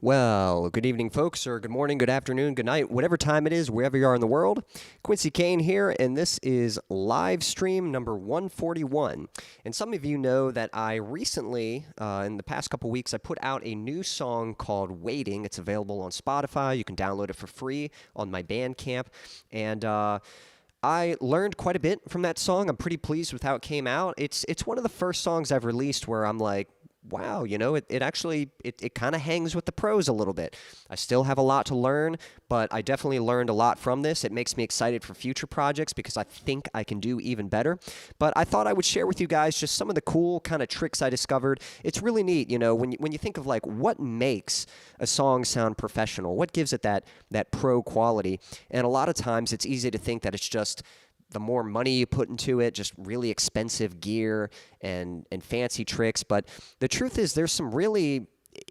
Well, good evening, folks, or good morning, good afternoon, good night, whatever time it is, wherever you are in the world. Quincy Kane here, and this is live stream number 141. And some of you know that I recently, in the past couple weeks, I put out a new song called Waiting. It's available on Spotify. You can download it for free on my Bandcamp. And I learned quite a bit from that song. I'm pretty pleased with how it came out. It's one of the first songs I've released where I'm like, wow, you know, it actually kind of hangs with the pros a little bit. I still have a lot to learn, but I definitely learned a lot from this. It makes me excited for future projects because I think I can do even better. But I thought I would share with you guys just some of the cool kind of tricks I discovered. It's really neat, you know, when you think of like what makes a song sound professional, what gives it that pro quality. And a lot of times it's easy to think that it's just the more money you put into it, just really expensive gear and fancy tricks. But the truth is there's some really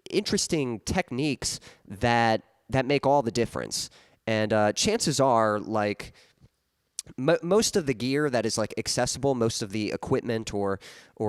interesting techniques that make all the difference. And chances are, like, most of the gear that is like accessible, most of the equipment or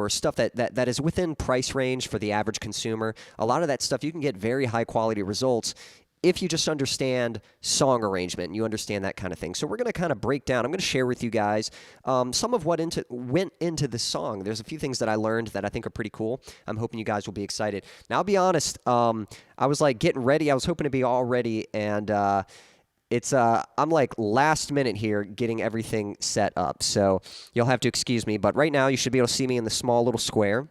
stuff that is within price range for the average consumer, a lot of that stuff you can get very high quality results if you just understand song arrangement and you understand that kind of thing. So we're going to kind of break down. I'm going to share with you guys some of what went into this song. There's a few things that I learned that I think are pretty cool. I'm hoping you guys will be excited. Now, I'll be honest. I was like getting ready. I was hoping to be all ready, and I'm like last minute here getting everything set up. So you'll have to excuse me. But right now, you should be able to see me in the small little square.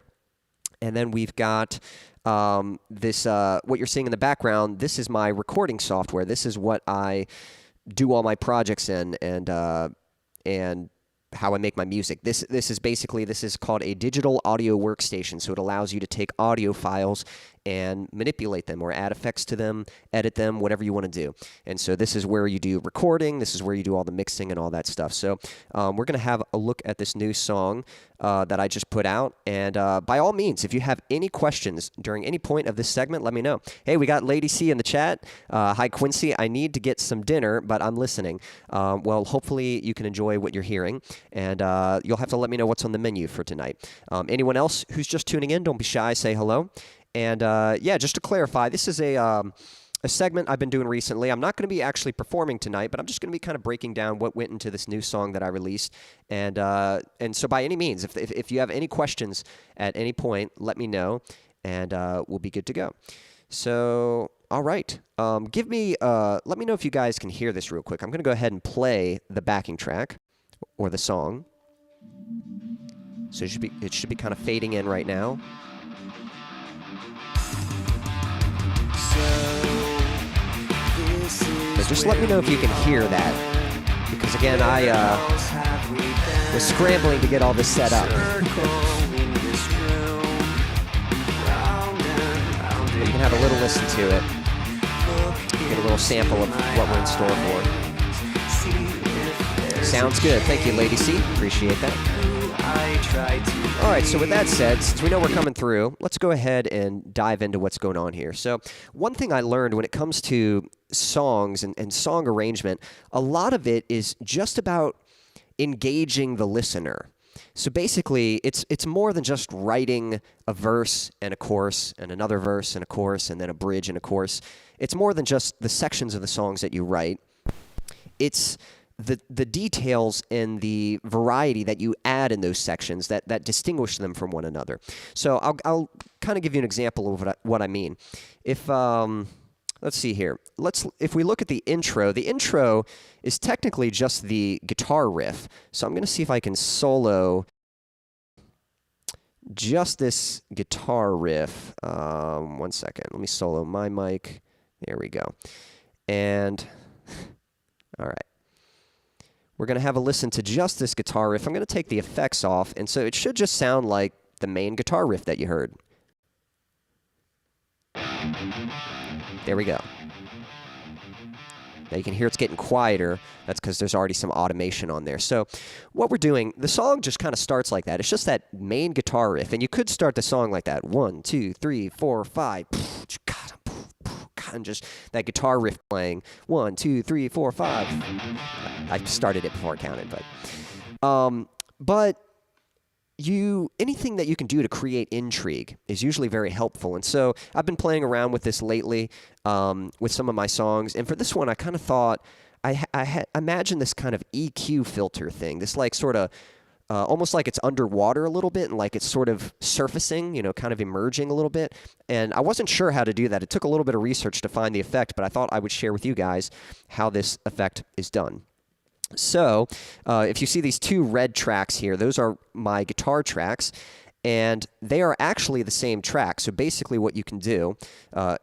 And then we've got what you're seeing in the background. This is my recording software. This is what I do all my projects in, and how I make my music. This is called a digital audio workstation. So it allows you to take audio files and manipulate them or add effects to them, edit them, whatever you want to do. And so this is where you do recording. This is where you do all the mixing and all that stuff. So we're going to have a look at this new song that I just put out. And by all means, if you have any questions during any point of this segment, let me know. Hey, we got Lady C in the chat. Hi, Quincy. I need to get some dinner, but I'm listening. Well, hopefully you can enjoy what you're hearing. And you'll have to let me know what's on the menu for tonight. Anyone else who's just tuning in, don't be shy. Say hello. And yeah, just to clarify, this is a segment I've been doing recently. I'm not going to be actually performing tonight, but I'm just going to be kind of breaking down what went into this new song that I released. And so by any means, if you have any questions at any point, let me know, and we'll be good to go. So, all right. Let me know if you guys can hear this real quick. I'm going to go ahead and play the backing track or the song. So it should be kind of fading in right now. So just let me know if you can hear that, because again, I was scrambling to get all this set up. You can have a little listen to it, get a little sample of what we're in store for. Sounds good. Thank you, Lady C. Appreciate that. All right, so with that said, since we know we're coming through, let's go ahead and dive into what's going on here. So one thing I learned when it comes to songs and song arrangement, a lot of it is just about engaging the listener. So basically, it's more than just writing a verse and a chorus and another verse and a chorus and then a bridge and a chorus. It's more than just the sections of the songs that you write. It's the details and the variety that you add in those sections that distinguish them from one another. So I'll kind of give you an example of what I mean. If let's see here. If we look at the intro is technically just the guitar riff. So I'm going to see if I can solo just this guitar riff. 1 second. Let me solo my mic. There we go. And all right. We're going to have a listen to just this guitar riff. I'm going to take the effects off, and so it should just sound like the main guitar riff that you heard. There we go. Now you can hear it's getting quieter. That's because there's already some automation on there. So what we're doing, the song just kind of starts like that. It's just that main guitar riff, and you could start the song like that. 1, 2, 3, 4, 5. And just that guitar riff playing. 1, 2, 3, 4, 5. I started it before I counted, but anything that you can do to create intrigue is usually very helpful. And so I've been playing around with this lately with some of my songs. And for this one, I kind of thought, I imagine this kind of EQ filter thing, this like sort of almost like it's underwater a little bit and like it's sort of surfacing, you know, kind of emerging a little bit. And I wasn't sure how to do that. It took a little bit of research to find the effect, but I thought I would share with you guys how this effect is done. So if you see these two red tracks here, those are my guitar tracks, and they are actually the same track. So basically what you can do,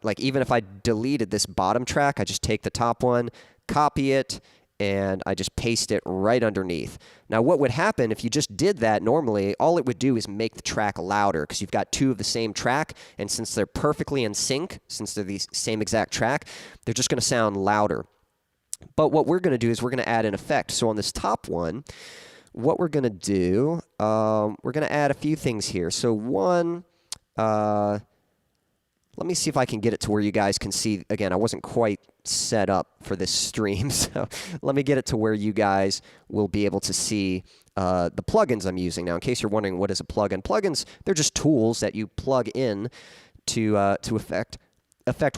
like even if I deleted this bottom track, I just take the top one, copy it, and I just paste it right underneath. Now what would happen if you just did that normally, all it would do is make the track louder because you've got two of the same track, and since they're perfectly in sync, since they're the same exact track, they're just going to sound louder. But what we're going to do is we're going to add an effect. So on this top one, what we're going to do, we're going to add a few things here. So one, let me see if I can get it to where you guys can see. Again, I wasn't quite set up for this stream, so let me get it to where you guys will be able to see the plugins I'm using. Now, in case you're wondering what is a plugin, plugins, they're just tools that you plug in to affect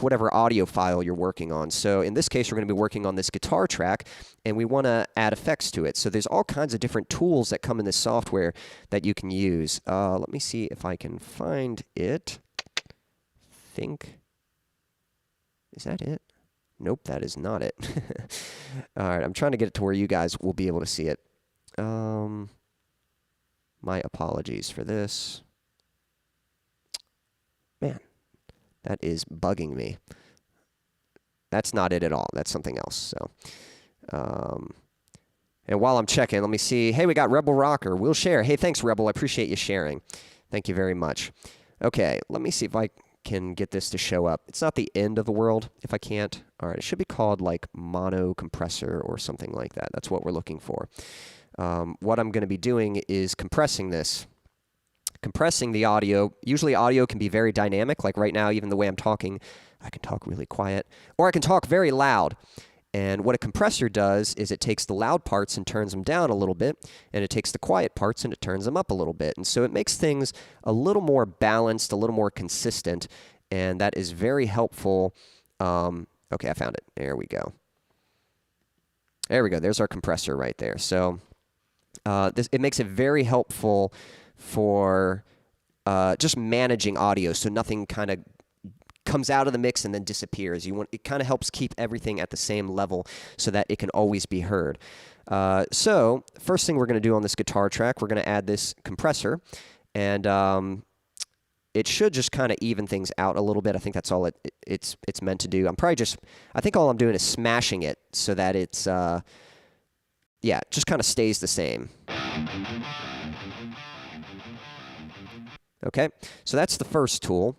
whatever audio file you're working on. So in this case, we're going to be working on this guitar track, and we want to add effects to it. So there's all kinds of different tools that come in this software that you can use. Let me see if I can find it. Is that it? Nope, that is not it. All right, I'm trying to get it to where you guys will be able to see it. My apologies for this. Man. That is bugging me. That's not it at all. That's something else. So, and while I'm checking, let me see. Hey, we got Rebel Rocker. We'll share. Hey, thanks, Rebel. I appreciate you sharing. Thank you very much. Okay, let me see if I can get this to show up. It's not the end of the world if I can't. All right, it should be called like mono compressor or something like that. That's what we're looking for. What I'm going to be doing is compressing this. Compressing the audio. Usually audio can be very dynamic, like right now, even the way I'm talking, I can talk really quiet, or I can talk very loud. And what a compressor does is it takes the loud parts and turns them down a little bit, and it takes the quiet parts and it turns them up a little bit. And so it makes things a little more balanced, a little more consistent, and that is very helpful. Okay, I found it. There we go. There we go. There's our compressor right there. So it makes it very helpful for just managing audio, so nothing kind of comes out of the mix and then disappears. It kind of helps keep everything at the same level so that it can always be heard. So first thing we're going to do on this guitar track, we're going to add this compressor, and it should just kind of even things out a little bit. I think that's all it's meant to do. I think all I'm doing is smashing it so that it's yeah, just kind of stays the same. Okay, so that's the first tool.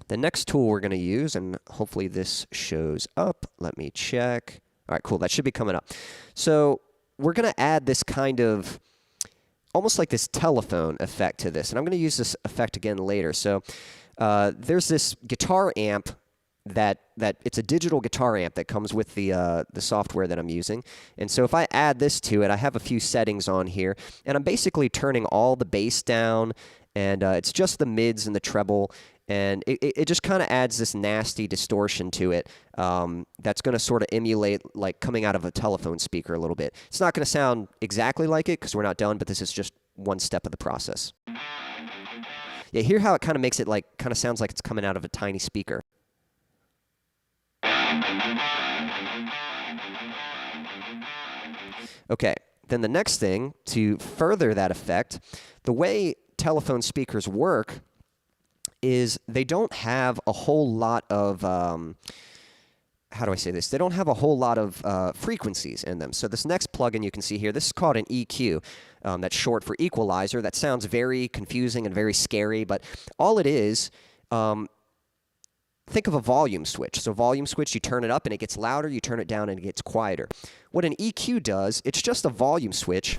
The next tool we're going to use, and hopefully this shows up. Let me check. All right, cool. That should be coming up. So we're going to add this kind of, almost like this telephone effect to this. And I'm going to use this effect again later. So there's this guitar amp that it's a digital guitar amp that comes with the software that I'm using. And so if I add this to it, I have a few settings on here. And I'm basically turning all the bass down, and it's just the mids and the treble, and it just kind of adds this nasty distortion to it that's going to sort of emulate like coming out of a telephone speaker a little bit. It's not going to sound exactly like it because we're not done, but this is just one step of the process. Yeah, hear how it kind of makes it like, kind of sounds like it's coming out of a tiny speaker. Okay, then the next thing, to further that effect, the way telephone speakers work is they don't have a whole lot of, how do I say this? They don't have a whole lot of frequencies in them. So this next plugin you can see here, this is called an EQ. That's short for equalizer. That sounds very confusing and very scary, but all it is, think of a volume switch. So volume switch, you turn it up and it gets louder, you turn it down and it gets quieter. What an EQ does, it's just a volume switch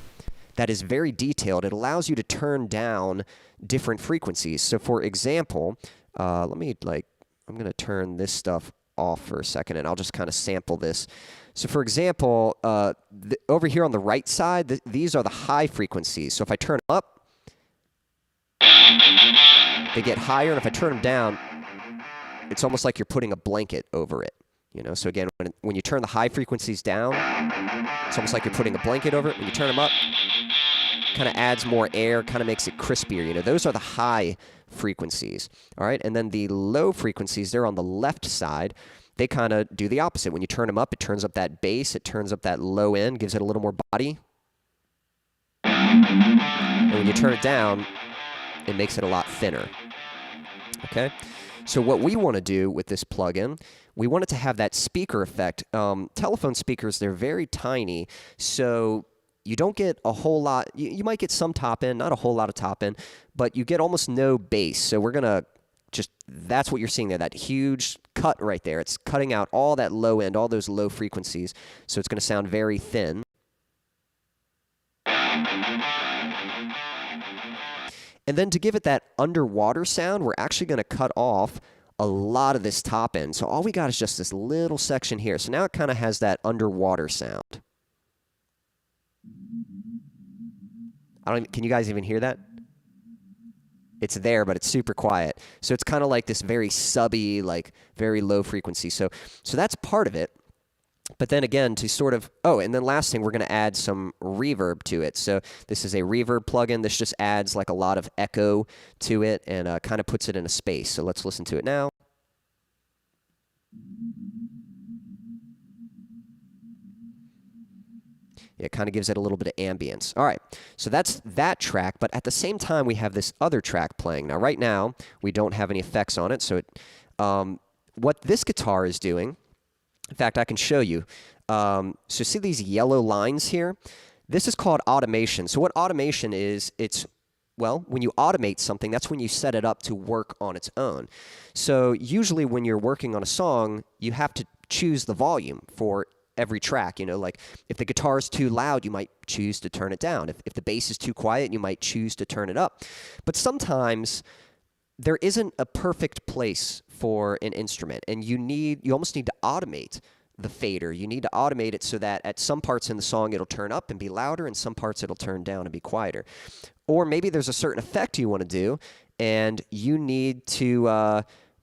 that is very detailed. It allows you to turn down different frequencies. So for example, I'm going to turn this stuff off for a second, and I'll just kind of sample this. So for example, over here on the right side, these are the high frequencies. So if I turn up, they get higher, and if I turn them down, it's almost like you're putting a blanket over it. You know, so again, when you turn the high frequencies down, it's almost like you're putting a blanket over it. When you turn them up, kind of adds more air, kind of makes it crispier. You know, those are the high frequencies. All right, and then the low frequencies, they're on the left side. They kind of do the opposite. When you turn them up, it turns up that bass, it turns up that low end, gives it a little more body. And when you turn it down, it makes it a lot thinner. Okay? So what we want to do with this plugin, we want it to have that speaker effect. Telephone speakers, they're very tiny, so you don't get a whole lot. You might get some top end, not a whole lot of top end, but you get almost no bass. So we're going to just, that's what you're seeing there, that huge cut right there. It's cutting out all that low end, all those low frequencies, so it's going to sound very thin. And then to give it that underwater sound, we're actually going to cut off a lot of this top end. So all we got is just this little section here. So now it kind of has that underwater sound. Can you guys even hear that? It's there, but it's super quiet. So it's kind of like this very subby, like very low frequency. So that's part of it. But then again, to sort of, oh, and then last thing, we're going to add some reverb to it. So this is a reverb plugin. This just adds like a lot of echo to it and kind of puts it in a space. So let's listen to it now. It kind of gives it a little bit of ambience. All right, so that's that track, but at the same time, we have this other track playing. Now, right now, we don't have any effects on it, so what this guitar is doing, in fact, I can show you. So see these yellow lines here? This is called automation. So what automation is, well, when you automate something, that's when you set it up to work on its own. So usually when you're working on a song, you have to choose the volume for every track. You know, like if the guitar is too loud, you might choose to turn it down. If the bass is too quiet, you might choose to turn it up. But sometimes there isn't a perfect place for an instrument, and you almost need to automate the fader. You need to automate it so that at some parts in the song it'll turn up and be louder, and some parts it'll turn down and be quieter. Or maybe there's a certain effect you want to do, and you need to,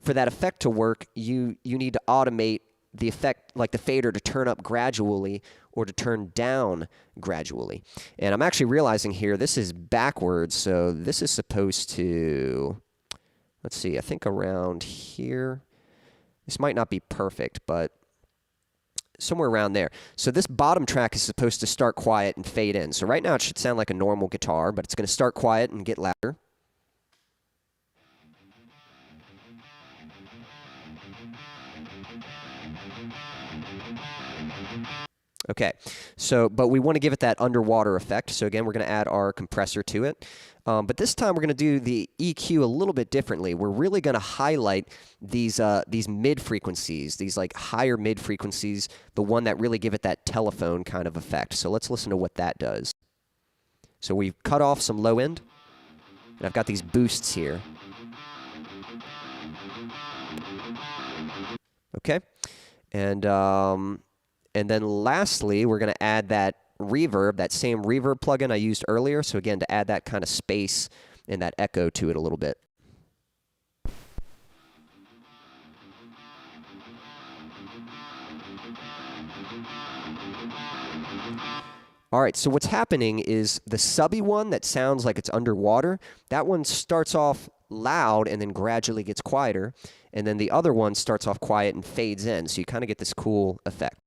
for that effect to work, you need to automate the effect, like the fader, to turn up gradually or to turn down gradually. And I'm actually realizing here this is backwards, so this is supposed to, let's see, I think around here. This might not be perfect, but somewhere around there. So this bottom track is supposed to start quiet and fade in. So right now it should sound like a normal guitar, but it's going to start quiet and get louder. Okay, so, but we want to give it that underwater effect. So again, we're going to add our compressor to it. But this time we're going to do the EQ a little bit differently. We're really going to highlight these mid frequencies, these like higher mid frequencies, the one that really give it that telephone kind of effect. So let's listen to what that does. So we've cut off some low end, and I've got these boosts here. Okay, and then lastly, we're going to add that reverb, that same reverb plugin I used earlier. So again, to add that kind of space and that echo to it a little bit. All right, so what's happening is the subby one that sounds like it's underwater, that one starts off loud and then gradually gets quieter. And then the other one starts off quiet and fades in. So you kind of get this cool effect.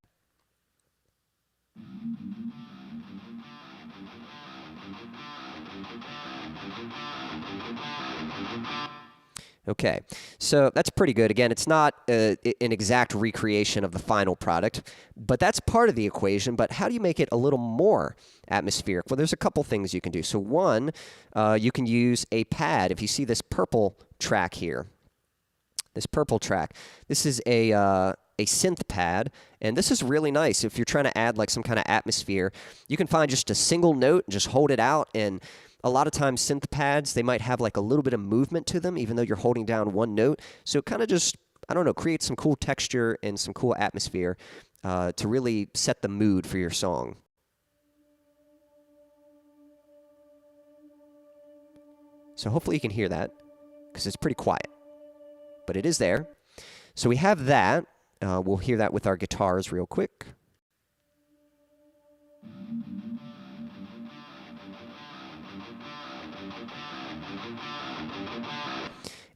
Okay, so that's pretty good. Again, it's not an exact recreation of the final product, but that's part of the equation. But how do you make it a little more atmospheric? Well, there's a couple things you can do. So one, you can use a pad. If you see this purple track here, this purple track, this is a synth pad, and this is really nice. If you're trying to add like some kind of atmosphere, you can find just a single note and just hold it out, and a lot of times synth pads, they might have like a little bit of movement to them, even though you're holding down one note. So it kind of just, I don't know, creates some cool texture and some cool atmosphere to really set the mood for your song. So hopefully you can hear that, because it's pretty quiet. But it is there. So we have that. We'll hear that with our guitars real quick.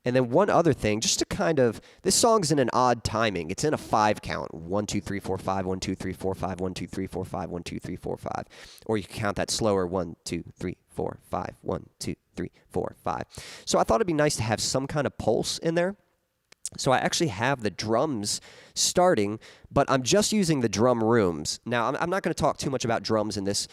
And then one other thing, just to kind of, this song's in an odd timing. It's in a 5 count. 1, 2, 3, 4, 5, 1, 2, 3, 4, 5, 1, 2, 3, 4, 5, 1, 2, 3, 4, 5. Or you can count that slower. 1, 2, 3, 4, 5, 1, 2, 3, 4, 5. So I thought it'd be nice to have some kind of pulse in there. So I actually have the drums starting, but I'm just using the drum rooms. Now, I'm not going to talk too much about drums in this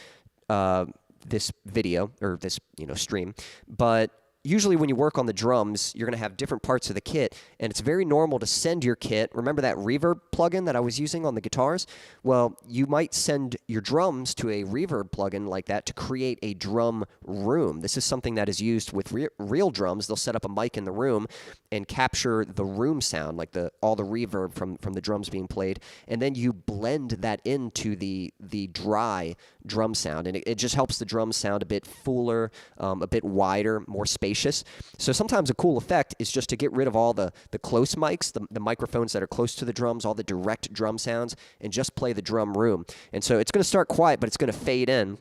this video, or this stream, but usually when you work on the drums, you're going to have different parts of the kit, and it's very normal to send your kit. Remember that reverb plugin that I was using on the guitars? Well, you might send your drums to a reverb plugin like that to create a drum room. This is something that is used with real drums. They'll set up a mic in the room and capture the room sound, like all the reverb from the drums being played, and then you blend that into the dry drum sound, and it just helps the drums sound a bit fuller, a bit wider, more spacious. So sometimes a cool effect is just to get rid of all the close mics, the microphones that are close to the drums, all the direct drum sounds, and just play the drum room. And so it's going to start quiet, but it's going to fade in,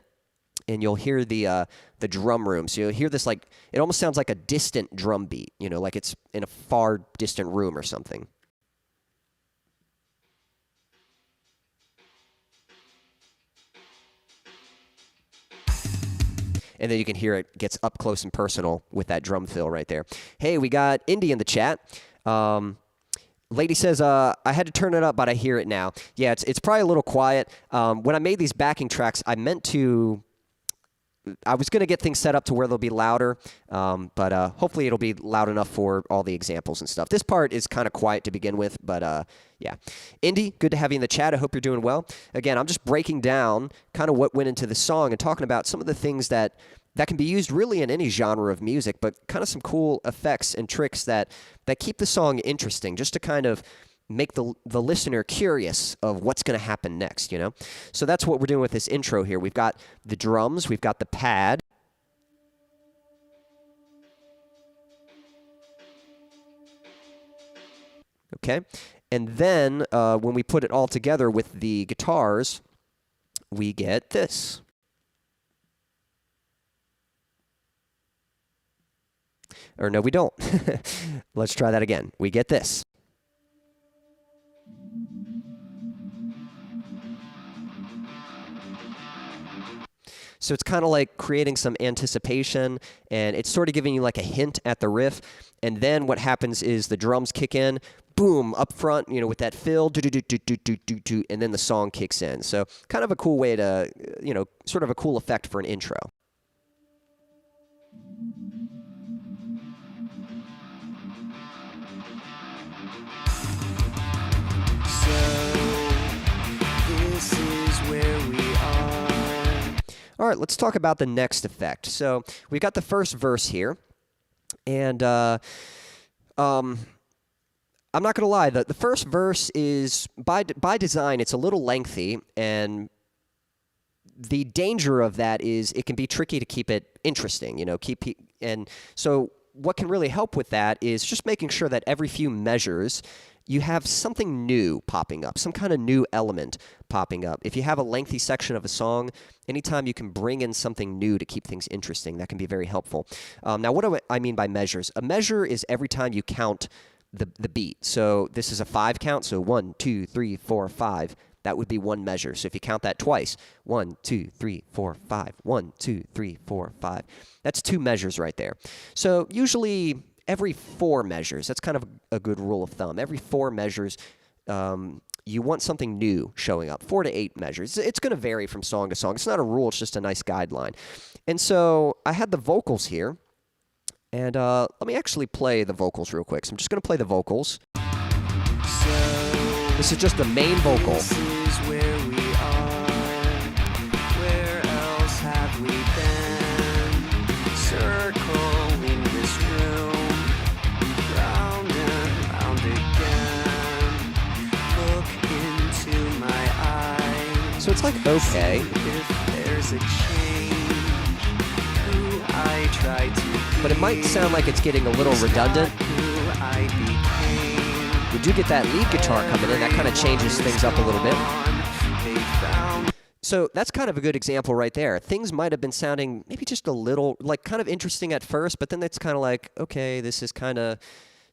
and you'll hear the drum room. So you'll hear this, like, it almost sounds like a distant drum beat, like it's in a far distant room or something. And then you can hear it gets up close and personal with that drum fill right there. Hey, we got Indy in the chat. Lady says, I had to turn it up, but I hear it now. Yeah, it's probably a little quiet. When I made these backing tracks, I was going to get things set up to where they'll be louder, but hopefully it'll be loud enough for all the examples and stuff. This part is kind of quiet to begin with, but yeah. Indy, good to have you in the chat. I hope you're doing well. Again, I'm just breaking down kind of what went into the song and talking about some of the things that can be used really in any genre of music, but kind of some cool effects and tricks that keep the song interesting, just to kind of make the listener curious of what's going to happen next, So that's what we're doing with this intro here. We've got the drums, we've got the pad. Okay, and then when we put it all together with the guitars, we get this. Or no, we don't. Let's try that again. We get this. So it's kind of like creating some anticipation, and it's sort of giving you like a hint at the riff. And then what happens is the drums kick in, boom, up front, with that fill, do-do-do-do-do-do-do, and then the song kicks in. So kind of a cool way to, sort of a cool effect for an intro. All right, let's talk about the next effect. So we've got the first verse here, and I'm not going to lie, the first verse is, by design, it's a little lengthy, and the danger of that is it can be tricky to keep it interesting, and so what can really help with that is just making sure that every few measures you have something new popping up, some kind of new element popping up. If you have a lengthy section of a song, anytime you can bring in something new to keep things interesting, that can be very helpful. Now, what do I mean by measures? A measure is every time you count the beat. So this is a 5 count, so 1, 2, 3, 4, 5. That would be one measure. So if you count that twice, 1, 2, 3, 4, 5, 1, 2, 3, 4, 5. That's 2 measures right there. So usually every 4 measures, that's kind of a good rule of thumb. Every 4 measures, you want something new showing up. 4 to 8 measures. It's going to vary from song to song. It's not a rule. It's just a nice guideline. And so I had the vocals here. And let me actually play the vocals real quick. So I'm just going to play the vocals. This is just the main vocal. This is where we are. Where else have we been? Circling this room. Round and round again. Look into my eyes. So it's like, okay. If there's a change, who I try to be. but it might sound like it's getting a little redundant. We do get that lead guitar coming in. That kind of changes things up a little bit. So that's kind of a good example right there. Things might have been sounding maybe just a little, like, kind of interesting at first, but then it's kind of like, okay, this is kind of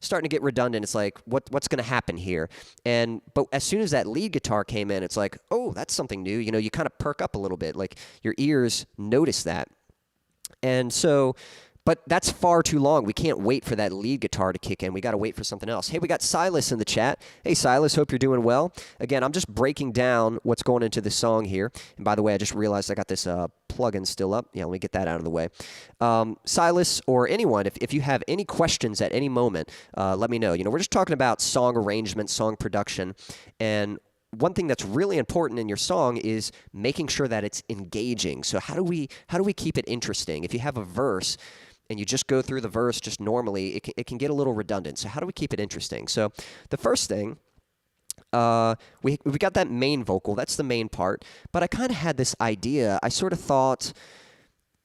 starting to get redundant. It's like, what's going to happen here? But as soon as that lead guitar came in, it's like, oh, that's something new. You know, you kind of perk up a little bit. Like, your ears notice that. And so, but that's far too long. We can't wait for that lead guitar to kick in. We got to wait for something else. Hey, we got Silas in the chat. Hey, Silas, hope you're doing well. Again, I'm just breaking down what's going into this song here. And by the way, I just realized I got this plugin still up. Yeah, let me get that out of the way. Silas or anyone, if you have any questions at any moment, let me know. You know, we're just talking about song arrangement, song production, and one thing that's really important in your song is making sure that it's engaging. So how do we keep it interesting? If you have a verse and you just go through the verse just normally, it can get a little redundant. So how do we keep it interesting? So the first thing, we got that main vocal. That's the main part. But I kind of had this idea. I sort of thought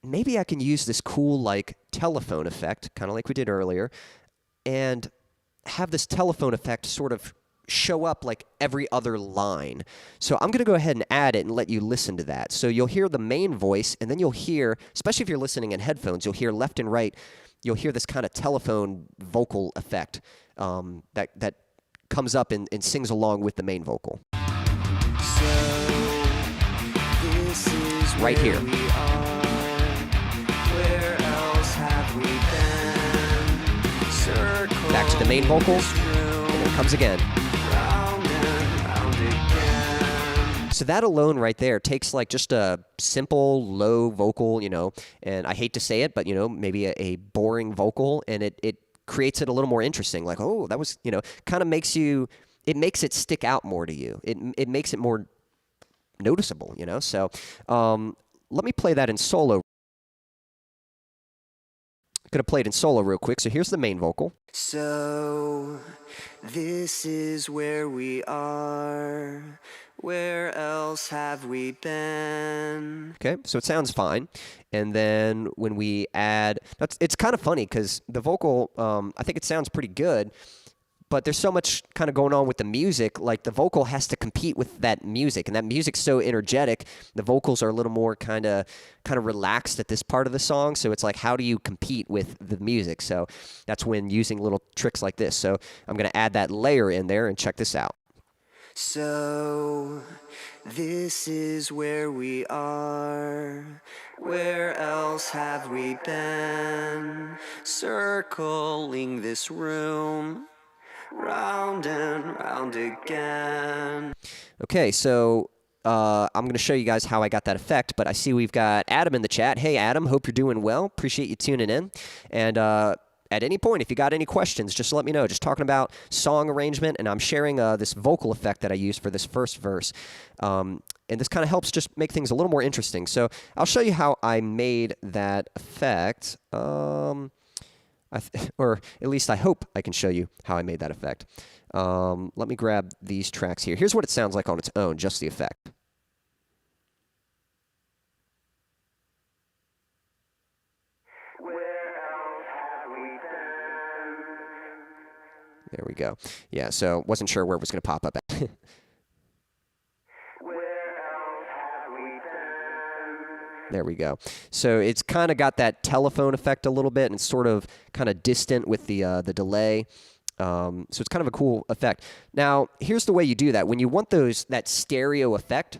maybe I can use this cool like telephone effect, kind of like we did earlier, and have this telephone effect sort of show up like every other line. So I'm going to go ahead and add it and let you listen to that. So you'll hear the main voice, and then you'll hear, especially if you're listening in headphones, you'll hear left and right, you'll hear this kind of telephone vocal effect that comes up and sings along with the main vocal. So this is right here. Where else have we been? Circle back to the main vocal, and it comes again. So that alone right there takes like just a simple low vocal, you know, and I hate to say it, but, you know, maybe a boring vocal, and it creates it a little more interesting. Like, oh, that was, you know, kind of makes it stick out more to you. It makes it more noticeable, you know. So let me play that in solo. Gonna play it in solo real quick. So here's the main vocal. So this is where we are. Where else have we been? Okay, so it sounds fine. And then when we add, it's kind of funny because the vocal, I think it sounds pretty good, but there's so much kind of going on with the music. Like the vocal has to compete with that music, and that music's so energetic. The vocals are a little more kind of relaxed at this part of the song. So it's like, how do you compete with the music? So that's when using little tricks like this. So I'm going to add that layer in there and check this out. So this is where we are. Where else have we been? Circling this room, round and round again. Okay, so I'm going to show you guys how I got that effect, but I see we've got Adam in the chat. Hey, Adam, hope you're doing well. Appreciate you tuning in. And at any point, if you got any questions, just let me know. Just talking about song arrangement, and I'm sharing this vocal effect that I use for this first verse. And this kind of helps just make things a little more interesting. So I'll show you how I made that effect. Or at least I hope I can show you how I made that effect. Let me grab these tracks here. Here's what it sounds like on its own, just the effect. There we go. Yeah, so wasn't sure where it was going to pop up at. There we go. So it's kind of got that telephone effect a little bit, and it's sort of kind of distant with the delay. So it's kind of a cool effect. Now, here's the way you do that. When you want that stereo effect,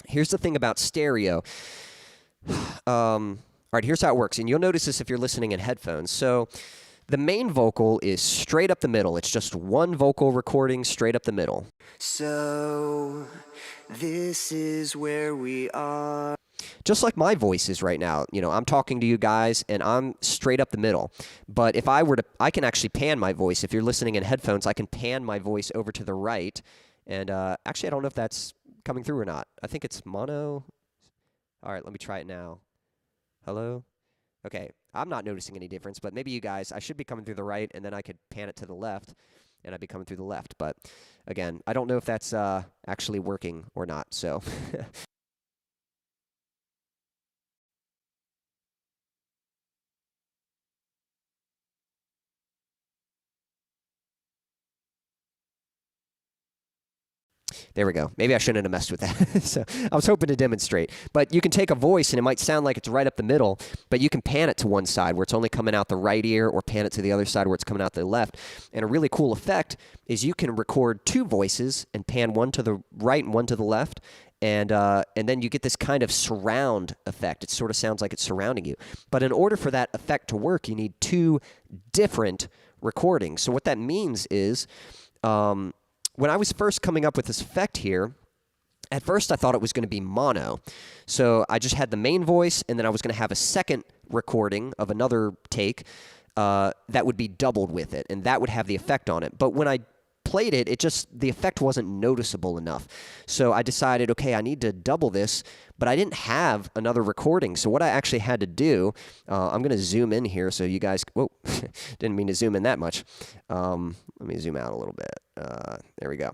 here's the thing about stereo. All right, here's how it works. And you'll notice this if you're listening in headphones. So the main vocal is straight up the middle. It's just one vocal recording straight up the middle. So this is where we are. Just like my voice is right now. You know, I'm talking to you guys, and I'm straight up the middle. But if I can actually pan my voice. If you're listening in headphones, I can pan my voice over to the right. And actually, I don't know if that's coming through or not. I think it's mono. All right, let me try it now. Hello? Okay, I'm not noticing any difference, but maybe you guys, I should be coming through the right, and then I could pan it to the left, and I'd be coming through the left. But again, I don't know if that's actually working or not, so There we go. Maybe I shouldn't have messed with that. So I was hoping to demonstrate. But you can take a voice, and it might sound like it's right up the middle, but you can pan it to one side where it's only coming out the right ear, or pan it to the other side where it's coming out the left. And a really cool effect is you can record two voices and pan one to the right and one to the left, and then you get this kind of surround effect. It sort of sounds like it's surrounding you. But in order for that effect to work, you need two different recordings. So what that means is, when I was first coming up with this effect here, at first I thought it was going to be mono. So I just had the main voice, and then I was going to have a second recording of another take that would be doubled with it, and that would have the effect on it. But when I played it, the effect wasn't noticeable enough. So I decided, okay, I need to double this, but I didn't have another recording. So what I actually had to do, I'm going to zoom in here so you guys, whoa, didn't mean to zoom in that much. Let me zoom out a little bit. There we go.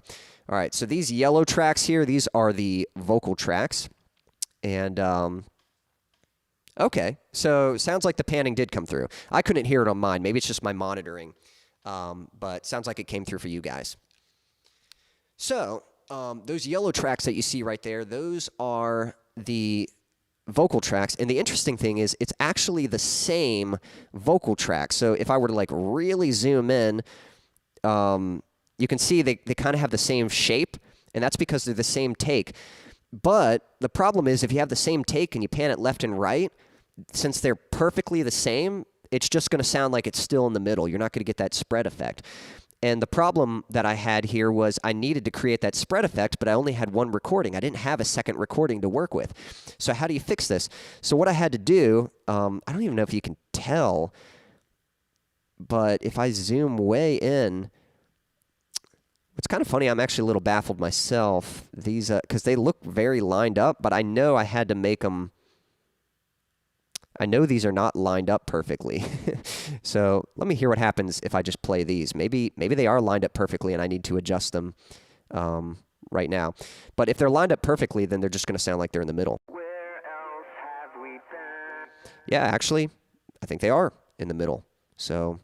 All right, so these yellow tracks here, these are the vocal tracks. And, okay, so sounds like the panning did come through. I couldn't hear it on mine. Maybe it's just my monitoring. But sounds like it came through for you guys. So, those yellow tracks that you see right there, those are the vocal tracks. And the interesting thing is it's actually the same vocal track. So if I were to like really zoom in, you can see they kind of have the same shape, and that's because they're the same take. But the problem is if you have the same take and you pan it left and right, since they're perfectly the same, it's just going to sound like it's still in the middle. You're not going to get that spread effect. And the problem that I had here was I needed to create that spread effect, but I only had one recording. I didn't have a second recording to work with. So how do you fix this? So what I had to do, I don't even know if you can tell, but if I zoom way in, it's kind of funny. I'm actually a little baffled myself. These, because they look very lined up, but I know I had to make them. I know these are not lined up perfectly. So let me hear what happens if I just play these. Maybe they are lined up perfectly and I need to adjust them right now. But if they're lined up perfectly, then they're just going to sound like they're in the middle. Where else have we been? Yeah, actually, I think they are in the middle. So,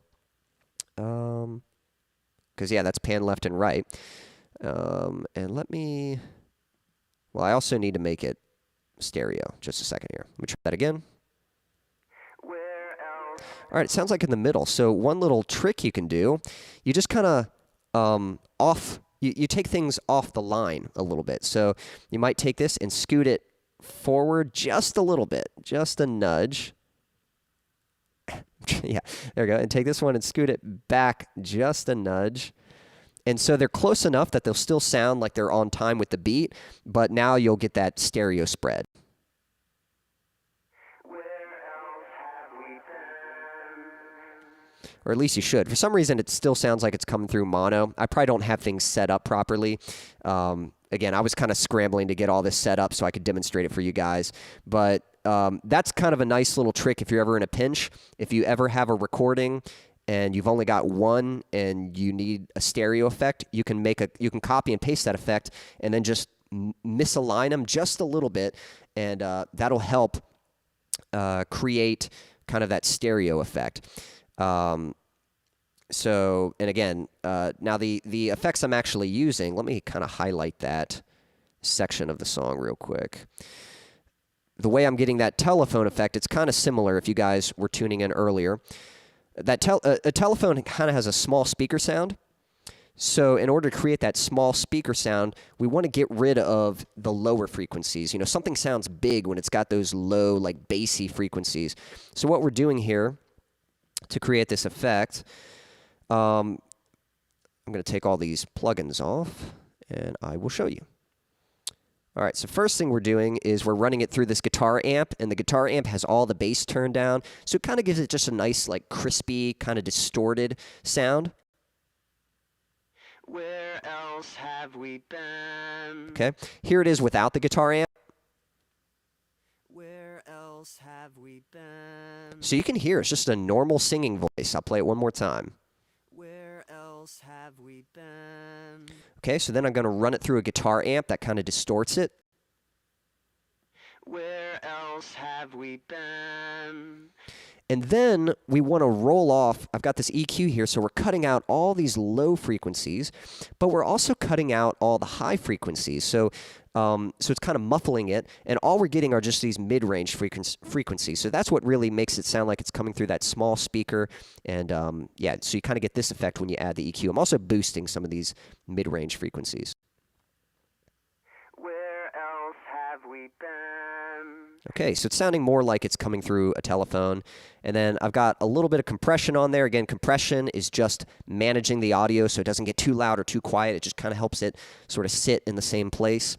because, yeah, that's pan left and right. And let me, well, I also need to make it stereo. Just a second here. Let me try that again. All right, it sounds like in the middle. So one little trick you can do, you just kind of you take things off the line a little bit. So you might take this and scoot it forward just a little bit, just a nudge. Yeah, there we go. And take this one and scoot it back just a nudge. And so they're close enough that they'll still sound like they're on time with the beat, but now you'll get that stereo spread. Or at least you should. For some reason, it still sounds like it's coming through mono. I probably don't have things set up properly. Again, I was kind of scrambling to get all this set up so I could demonstrate it for you guys. But that's kind of a nice little trick if you're ever in a pinch. If you ever have a recording and you've only got one and you need a stereo effect, you can copy and paste that effect and then just misalign them just a little bit, and that'll help create kind of that stereo effect. So, and again, now the effects I'm actually using, let me kind of highlight that section of the song real quick. The way I'm getting that telephone effect, it's kind of similar if you guys were tuning in earlier. That a telephone kind of has a small speaker sound. So in order to create that small speaker sound, we want to get rid of the lower frequencies. You know, something sounds big when it's got those low, like bassy frequencies. So what we're doing here to create this effect, I'm going to take all these plugins off, and I will show you. All right, so first thing we're doing is we're running it through this guitar amp, and the guitar amp has all the bass turned down, so it kind of gives it just a nice, like, crispy, kind of distorted sound. Where else have we been? Okay, here it is without the guitar amp. Where else have we been? So you can hear it's just a normal singing voice. I'll play it one more time. Where else have we been? Okay, so then I'm going to run it through a guitar amp that kind of distorts it. Where else have we been? And then we want to roll off. I've got this EQ here, so we're cutting out all these low frequencies, but we're also cutting out all the high frequencies. So it's kind of muffling it, and all we're getting are just these mid-range frequencies. So that's what really makes it sound like it's coming through that small speaker. And yeah, so you kind of get this effect when you add the EQ. I'm also boosting some of these mid-range frequencies. Where else have we been? Okay, so it's sounding more like it's coming through a telephone. And then I've got a little bit of compression on there. Again, compression is just managing the audio so it doesn't get too loud or too quiet. It just kind of helps it sort of sit in the same place.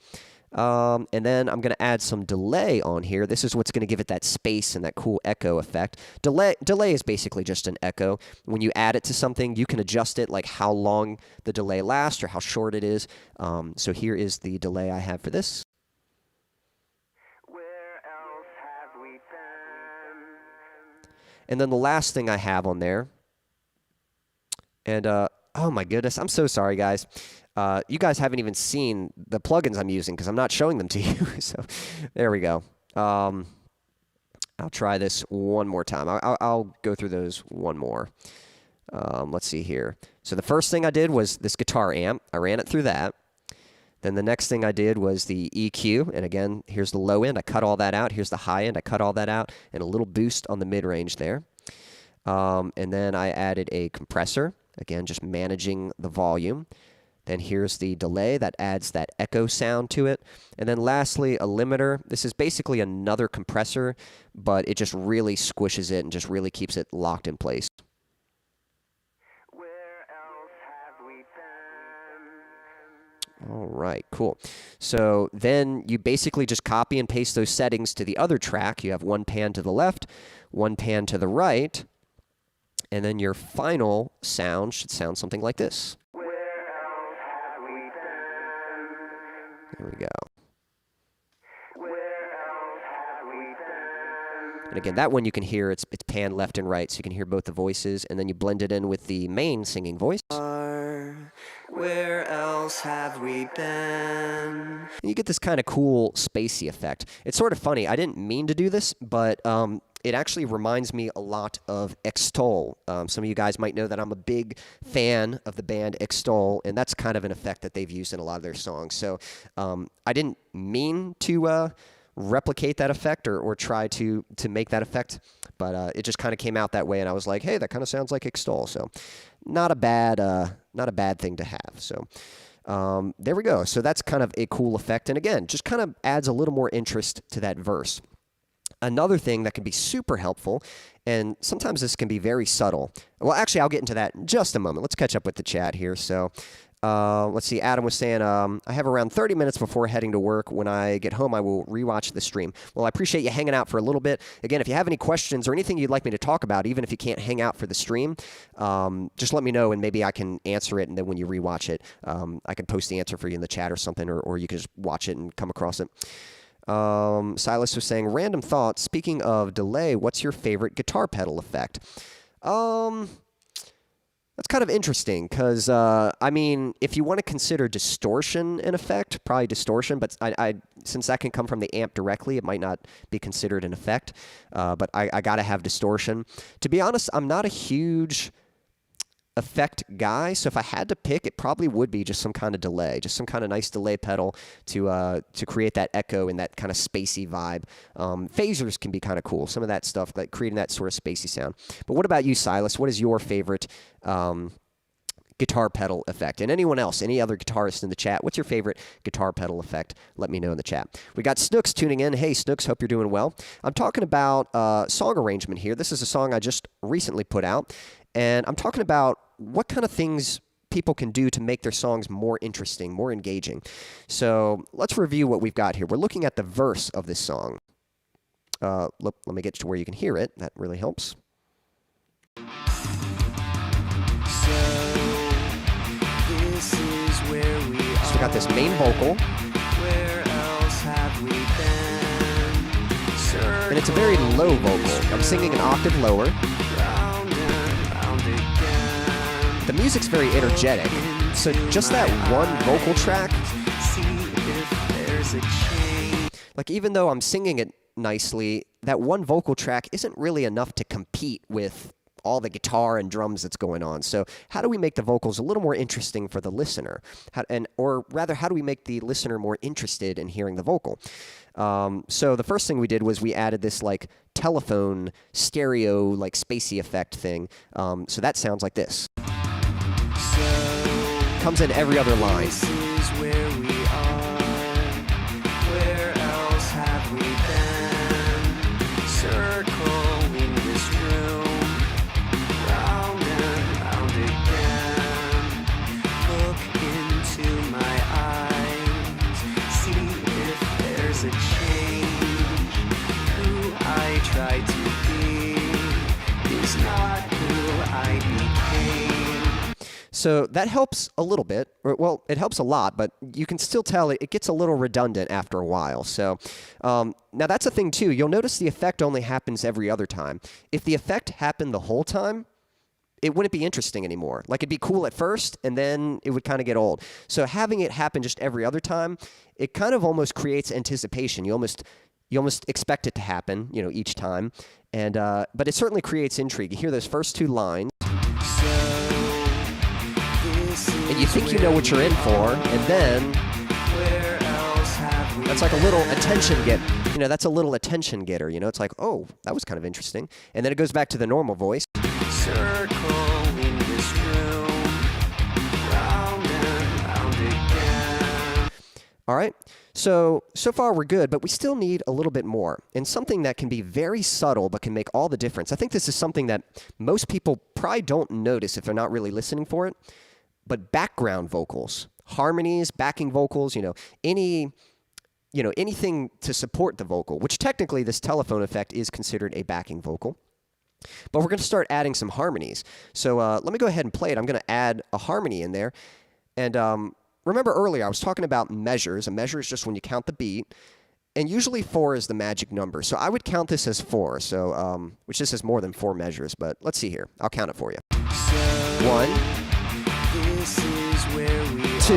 And then I'm going to add some delay on here. This is what's going to give it that space and that cool echo effect. Delay is basically just an echo. When you add it to something, you can adjust it, like how long the delay lasts or how short it is. So here is the delay I have for this. And then the last thing I have on there, and oh my goodness, I'm so sorry, guys. You guys haven't even seen the plugins I'm using because I'm not showing them to you. So there we go. I'll try this one more time. I'll go through those one more. Let's see here. So the first thing I did was this guitar amp. I ran it through that. Then the next thing I did was the EQ, and again, here's the low end. I cut all that out. Here's the high end. I cut all that out, and a little boost on the mid-range there. And then I added a compressor, again, just managing the volume. Then here's the delay that adds that echo sound to it. And then lastly, a limiter. This is basically another compressor, but it just really squishes it and just really keeps it locked in place. All right, cool. So then you basically just copy and paste those settings to the other track. You have one pan to the left, one pan to the right, and then your final sound should sound something like this. Where else have we been? There we go. Where else have we been? And again, that one you can hear, it's pan left and right, so you can hear both the voices, and then you blend it in with the main singing voice. Where else have we been? And you get this kind of cool spacey effect. It's sort of funny. I didn't mean to do this, but it actually reminds me a lot of NYXL. Some of you guys might know that I'm a big fan of the band NYXL, and that's kind of an effect that they've used in a lot of their songs. So I didn't mean to replicate that effect or try to make that effect, but it just kind of came out that way, and I was like, hey, that kind of sounds like NYXL. So not a bad thing to have. So there we go. So that's kind of a cool effect, and again, just kind of adds a little more interest to that verse. Another thing that can be super helpful, and sometimes this can be very subtle. Well, actually, I'll get into that in just a moment. Let's catch up with the chat here. So let's see. Adam was saying, I have around 30 minutes before heading to work. When I get home, I will rewatch the stream. Well, I appreciate you hanging out for a little bit. Again, if you have any questions or anything you'd like me to talk about, even if you can't hang out for the stream, just let me know, and maybe I can answer it, and then when you rewatch it, I can post the answer for you in the chat or something, or you can just watch it and come across it. Silas was saying, random thoughts. Speaking of delay, what's your favorite guitar pedal effect? That's kind of interesting because, I mean, if you want to consider distortion an effect, probably distortion, but since that can come from the amp directly, it might not be considered an effect, but I got to have distortion. To be honest, I'm not a huge effect guy, so if I had to pick, it probably would be just some kind of delay, just some kind of nice delay pedal to create that echo and that kind of spacey vibe. Phasers can be kind of cool, some of that stuff, like creating that sort of spacey sound. But what about you, Silas? What is your favorite guitar pedal effect? And anyone else, any other guitarists in the chat, what's your favorite guitar pedal effect? Let me know in the chat. We got Snooks tuning in. Hey, Snooks, hope you're doing well. I'm talking about song arrangement here. This is a song I just recently put out, and I'm talking about what kind of things people can do to make their songs more interesting, more engaging. So let's review what we've got here. We're looking at the verse of this song. Let me get to where you can hear it. That really helps. So this is where we are. So we got this main vocal. Where else have we been? And it's a very low vocal. I'm singing an octave lower. Round and round again. The music's very energetic. So just that one vocal track, See if there's a change. like even though I'm singing it nicely, that one vocal track isn't really enough to compete with all the guitar and drums that's going on. So how do we make the vocals a little more interesting for the listener? Or rather, how do we make the listener more interested in hearing the vocal? So the first thing we did was we added this like telephone stereo like spacey effect thing. So that sounds like this. Comes in every other line. This is where we are. Where else have we been? Circling this room, round and round again. Look into my eyes, see if there's a change. Who I try to be is not who I became. So that helps a little bit. Well, it helps a lot, but you can still tell it gets a little redundant after a while. So now that's a thing too. You'll notice the effect only happens every other time. If the effect happened the whole time, it wouldn't be interesting anymore. Like, it'd be cool at first, and then it would kind of get old. So having it happen just every other time, it kind of almost creates anticipation. You almost expect it to happen, you know, each time. And but it certainly creates intrigue. You hear those first two lines, and you think you know what you're in for, and then that's like a little attention get. You know, that's a little attention getter. You know, it's like, oh, that was kind of interesting, and then it goes back to the normal voice. Circling this room, round and round again. All right. So far we're good, but we still need a little bit more, and something that can be very subtle but can make all the difference. I think this is something that most people probably don't notice if they're not really listening for it. But background vocals, harmonies, backing vocals, anything to support the vocal, which technically this telephone effect is considered a backing vocal. But we're going to start adding some harmonies. So let me go ahead and play it. I'm going to add a harmony in there. And remember earlier I was talking about measures. A measure is just when you count the beat. And usually 4 is the magic number. So I would count this as 4. So which this is more than 4 measures. But let's see here. I'll count it for you. 1. This is where we 2.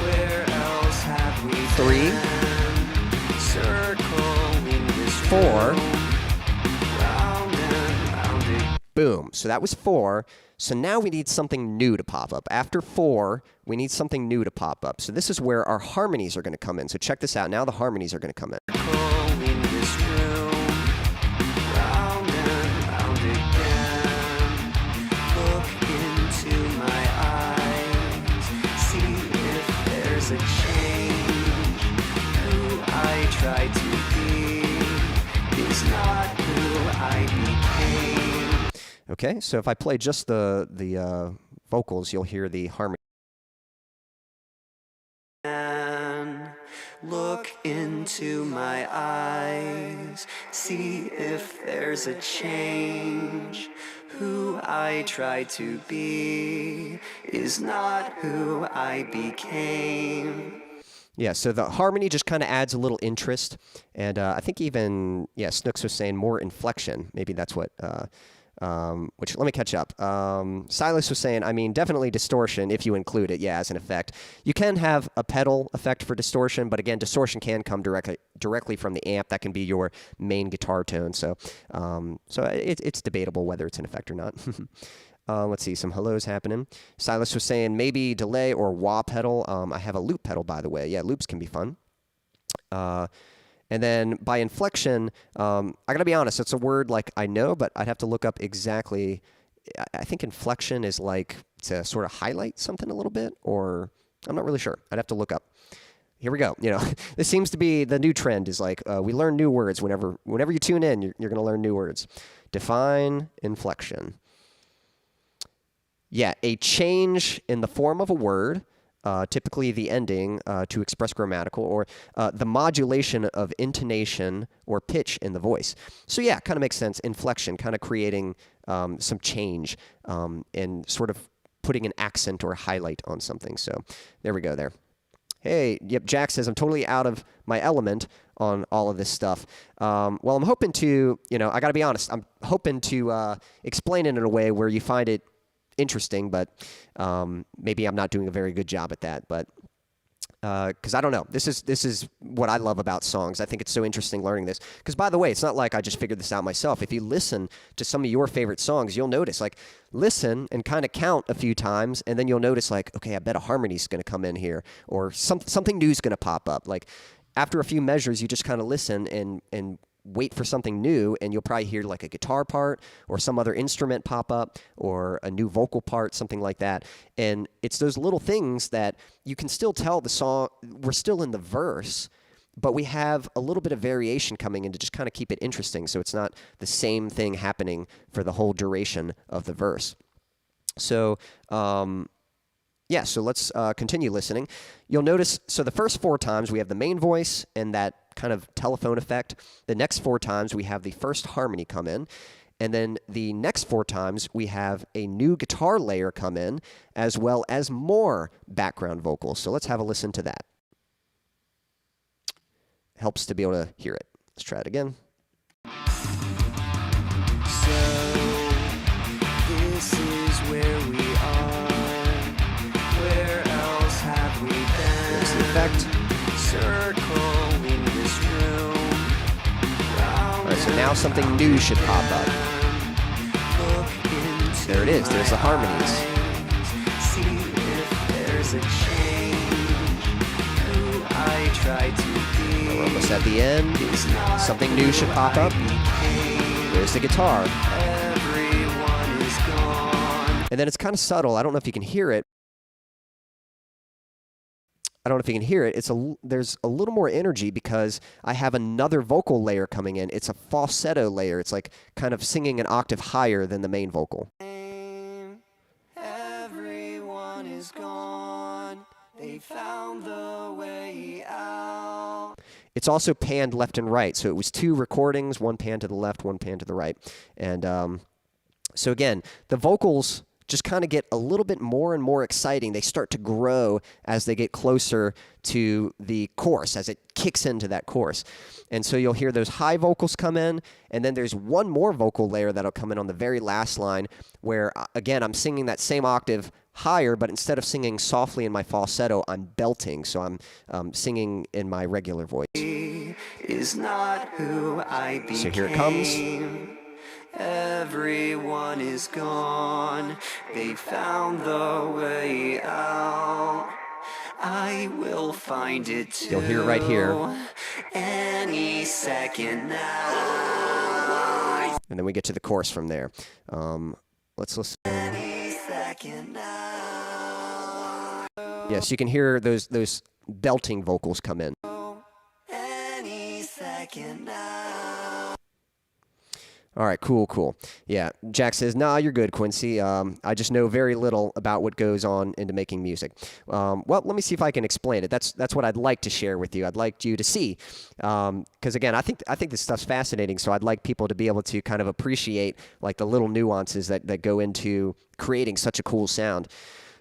Where else have we 3. been? Circling this 4. round and round again. Boom. So that was 4. So now we need something new to pop up. After 4, we need something new to pop up. So this is where our harmonies are going to come in. So check this out. Now the harmonies are going to come in. Circling this room, round and round again. Look into my eyes, see if there's a change. Who I try to be is not who I became. Okay, so if I play just the vocals, you'll hear the harmony. Look into my eyes, see if there's a change. Who I try to be is not who I became. Yeah, so the harmony just kind of adds a little interest, and I think even, Snooks was saying more inflection. Maybe that's what... which, let me catch up. Silas was saying, I mean, definitely distortion if you include it, as an effect. You can have a pedal effect for distortion, but again, distortion can come directly from the amp. That can be your main guitar tone. So it's debatable whether it's an effect or not. Let's see, some hellos happening. Silas was saying maybe delay or wah pedal. I have a loop pedal, by the way. Yeah, loops can be fun. And then by inflection, I got to be honest, it's a word like I know, but I'd have to look up exactly. I think inflection is like to sort of highlight something a little bit, or I'm not really sure. I'd have to look up. Here we go. This seems to be the new trend is like we learn new words whenever you tune in, you're going to learn new words. Define inflection. Yeah, a change in the form of a word. Typically the ending to express grammatical, or the modulation of intonation or pitch in the voice. So yeah, kind of makes sense. Inflection, kind of creating some change and sort of putting an accent or a highlight on something. So there we go there. Hey, yep, Jack says, I'm totally out of my element on all of this stuff. Well, I'm hoping to, I got to be honest, I'm hoping to explain it in a way where you find it interesting, but maybe I'm not doing a very good job at that. But because I don't know. This is what I love about songs. I think it's so interesting learning this. Because by the way, it's not like I just figured this out myself. If you listen to some of your favorite songs, you'll notice, like, listen and kind of count a few times, and then you'll notice, like, okay, I bet a harmony's going to come in here, or something new's going to pop up. Like, after a few measures, you just kind of listen and wait for something new, and you'll probably hear like a guitar part or some other instrument pop up or a new vocal part, something like that. And it's those little things that you can still tell the song, we're still in the verse, but we have a little bit of variation coming in to just kind of keep it interesting, so it's not the same thing happening for the whole duration of the verse. So yeah, so let's continue listening. You'll notice, so the first 4 times we have the main voice and that kind of telephone effect. The next 4 times we have the first harmony come in. And then the next 4 times we have a new guitar layer come in, as well as more background vocals. So let's have a listen to that. Helps to be able to hear it. Let's try it again. So, this is where we are. Where else have we been? There's the effect. Circling this room. All right, so now something new should pop up. There it is. There's the harmonies. See if there's a change. Who I try to be. We're almost at the end. Something new should pop up. There's the guitar. Everyone is gone. And then it's kind of subtle. I don't know if you can hear it. I don't know if you can hear it. There's a little more energy because I have another vocal layer coming in. It's a falsetto layer. It's like kind of singing an octave higher than the main vocal. Everyone is gone. They found the way out. It's also panned left and right. So it was 2 recordings, 1 pan to the left, 1 pan to the right. And so again, the vocals just kind of get a little bit more and more exciting. They start to grow as they get closer to the chorus, as it kicks into that chorus. And so you'll hear those high vocals come in, and then there's one more vocal layer that'll come in on the very last line where, again, I'm singing that same octave higher, but instead of singing softly in my falsetto, I'm belting. So I'm singing in my regular voice. Is not who I became. So here it comes. Everyone is gone. They found the way out. I will find it too. You'll hear it right here. Any second now. And then we get to the chorus from there. Let's listen. Any second now. Yes, you can hear those belting vocals come in. Any second now. All right, cool. Yeah, Jack says, nah, you're good, Quincy. I just know very little about what goes on into making music. Well, let me see if I can explain it. That's what I'd like to share with you. I'd like you to see. Because, again, I think this stuff's fascinating, so I'd like people to be able to kind of appreciate, like, the little nuances that go into creating such a cool sound.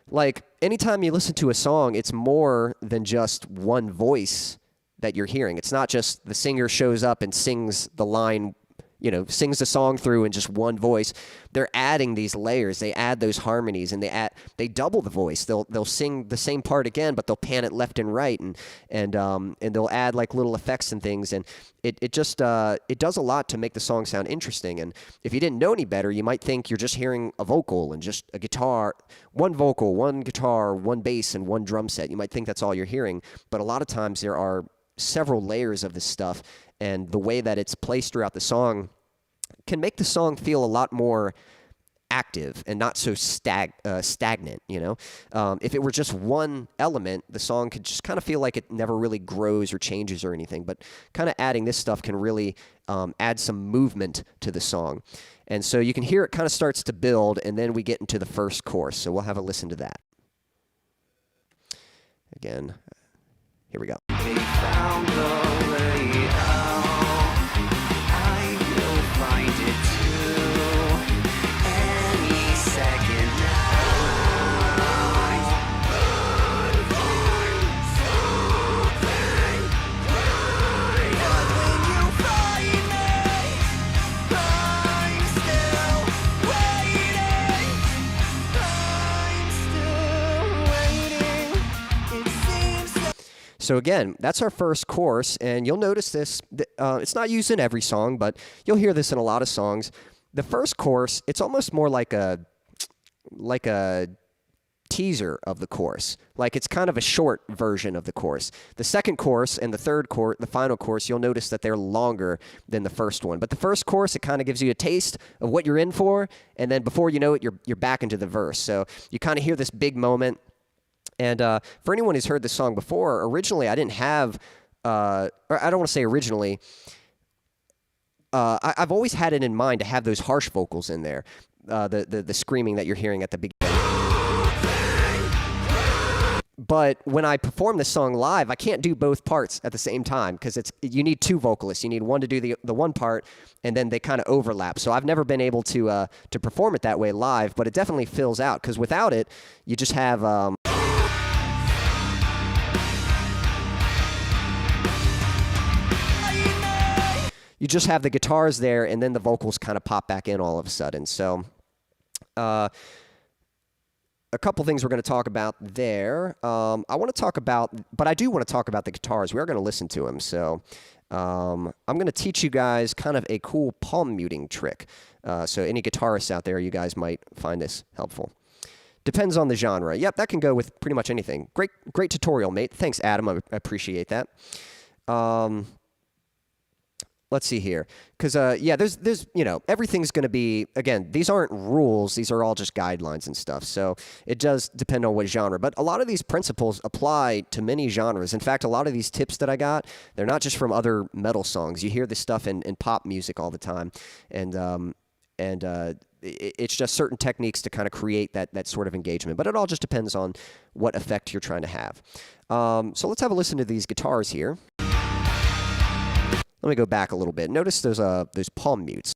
Like, anytime you listen to a song, it's more than just one voice that you're hearing. It's not just the singer shows up and sings the line, sings the song through in just one voice. They're adding these layers. They add those harmonies, and they double the voice. They'll sing the same part again, but they'll pan it left and right, and they'll add like little effects and things, and it just it does a lot to make the song sound interesting. And if you didn't know any better, you might think you're just hearing a vocal and just a guitar, one vocal, one guitar, one bass, and one drum set. You might think that's all you're hearing, but a lot of times there are several layers of this stuff, and the way that it's placed throughout the song can make the song feel a lot more active and not so stagnant, If it were just one element, the song could just kind of feel like it never really grows or changes or anything, but kind of adding this stuff can really add some movement to the song. And so you can hear it kind of starts to build, and then we get into the first chorus, so we'll have a listen to that. Again, here we go. They found the way out. I will find it too. Any second now. But when you find me, I'm still waiting. I'm still waiting. It seems so. So again, that's our first chorus, and you'll notice this. It's not used in every song, but you'll hear this in a lot of songs. The first chorus, it's almost more like a teaser of the chorus. Like it's kind of a short version of the chorus. The second chorus and the third chorus, the final chorus, you'll notice that they're longer than the first one. But the first chorus, it kind of gives you a taste of what you're in for, and then before you know it, you're back into the verse. So you kind of hear this big moment. And for anyone who's heard this song before, originally I didn't have, or I don't want to say originally, I've always had it in mind to have those harsh vocals in there, the screaming that you're hearing at the beginning. But when I perform this song live, I can't do both parts at the same time because you need two vocalists. You need one to do the one part, and then they kind of overlap. So I've never been able to perform it that way live, but it definitely fills out because without it, you just have... you just have the guitars there, and then the vocals kind of pop back in all of a sudden. So... a couple things we're going to talk about there. I want to talk about, but I do want to talk about the guitars. We are going to listen to them. So I'm going to teach you guys kind of a cool palm muting trick. So any guitarists out there, you guys might find this helpful. Depends on the genre. Yep, that can go with pretty much anything. Great tutorial, mate. Thanks, Adam. I appreciate that. Let's see here. Because, yeah, there's, you know, everything's going to be, again, these aren't rules. These are all just guidelines and stuff. So it does depend on what genre. But a lot of these principles apply to many genres. In fact, a lot of these tips that I got, they're not just from other metal songs. You hear this stuff in pop music all the time. And it's just certain techniques to kind of create that sort of engagement. But it all just depends on what effect you're trying to have. So let's have a listen to these guitars here. Let me go back a little bit. Notice those palm mutes.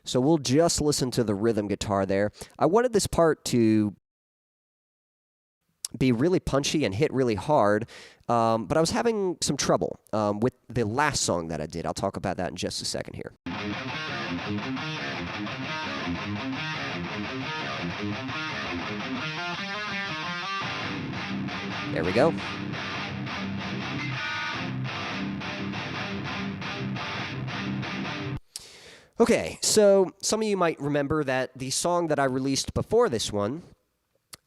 So we'll just listen to the rhythm guitar there. I wanted this part to be really punchy and hit really hard, but I was having some trouble with the last song that I did. I'll talk about that in just a second here. There we go. Okay, so some of you might remember that the song that I released before this one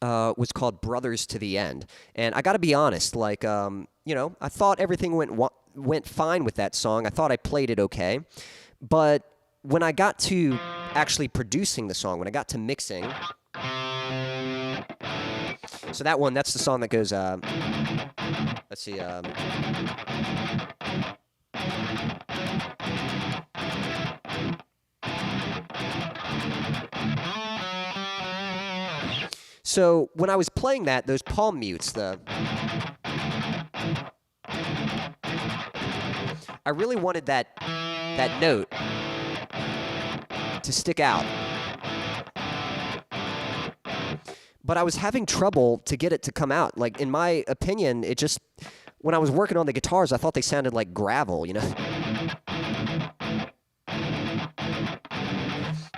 was called Brothers to the End. And I got to be honest, like, you know, I thought everything went fine with that song. I thought I played it okay. But when I got to actually producing the song, when I got to mixing, so that one, that's the song that goes, let's see, so when I was playing that, those palm mutes, I really wanted that note to stick out. But I was having trouble to get it to come out. Like, in my opinion, it just, when I was working on the guitars, I thought they sounded like gravel, you know?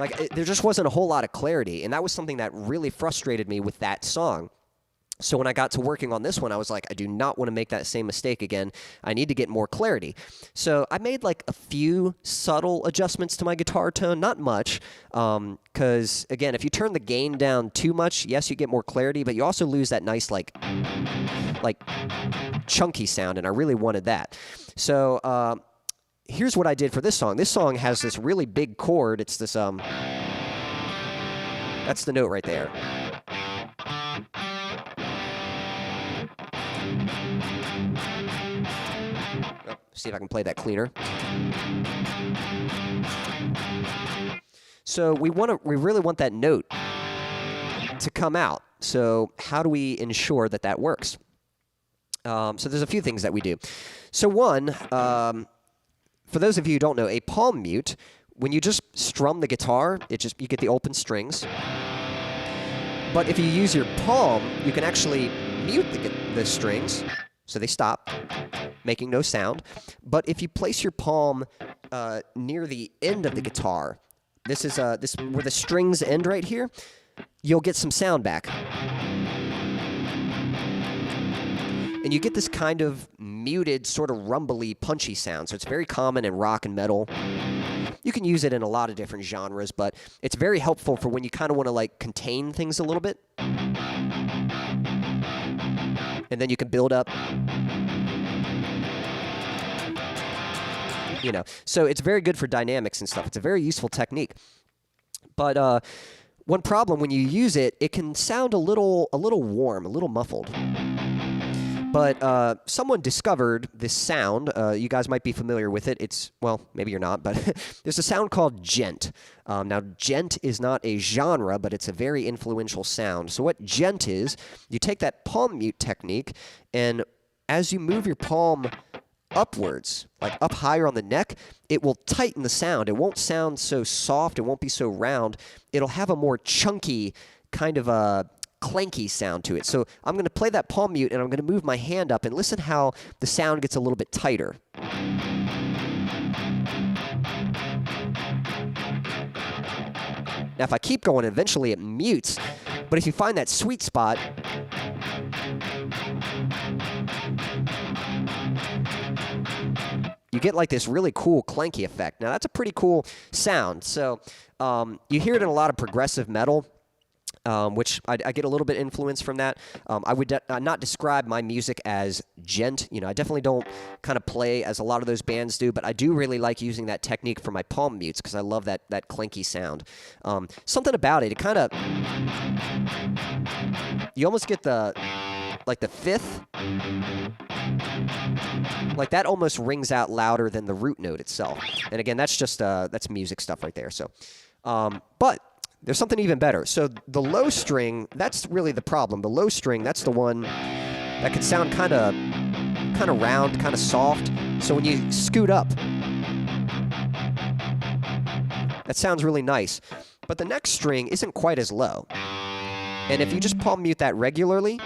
Like, there just wasn't a whole lot of clarity, and that was something that really frustrated me with that song. So when I got to working on this one, I was like, I do not want to make that same mistake again. I need to get more clarity. So I made like a few subtle adjustments to my guitar tone, not much, because, again, if you turn the gain down too much, yes, you get more clarity, but you also lose that nice, like chunky sound, and I really wanted that. So, here's what I did for this song. This song has this really big chord. It's this, that's the note right there. Oh, see if I can play that cleaner. So we really want that note to come out. So how do we ensure that that works? So there's a few things that we do. So one, for those of you who don't know, a palm mute, when you just strum the guitar, you get the open strings. But if you use your palm, you can actually mute the strings, so they stop, making no sound. But if you place your palm near the end of the guitar, this is where the strings end right here, you'll get some sound back. And you get this kind of muted, sort of rumbly, punchy sound. So it's very common in rock and metal. You can use it in a lot of different genres, but it's very helpful for when you kind of want to like contain things a little bit. And then you can build up. You know, so it's very good for dynamics and stuff. It's a very useful technique. But one problem when you use it, it can sound a little warm, a little muffled. But someone discovered this sound. You guys might be familiar with it. It's, well, maybe you're not, but there's a sound called djent. Now, djent is not a genre, but it's a very influential sound. So what djent is, you take that palm mute technique, and as you move your palm upwards, like up higher on the neck, it will tighten the sound. It won't sound so soft. It won't be so round. It'll have a more chunky kind of a clanky sound to it. So I'm going to play that palm mute, and I'm going to move my hand up, and listen how the sound gets a little bit tighter. Now, if I keep going, eventually it mutes, but if you find that sweet spot, you get like this really cool clanky effect. Now, that's a pretty cool sound. So you hear it in a lot of progressive metal. Which I get a little bit influence from that. I would not describe my music as djent. You know, I definitely don't kind of play as a lot of those bands do, but I do really like using that technique for my palm mutes because I love that clanky sound. Something about it, it kind of, you almost get the fifth, like that almost rings out louder than the root note itself. And again, that's just that's music stuff right there. So, but there's something even better. So the low string, that's really the problem. The low string, that's the one that can sound kind of round, kind of soft. So when you scoot up, that sounds really nice. But the next string isn't quite as low. And if you just palm mute that regularly,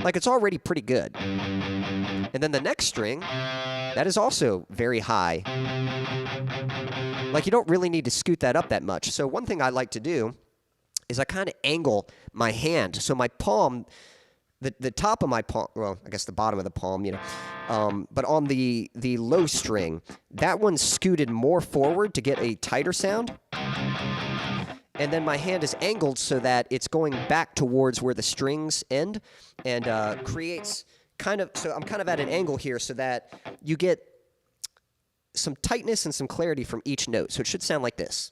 like it's already pretty good. And then the next string, that is also very high. Like, you don't really need to scoot that up that much. So one thing I like to do is I kind of angle my hand. So my palm, the top of my palm, well, I guess the bottom of the palm, you know, but on the low string, that one's scooted more forward to get a tighter sound. And then my hand is angled so that it's going back towards where the strings end and creates kind of, so I'm kind of at an angle here so that you get some tightness and some clarity from each note. So it should sound like this.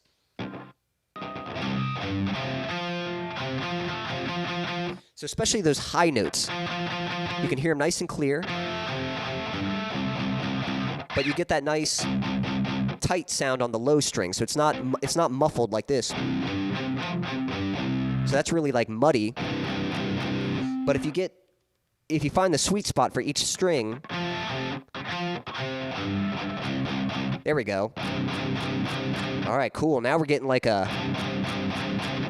So especially those high notes, you can hear them nice and clear, but you get that nice tight sound on the low string. So it's not muffled like this. So that's really like muddy. But if you find the sweet spot for each string, there we go. All right, cool. Now we're getting like a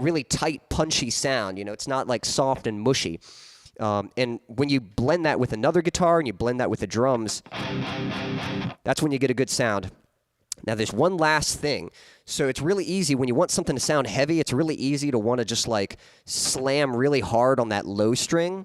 really tight, punchy sound. You know, it's not like soft and mushy. And when you blend that with another guitar and you blend that with the drums, that's when you get a good sound. Now, there's one last thing. So it's really easy. When you want something to sound heavy, it's really easy to want to just like slam really hard on that low string.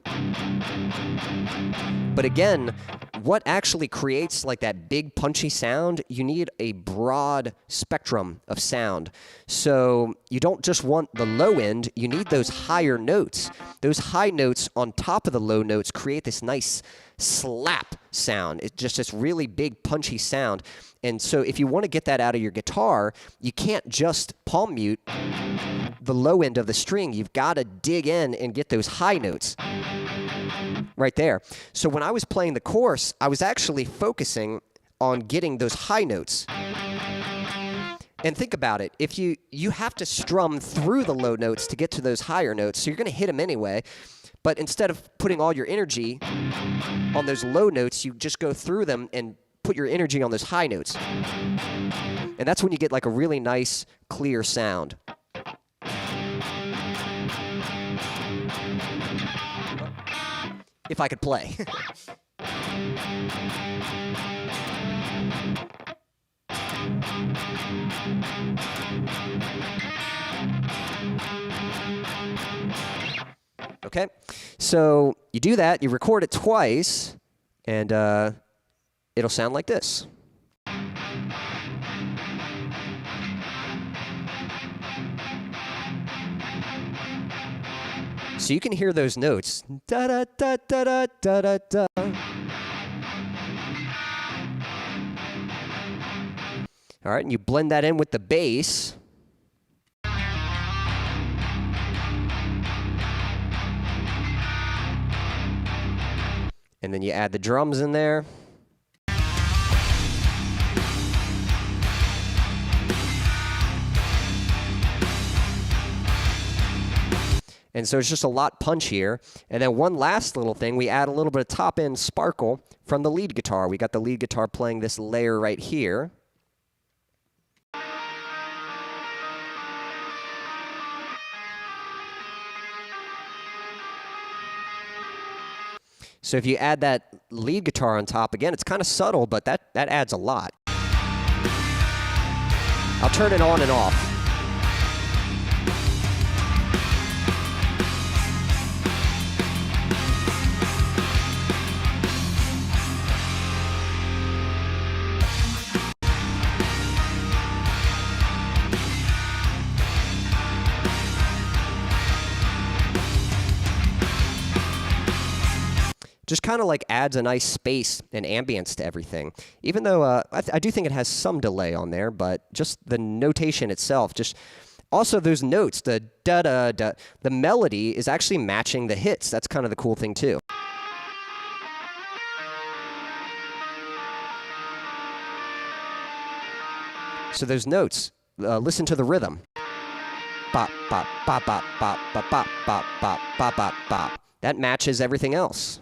But again, what actually creates like that big punchy sound, you need a broad spectrum of sound. So you don't just want the low end, you need those higher notes. Those high notes on top of the low notes create this nice slap sound. It's just this really big punchy sound. And so if you want to get that out of your guitar, you can't just palm mute the low end of the string. You've got to dig in and get those high notes right there. So when I was playing the chorus, I was actually focusing on getting those high notes. And think about it. If you have to strum through the low notes to get to those higher notes, so you're going to hit them anyway. But instead of putting all your energy on those low notes, you just go through them and put your energy on those high notes. And that's when you get like a really nice, clear sound. If I could play. Okay, so you do that, you record it twice, and it'll sound like this. So you can hear those notes. Da da da da da da da da. All right, and you blend that in with the bass. And then you add the drums in there. And so it's just a lot punchier. And then one last little thing, we add a little bit of top-end sparkle from the lead guitar. We got the lead guitar playing this layer right here. So if you add that lead guitar on top, again, it's kind of subtle, but that adds a lot. I'll turn it on and off. Just kind of like adds a nice space and ambience to everything. Even though I do think it has some delay on there, but just the notation itself, just also those notes, the da-da-da, the melody is actually matching the hits. That's kind of the cool thing too. So those notes, listen to the rhythm. Bop, bop, bop, bop, bop, bop, bop, bop, bop, bop, bop, bop. That matches everything else.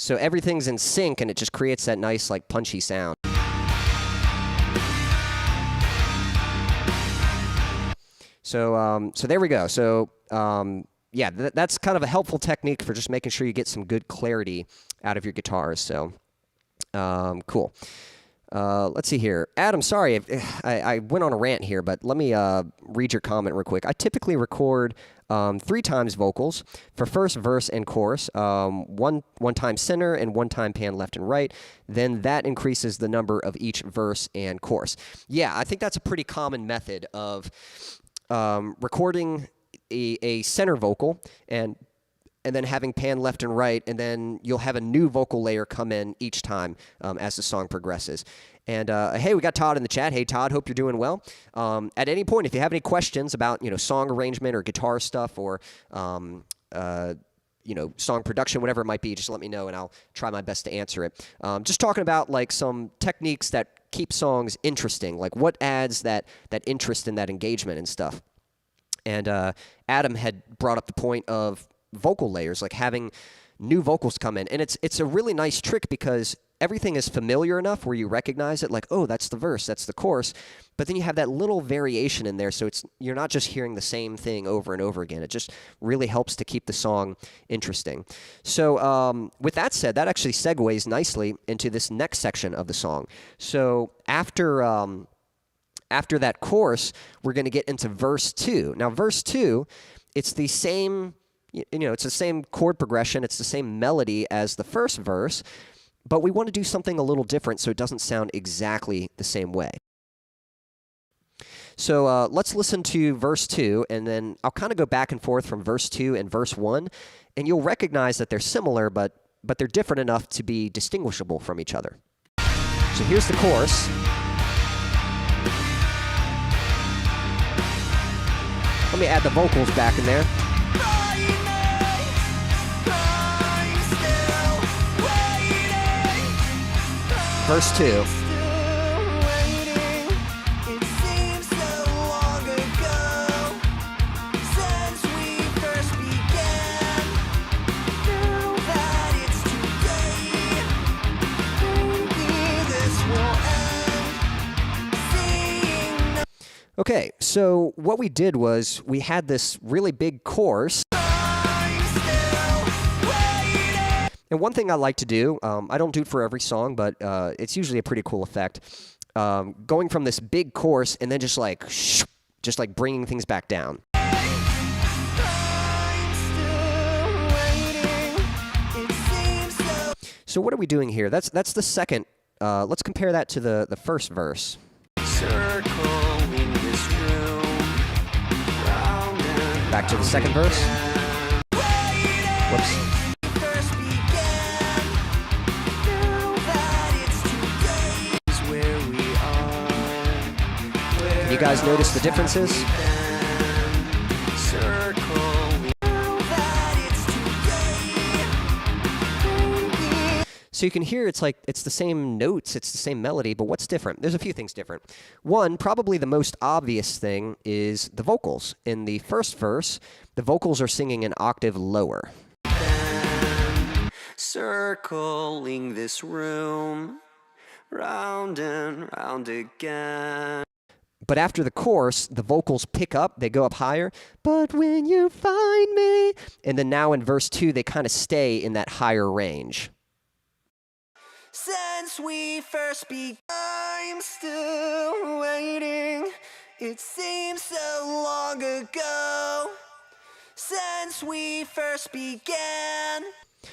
So everything's in sync, and it just creates that nice, like, punchy sound. So, so there we go. So, yeah, that's kind of a helpful technique for just making sure you get some good clarity out of your guitars. So, cool. Let's see here. Adam, sorry, I went on a rant here, but let me read your comment real quick. I typically record 3 times vocals for first verse and chorus, one time center and 1 time pan left and right. Then that increases the number of each verse and chorus. Yeah, I think that's a pretty common method of recording a center vocal and then having pan left and right, and then you'll have a new vocal layer come in each time as the song progresses. And hey, we got Todd in the chat. Hey, Todd, hope you're doing well. At any point, if you have any questions about, you know, song arrangement or guitar stuff or, you know, song production, whatever it might be, just let me know and I'll try my best to answer it. Just talking about like some techniques that keep songs interesting, like what adds that interest and that engagement and stuff. And Adam had brought up the point of vocal layers, like having new vocals come in. And it's a really nice trick because everything is familiar enough where you recognize it, like, oh, that's the verse, that's the chorus. But then you have that little variation in there, so you're not just hearing the same thing over and over again. It just really helps to keep the song interesting. So with that said, that actually segues nicely into this next section of the song. So after that chorus, we're going to get into verse 2. Now, verse 2, it's the same, you know, it's the same chord progression, it's the same melody as the first verse, but we want to do something a little different so it doesn't sound exactly the same way. So let's listen to verse 2, and then I'll kind of go back and forth from verse 2 and verse 1, and you'll recognize that they're similar, but they're different enough to be distinguishable from each other. So here's the chorus. Let me add the vocals back in there. Verse 2. Okay, so what we did was we had this really big chorus. And one thing I like to do, I don't do it for every song, but it's usually a pretty cool effect. Going from this big chorus and then just like bringing things back down. So what are we doing here? That's the second. Let's compare that to the first verse. Circling this room, round and Back to the second verse. Whoops. first began. Now that it's too late, is where we are. Can you guys notice the differences? Circling. Now that it's too late. So you can hear it's the same notes, it's the same melody, but what's different? There's a few things different. One, probably the most obvious thing is the vocals. In the first verse, the vocals are singing an octave lower. Circling this room, round and round again. But after the chorus, the vocals pick up, they go up higher. But when you find me, and then now in verse 2, they kind of stay in that higher range. Since we first began, I'm still waiting. It seems so long ago. Since we first began.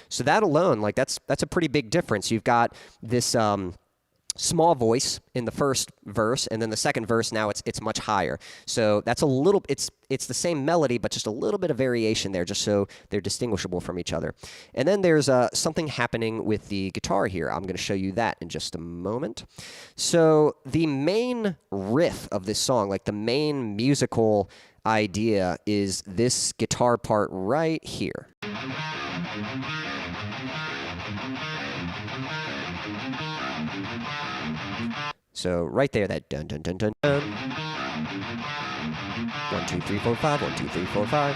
So that alone, like that's a pretty big difference. You've got this small voice in the first verse, and then the second verse now it's much higher. So that's a little it's the same melody, but just a little bit of variation there, just so they're distinguishable from each other. And then there's something happening with the guitar here. I'm going to show you that in just a moment. So the main riff of this song, like the main musical idea, is this guitar part right here. So right there, that dun dun dun dun dun. 1, 2, 3, 4, 5. 1, 2, 3, 4, 5.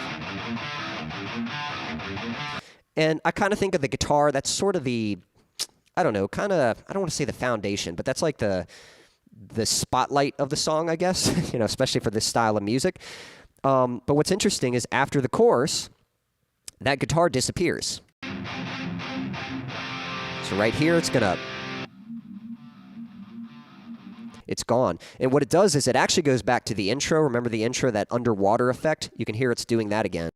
And I kind of think of the guitar. That's sort of the, I don't know, kind of. I don't want to say the foundation, but that's like the spotlight of the song, I guess. You know, especially for this style of music. But what's interesting is after the chorus, that guitar disappears. So right here, it's gone. And what it does is it actually goes back to the intro. Remember the intro, that underwater effect? You can hear it's doing that again.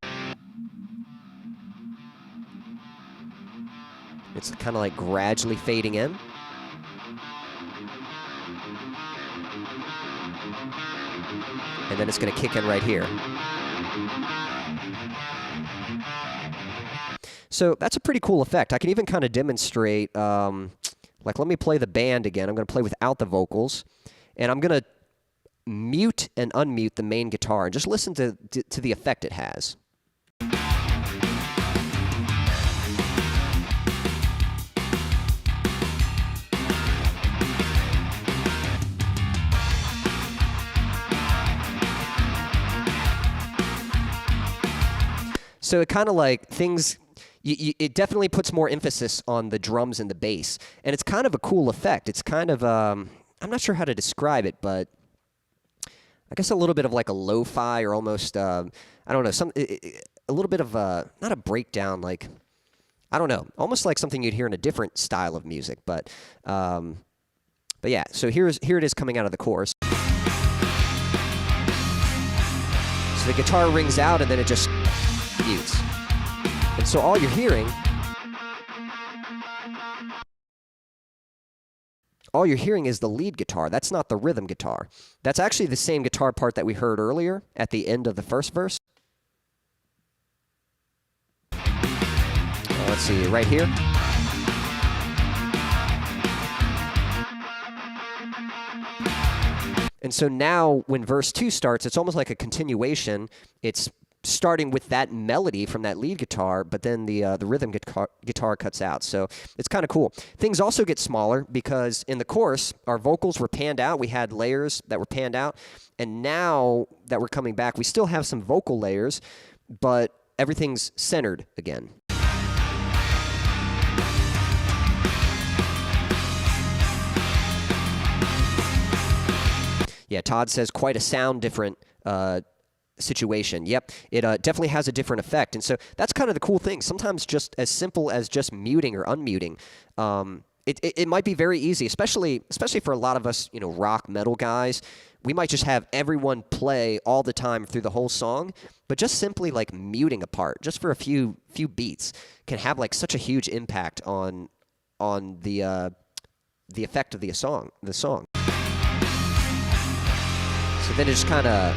It's kind of like gradually fading in. And then it's going to kick in right here. So that's a pretty cool effect. I can even kind of demonstrate, like let me play the band again. I'm going to play without the vocals. And I'm going to mute and unmute the main guitar and just listen to the effect it has. So it kind of like things, it definitely puts more emphasis on the drums and the bass. And it's kind of a cool effect. It's kind of, I'm not sure how to describe it, but I guess a little bit of like a lo-fi or almost, I don't know, a little bit of not a breakdown, like, I don't know, almost like something you'd hear in a different style of music. But yeah, so here it is coming out of the chorus. So the guitar rings out and then it just mutes. And so all you're hearing is the lead guitar. That's not the rhythm guitar. That's actually the same guitar part that we heard earlier at the end of the first verse. Let's see, right here. And so now when verse 2 starts, it's almost like a continuation. It's starting with that melody from that lead guitar, but then the rhythm guitar cuts out. So it's kind of cool. Things also get smaller because in the chorus, our vocals were panned out. We had layers that were panned out. And now that we're coming back, we still have some vocal layers, but everything's centered again. Yeah, Todd says quite a sound different situation. Yep, it definitely has a different effect. And so that's kind of the cool thing. Sometimes just as simple as just muting or unmuting, it might be very easy, especially for a lot of us, rock metal guys. We might just have everyone play all the time through the whole song, but just simply like muting a part just for a few beats can have like such a huge impact on the effect of the song. So then it just kind of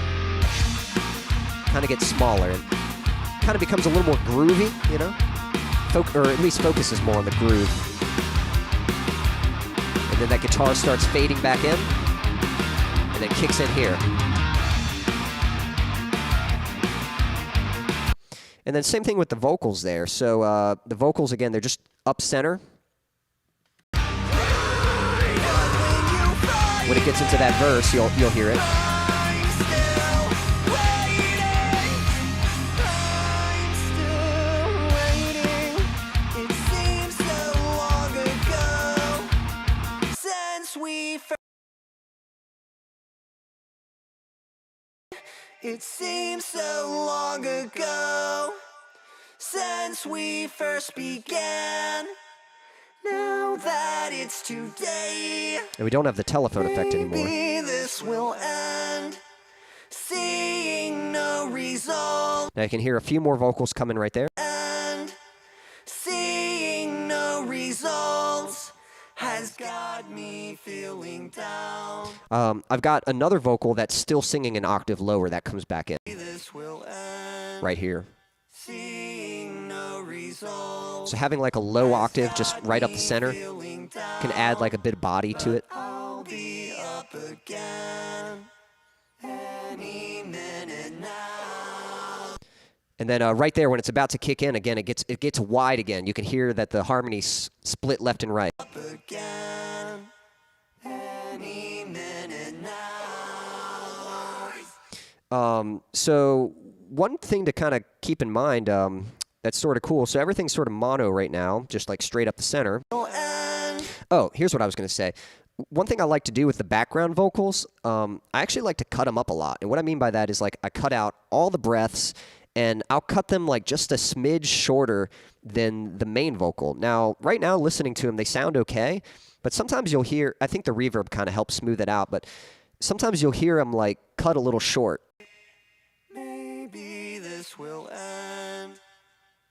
gets smaller and kind of becomes a little more groovy, or at least focuses more on the groove. And then that guitar starts fading back in, and then kicks in here. And then same thing with the vocals there. So the vocals, again, they're just up center. When it gets into that verse, you'll hear it. It seems so long ago since we first began. Now that it's today, and we don't have the telephone effect anymore. Maybe this will end. Seeing no result. Now you can hear a few more vocals coming right there. And seeing no results has got me feeling down. I've got another vocal that's still singing an octave lower that comes back in. This will end. Right here. Seeing no results. So having like a low octave just right up the center can add like a bit of body to it. I'll be up again any minute now. And then right there, when it's about to kick in again, it gets wide again. You can hear that the harmonies split left and right. Up again any minute now. So one thing to kind of keep in mind that's sort of cool. So everything's sort of mono right now, just like straight up the center. Oh, here's what I was going to say. One thing I like to do with the background vocals, I actually like to cut them up a lot. And what I mean by that is like I cut out all the breaths, and I'll cut them like just a smidge shorter than the main vocal. Now, right now, listening to them, they sound okay, but sometimes you'll hear, I think the reverb kind of helps smooth it out, but sometimes you'll hear them like cut a little short. Maybe this will end.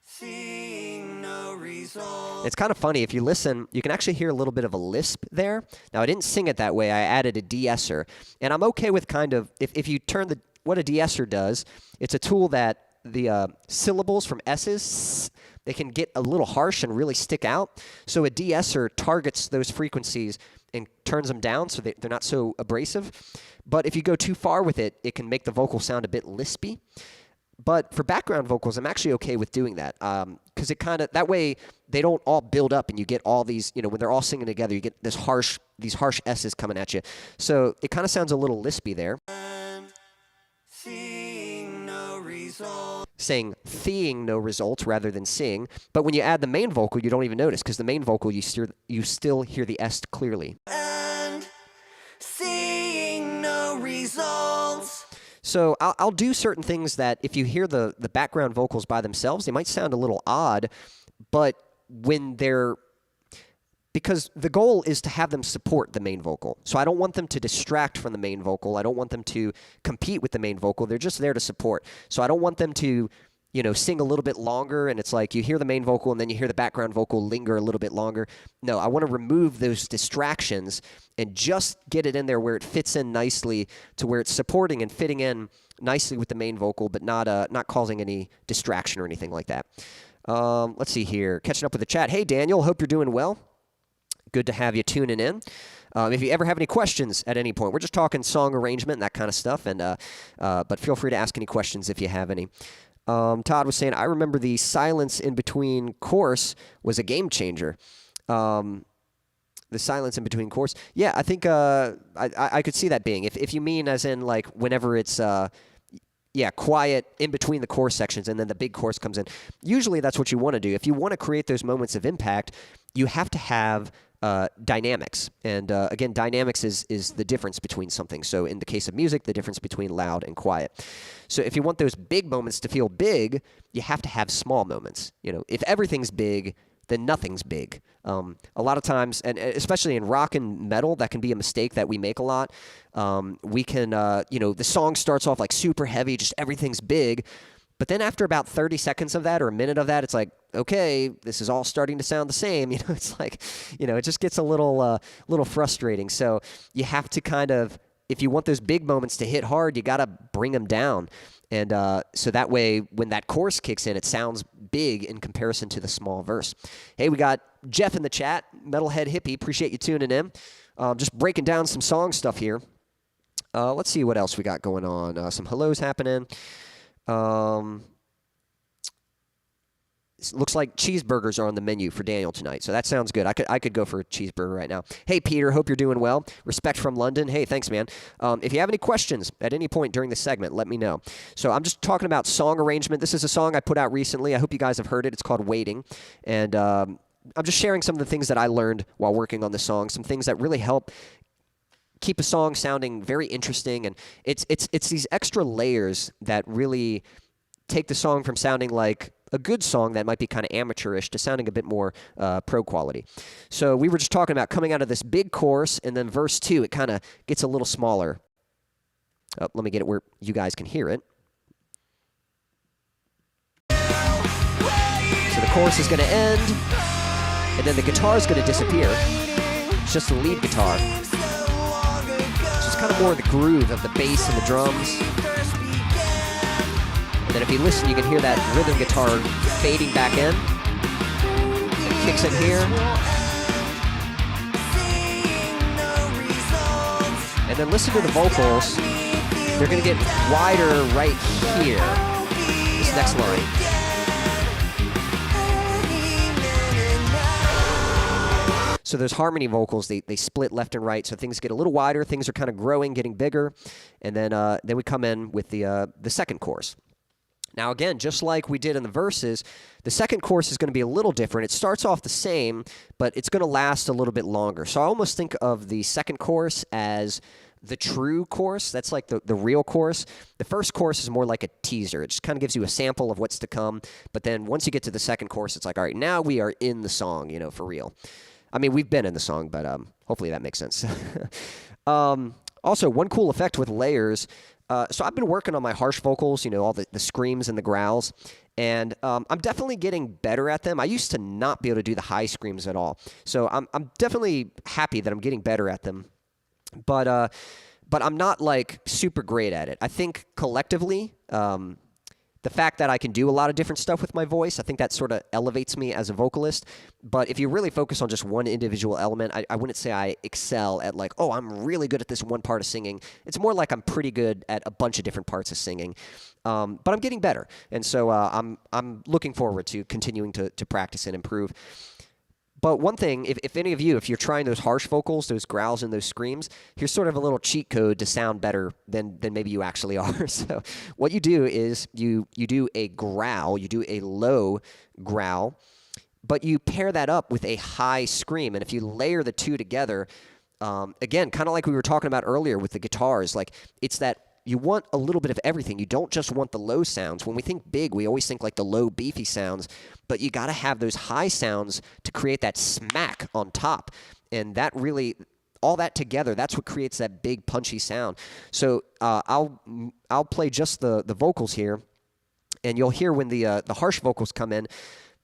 Seeing no results. It's kind of funny. If you listen, you can actually hear a little bit of a lisp there. Now, I didn't sing it that way. I added a de-esser. And I'm okay with kind of, if you turn what a de-esser does, it's a tool that the syllables from S's, they can get a little harsh and really stick out. So a de-esser targets those frequencies and turns them down so they're not so abrasive. But if you go too far with it, it can make the vocal sound a bit lispy. But for background vocals, I'm actually okay with doing that because it kind of, that way they don't all build up and you get all these, when they're all singing together, you get these harsh S's coming at you. So it kind of sounds a little lispy there. Seeing no results. Saying "theeing" no results rather than "seeing," but when you add the main vocal, you don't even notice because the main vocal you still hear the S clearly. And seeing no results. So I'll do certain things that if you hear the background vocals by themselves, they might sound a little odd, but when they're, because the goal is to have them support the main vocal. So I don't want them to distract from the main vocal. I don't want them to compete with the main vocal. They're just there to support. So I don't want them to, sing a little bit longer and it's like you hear the main vocal and then you hear the background vocal linger a little bit longer. No, I want to remove those distractions and just get it in there where it fits in nicely to where it's supporting and fitting in nicely with the main vocal, but not causing any distraction or anything like that. Let's see here. Catching up with the chat. Hey, Daniel. Hope you're doing well. Good to have you tuning in. If you ever have any questions at any point, we're just talking song arrangement and that kind of stuff, and but feel free to ask any questions if you have any. Todd was saying, I remember the silence in between chorus was a game changer. The silence in between chorus. Yeah, I think I could see that being. If you mean as in like whenever it's yeah, quiet in between the chorus sections, and then the big chorus comes in. Usually that's what you want to do. If you want to create those moments of impact, you have to have dynamics. And again, dynamics is the difference between something. So in the case of music, the difference between loud and quiet. So if you want those big moments to feel big, you have to have small moments. You know, if everything's big, then nothing's big. A lot of times, and especially in rock and metal, that can be a mistake that we make a lot. We can, you know, the song starts off like super heavy, just everything's big. But then after about 30 seconds of that or a minute of that, it's like, okay, this is all starting to sound the same. You know, it's like, you know, it just gets a little frustrating. So you have to kind of, if you want those big moments to hit hard, you got to bring them down. And so that way, when that chorus kicks in, it sounds big in comparison to the small verse. Hey, we got Jeff in the chat, Metalhead Hippie. Appreciate you tuning in. Just breaking down some song stuff here. Let's see what else we got going on. Some hellos happening. It looks like cheeseburgers are on the menu for Daniel tonight, so that sounds good. I could go for a cheeseburger right now. Hey, Peter, hope you're doing well. Respect from London. Hey, thanks, man. If you have any questions at any point during the segment, let me know. So I'm just talking about song arrangement. This is a song I put out recently. I hope you guys have heard it. It's called Waiting, and I'm just sharing some of the things that I learned while working on the song, some things that really help keep a song sounding very interesting, and it's these extra layers that really take the song from sounding like a good song that might be kind of amateurish to sounding a bit more pro quality. So we were just talking about coming out of this big chorus, and then verse 2, it kind of gets a little smaller. Oh, let me get it where you guys can hear it. So the chorus is going to end, and then the guitar is going to disappear. It's just the lead guitar. So it's kind of more of the groove of the bass and the drums. And if you listen, you can hear that rhythm guitar fading back in. It kicks in here. And then listen to the vocals. They're going to get wider right here. This next line. So those harmony vocals, they split left and right, so things get a little wider. Things are kind of growing, getting bigger. And then we come in with the second chorus. Now, again, just like we did in the verses, the second chorus is going to be a little different. It starts off the same, but it's going to last a little bit longer. So I almost think of the second chorus as the true chorus. That's like the real chorus. The first chorus is more like a teaser. It just kind of gives you a sample of what's to come. But then once you get to the second chorus, it's like, all right, now we are in the song, you know, for real. I mean, we've been in the song, but hopefully that makes sense. Also, one cool effect with layers. So I've been working on my harsh vocals, you know, all the screams and the growls, and I'm definitely getting better at them. I used to not be able to do the high screams at all, so I'm definitely happy that I'm getting better at them, but I'm not, like, super great at it. I think collectively, the fact that I can do a lot of different stuff with my voice, I think that sort of elevates me as a vocalist. But if you really focus on just one individual element, I wouldn't say I excel at, like, oh, I'm really good at this one part of singing. It's more like I'm pretty good at a bunch of different parts of singing. But I'm getting better. And so I'm looking forward to continuing to practice and improve. But one thing, if any of you, if you're trying those harsh vocals, those growls and those screams, here's sort of a little cheat code to sound better than maybe you actually are. So what you do is you do a growl, you do a low growl, but you pair that up with a high scream. And if you layer the two together, again, kind of like we were talking about earlier with the guitars, like it's that you want a little bit of everything. You don't just want the low sounds. When we think big, we always think like the low, beefy sounds, but you got to have those high sounds to create that smack on top. And that really, all that together, that's what creates that big, punchy sound. So I'll play just the vocals here, and you'll hear when the harsh vocals come in,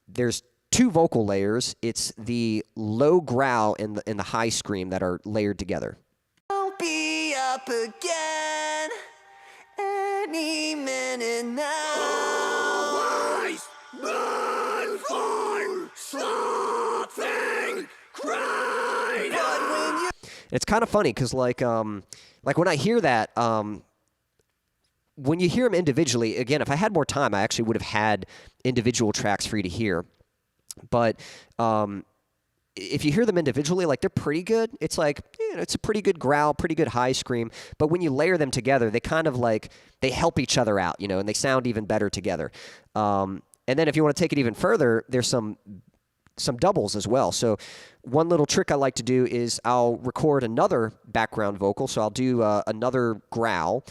there's two vocal layers. It's the low growl and the high scream that are layered together. I'll be up again any minute now. Always run for something greater. It's kind of funny because like when I hear that, when you hear them individually, again, if I had more time, I actually would have had individual tracks for you to hear. But if you hear them individually, like they're pretty good. It's like, you know, it's a pretty good growl, pretty good high scream. But when you layer them together, they kind of like, they help each other out, you know, and they sound even better together. And then if you want to take it even further, there's some doubles as well. So one little trick I like to do is I'll record another background vocal. So I'll do another growl.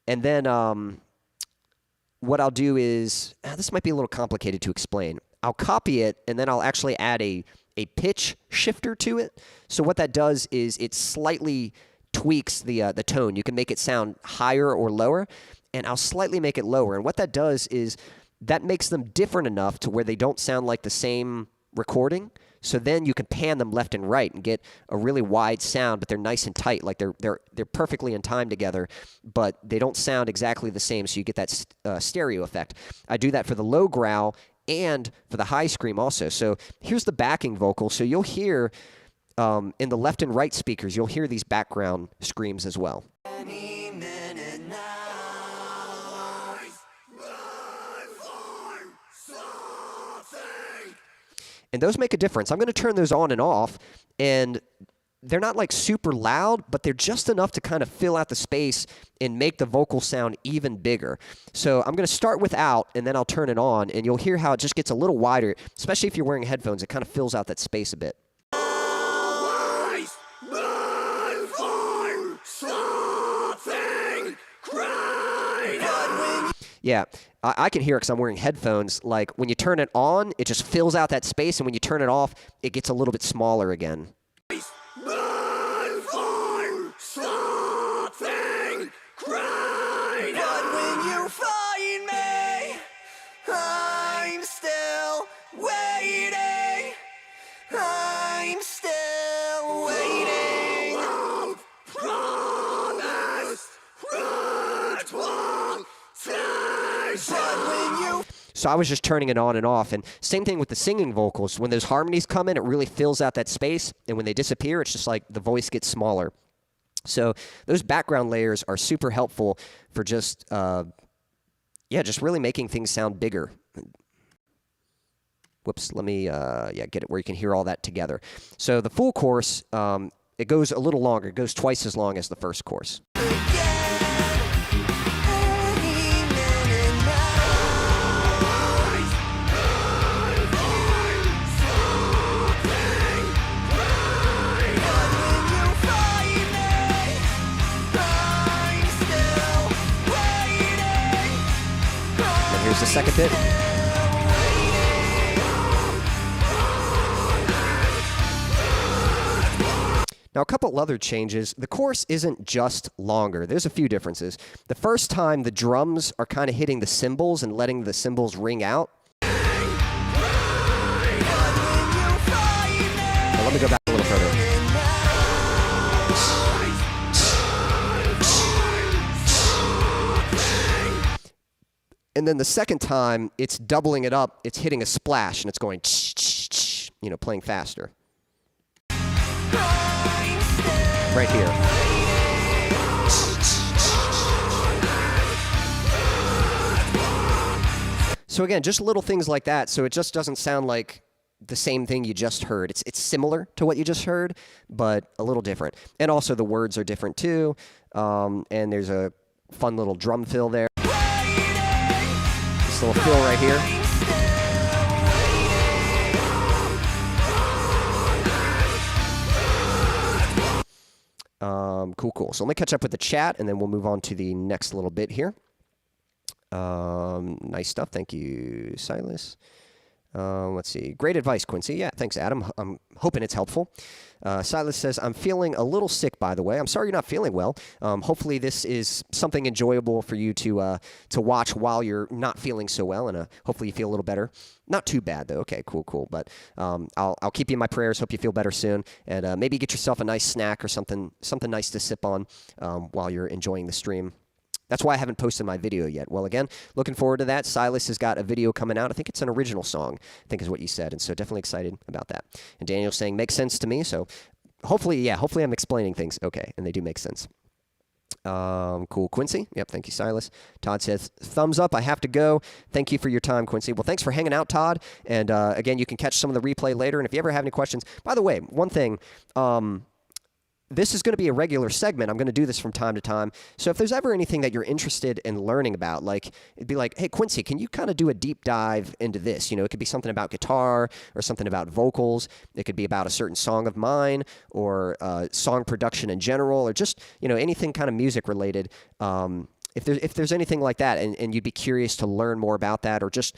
And then what I'll do is, this might be a little complicated to explain. I'll copy it, and then I'll actually add a pitch shifter to it. So what that does is it slightly tweaks the tone. You can make it sound higher or lower, and I'll slightly make it lower. And what that does is that makes them different enough to where they don't sound like the same recording. So then you can pan them left and right and get a really wide sound, but they're nice and tight. Like they're perfectly in time together, but they don't sound exactly the same. So you get that stereo effect. I do that for the low growl and for the high scream also. So here's the backing vocal. So you'll hear in the left and right speakers, you'll hear these background screams as well. And those make a difference. I'm going to turn those on and off, and they're not like super loud, but they're just enough to kind of fill out the space and make the vocal sound even bigger. So I'm going to start without, and then I'll turn it on, and you'll hear how it just gets a little wider, especially if you're wearing headphones. It kind of fills out that space a bit. Yeah, I can hear it because I'm wearing headphones. Like, when you turn it on, it just fills out that space, and when you turn it off, it gets a little bit smaller again. So I was just turning it on and off. And same thing with the singing vocals. When those harmonies come in, it really fills out that space. And when they disappear, it's just like the voice gets smaller. So those background layers are super helpful for just, just really making things sound bigger. Whoops, let me get it where you can hear all that together. So the full course, it goes a little longer. It goes twice as long as the first course. Here's the second bit. Now, a couple other changes. The chorus isn't just longer. There's a few differences. The first time, the drums are kind of hitting the cymbals and letting the cymbals ring out. Now, let me go back a little further. And then the second time, it's doubling it up. It's hitting a splash, and it's going, playing faster. Right here. So again, just little things like that, so it just doesn't sound like the same thing you just heard. It's similar to what you just heard, but a little different. And also the words are different too, and there's a fun little drum fill there. This little fill right here. Cool. So let me catch up with the chat, and then we'll move on to the next little bit here. Nice stuff. Thank you, Silas. Let's see. Great advice, Quincy. Yeah, thanks, Adam. I'm hoping it's helpful. Silas says, I'm feeling a little sick, by the way. I'm sorry you're not feeling well. Hopefully this is something enjoyable for you to watch while you're not feeling so well, and hopefully you feel a little better. Not too bad, though. Okay, cool. But I'll keep you in my prayers. Hope you feel better soon. And maybe get yourself a nice snack or something nice to sip on while you're enjoying the stream. That's why I haven't posted my video yet. Well, again, looking forward to that. Silas has got a video coming out. I think it's an original song, I think is what you said. And so definitely excited about that. And Daniel's saying, makes sense to me. So hopefully I'm explaining things okay, and they do make sense. Cool, Quincy. Yep, thank you, Silas. Todd says, thumbs up, I have to go. Thank you for your time, Quincy. Well, thanks for hanging out, Todd. And again, you can catch some of the replay later. And if you ever have any questions, by the way, one thing, this is going to be a regular segment. I'm going to do this from time to time. So if there's ever anything that you're interested in learning about, like, it'd be like, hey, Quincy, can you kind of do a deep dive into this? You know, it could be something about guitar or something about vocals. It could be about a certain song of mine or song production in general or just, you know, anything kind of music related. If there's anything like that and you'd be curious to learn more about that or just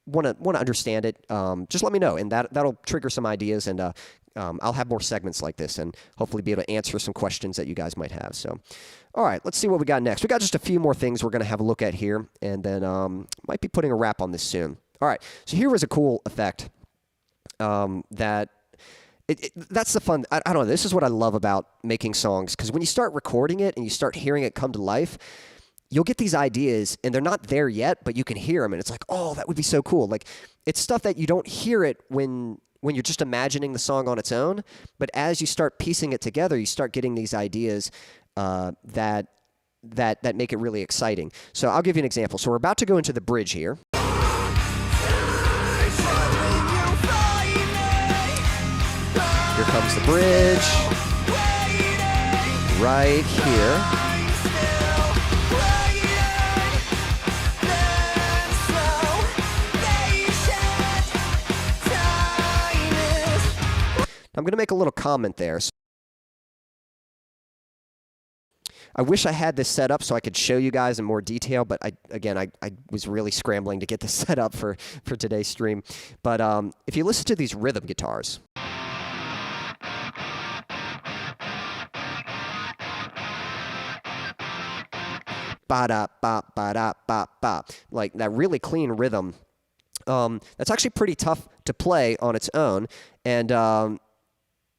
want to understand it, just let me know. And that'll trigger some ideas and I'll have more segments like this and hopefully be able to answer some questions that you guys might have. So, all right, let's see what we got next. We got just a few more things we're going to have a look at here, and then might be putting a wrap on this soon. All right, so here was a cool effect that's the fun. I don't know. This is what I love about making songs, because when you start recording it and you start hearing it come to life, you'll get these ideas, and they're not there yet, but you can hear them, and it's like, oh, that would be so cool. Like, it's stuff that you don't hear it when you're just imagining the song on its own, but as you start piecing it together, you start getting these ideas that make it really exciting. So I'll give you an example. So we're about to go into the bridge here. Here comes the bridge. Right here. I'm going to make a little comment there. I wish I had this set up so I could show you guys in more detail, but I was really scrambling to get this set up for today's stream. But if you listen to these rhythm guitars, ba-da-ba-ba-da-ba-ba, like that really clean rhythm, that's actually pretty tough to play on its own. And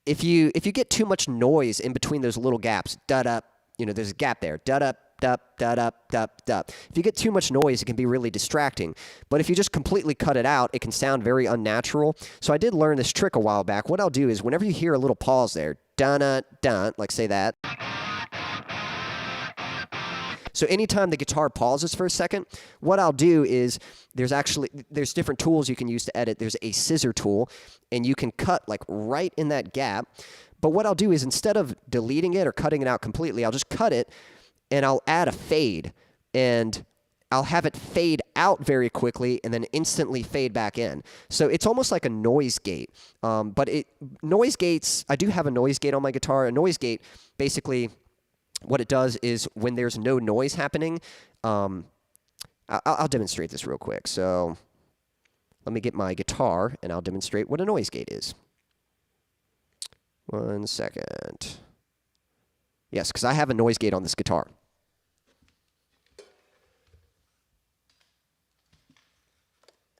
if you get too much noise in between those little gaps, da-da, you know, there's a gap there, da-da, da-da. If you get too much noise, it can be really distracting. But if you just completely cut it out, it can sound very unnatural. So I did learn this trick a while back. What I'll do is whenever you hear a little pause there, da-da, like say that. So anytime the guitar pauses for a second, what I'll do is there's different tools you can use to edit. There's a scissor tool, and you can cut like right in that gap. But what I'll do is instead of deleting it or cutting it out completely, I'll just cut it, and I'll add a fade. And I'll have it fade out very quickly and then instantly fade back in. So it's almost like a noise gate. Noise gates, I do have a noise gate on my guitar. A noise gate, basically, what it does is when there's no noise happening, I'll demonstrate this real quick. So let me get my guitar, and I'll demonstrate what a noise gate is. 1 second. Yes, because I have a noise gate on this guitar.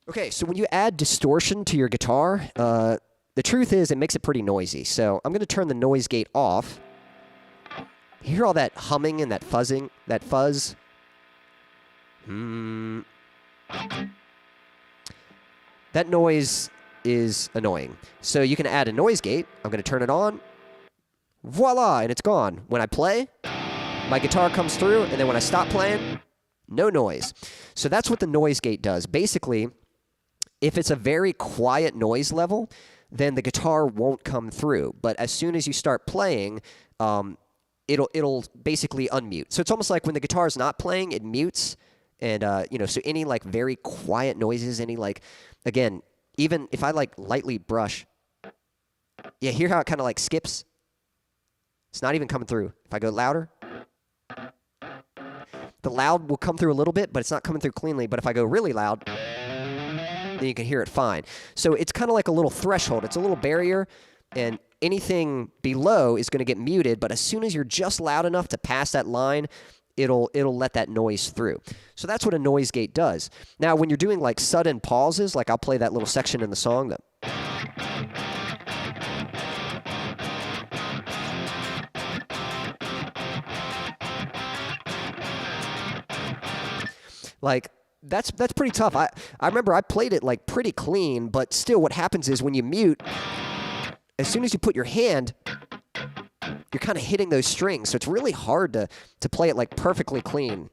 Okay, so when you add distortion to your guitar, the truth is it makes it pretty noisy. So I'm going to turn the noise gate off. You hear all that humming and that fuzzing, that fuzz? That noise is annoying. So you can add a noise gate. I'm going to turn it on. Voila, and it's gone. When I play, my guitar comes through, and then when I stop playing, no noise. So that's what the noise gate does. Basically, if it's a very quiet noise level, then the guitar won't come through. But as soon as you start playing, it'll basically unmute. So it's almost like when the guitar is not playing, it mutes. And, so any, like, very quiet noises, any, like, again, even if I, like, lightly brush, yeah, hear how it kind of, like, skips? It's not even coming through. If I go louder, the loud will come through a little bit, but it's not coming through cleanly. But if I go really loud, then you can hear it fine. So it's kind of like a little threshold. It's a little barrier, and anything below is going to get muted, but as soon as you're just loud enough to pass that line, it'll let that noise through. So that's what a noise gate does. Now, when you're doing like sudden pauses, like I'll play that little section in the song that like that's pretty tough. I remember I played it like pretty clean, but still what happens is when you mute, as soon as you put your hand you're kind of hitting those strings, so it's really hard to play it like perfectly clean.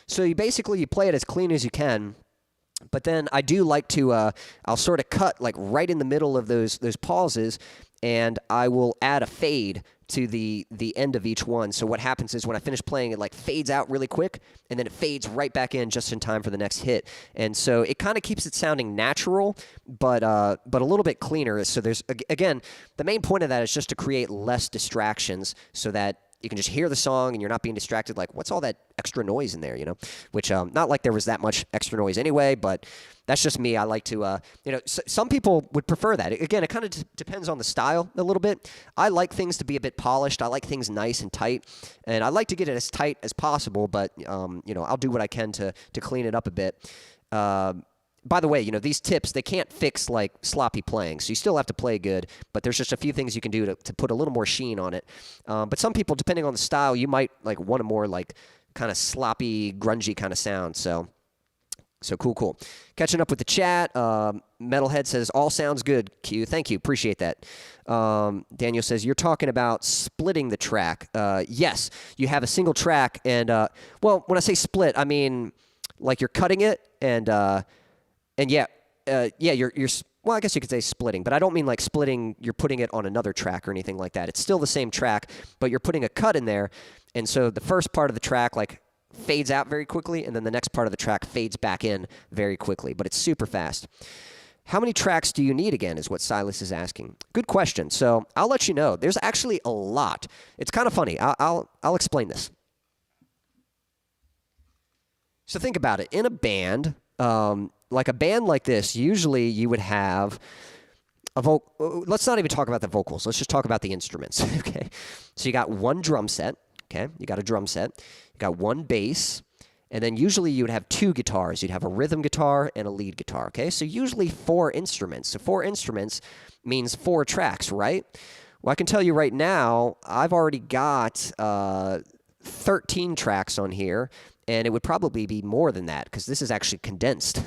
So you basically play it as clean as you can, but then I do like to I'll sort of cut like right in the middle of those pauses, and I will add a fade to the end of each one. So what happens is when I finish playing, it like fades out really quick, and then it fades right back in just in time for the next hit. And so it kind of keeps it sounding natural, but a little bit cleaner. So there's, again, the main point of that is just to create less distractions so that you can just hear the song and you're not being distracted like, what's all that extra noise in there, you know? Which, not like there was that much extra noise anyway, but that's just me. I like to, you know, some people would prefer that. Again, it kind of depends on the style a little bit. I like things to be a bit polished. I like things nice and tight, and I like to get it as tight as possible, but, you know, I'll do what I can to clean it up a bit. By the way, you know, these tips, they can't fix, like, sloppy playing, so you still have to play good, but there's just a few things you can do to put a little more sheen on it. But some people, depending on the style, you might, like, want a more, like, kind of sloppy, grungy kind of sound, so cool. Catching up with the chat, Metalhead says, all sounds good, Q. Thank you, appreciate that. Daniel says, you're talking about splitting the track. Yes, you have a single track, and, well, when I say split, I mean, like, you're cutting it, and yeah, you're well, I guess you could say splitting, but I don't mean like splitting, you're putting it on another track or anything like that. It's still the same track, but you're putting a cut in there, and so the first part of the track like fades out very quickly, and then the next part of the track fades back in very quickly, but it's super fast. How many tracks do you need again is what Silas is asking. Good question. So I'll let you know. There's actually a lot. It's kind of funny. I'll explain this. So think about it. In a band, like a band like this, usually you would have a let's not even talk about the vocals. Let's just talk about the instruments, okay? So you got one drum set, okay? You got a drum set. You got one bass, and then usually you would have two guitars. You'd have a rhythm guitar and a lead guitar, okay? So usually 4 instruments. So 4 instruments means 4 tracks, right? Well, I can tell you right now, I've already got 13 tracks on here, and it would probably be more than that because this is actually condensed.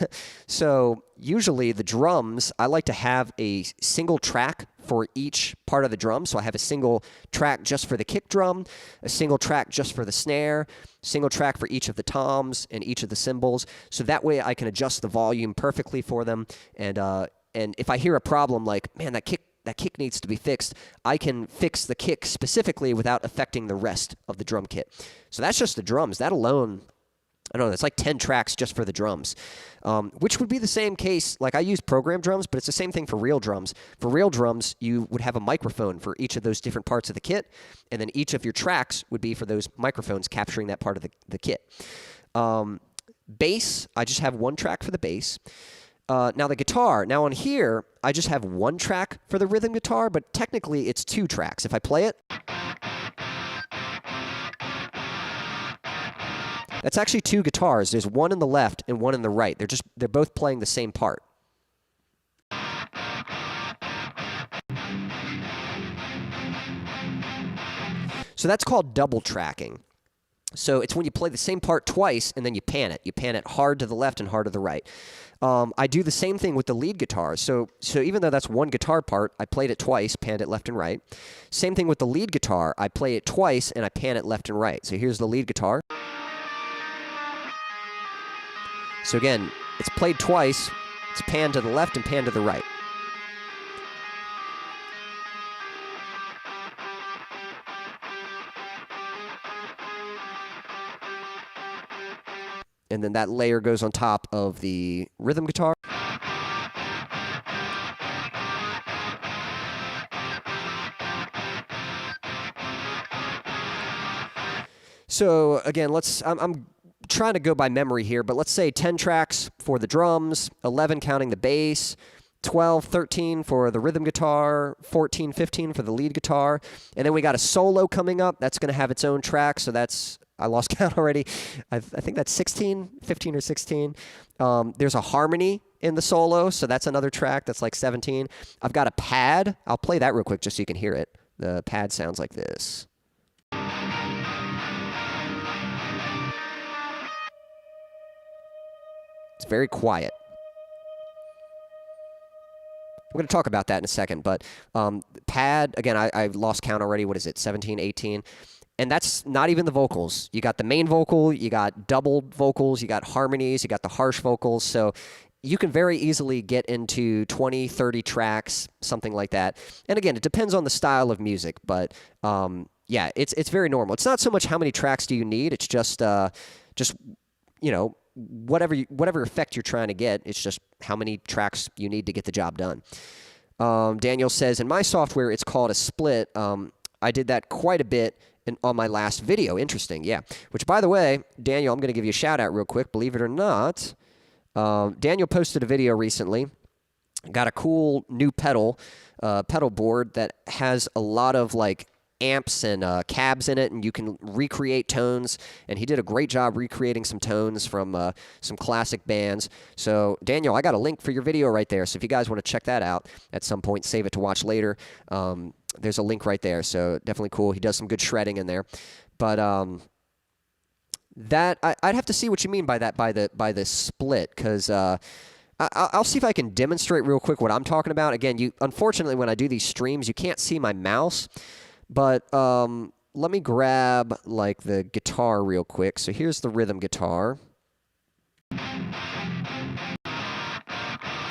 So usually the drums, I like to have a single track for each part of the drum. So I have a single track just for the kick drum, a single track just for the snare, single track for each of the toms and each of the cymbals. So that way I can adjust the volume perfectly for them. And if I hear a problem like, man, that kick needs to be fixed, I can fix the kick specifically without affecting the rest of the drum kit. So that's just the drums. That alone, I don't know, that's like 10 tracks just for the drums, which would be the same case. Like I use programmed drums, but it's the same thing for real drums. For real drums, you would have a microphone for each of those different parts of the kit, and then each of your tracks would be for those microphones capturing that part of the kit. Bass, I just have one track for the bass. Now the guitar, now on here, I just have one track for the rhythm guitar, but technically it's 2 tracks. If I play it, that's actually 2 guitars. There's one in the left and one in the right. They're both playing the same part. So that's called double tracking. So it's when you play the same part twice and then you pan it. You pan it hard to the left and hard to the right. I do the same thing with the lead guitar. So even though that's one guitar part, I played it twice, panned it left and right. Same thing with the lead guitar. I play it twice and I pan it left and right. So here's the lead guitar. So again, it's played twice. It's panned to the left and panned to the right. And then that layer goes on top of the rhythm guitar. So again, I'm trying to go by memory here, but let's say 10 tracks for the drums, 11 counting the bass, 12, 13 for the rhythm guitar, 14, 15 for the lead guitar, and then we got a solo coming up. That's going to have its own track, so that's, I lost count already. I think that's 16, 15 or 16. There's a harmony in the solo, so that's another track. That's like 17. I've got a pad. I'll play that real quick just so you can hear it. The pad sounds like this. It's very quiet. I'm going to talk about that in a second, but pad, again, I lost count already. What is it, 17, 18? And that's not even the vocals. You got the main vocal, you got doubled vocals, you got harmonies, you got the harsh vocals. So you can very easily get into 20, 30 tracks, something like that. And again, it depends on the style of music, but yeah, it's very normal. It's not so much how many tracks do you need. It's just you know, whatever effect you're trying to get. It's just how many tracks you need to get the job done. Daniel says, in my software, it's called a split. I did that quite a bit on my last video. Interesting, yeah. Which, by the way, Daniel, I'm going to give you a shout-out real quick. Believe it or not, Daniel posted a video recently. Got a cool new pedal board that has a lot of, like, amps and cabs in it, and you can recreate tones, and he did a great job recreating some tones from some classic bands. So, Daniel, I got a link for your video right there, so if you guys want to check that out at some point, save it to watch later, there's a link right there, so definitely cool. He does some good shredding in there. But that I'd have to see what you mean by that, by the split, because I'll see if I can demonstrate real quick what I'm talking about. Again, unfortunately, when I do these streams, you can't see my mouse. But let me grab, like, the guitar real quick. So here's the rhythm guitar. All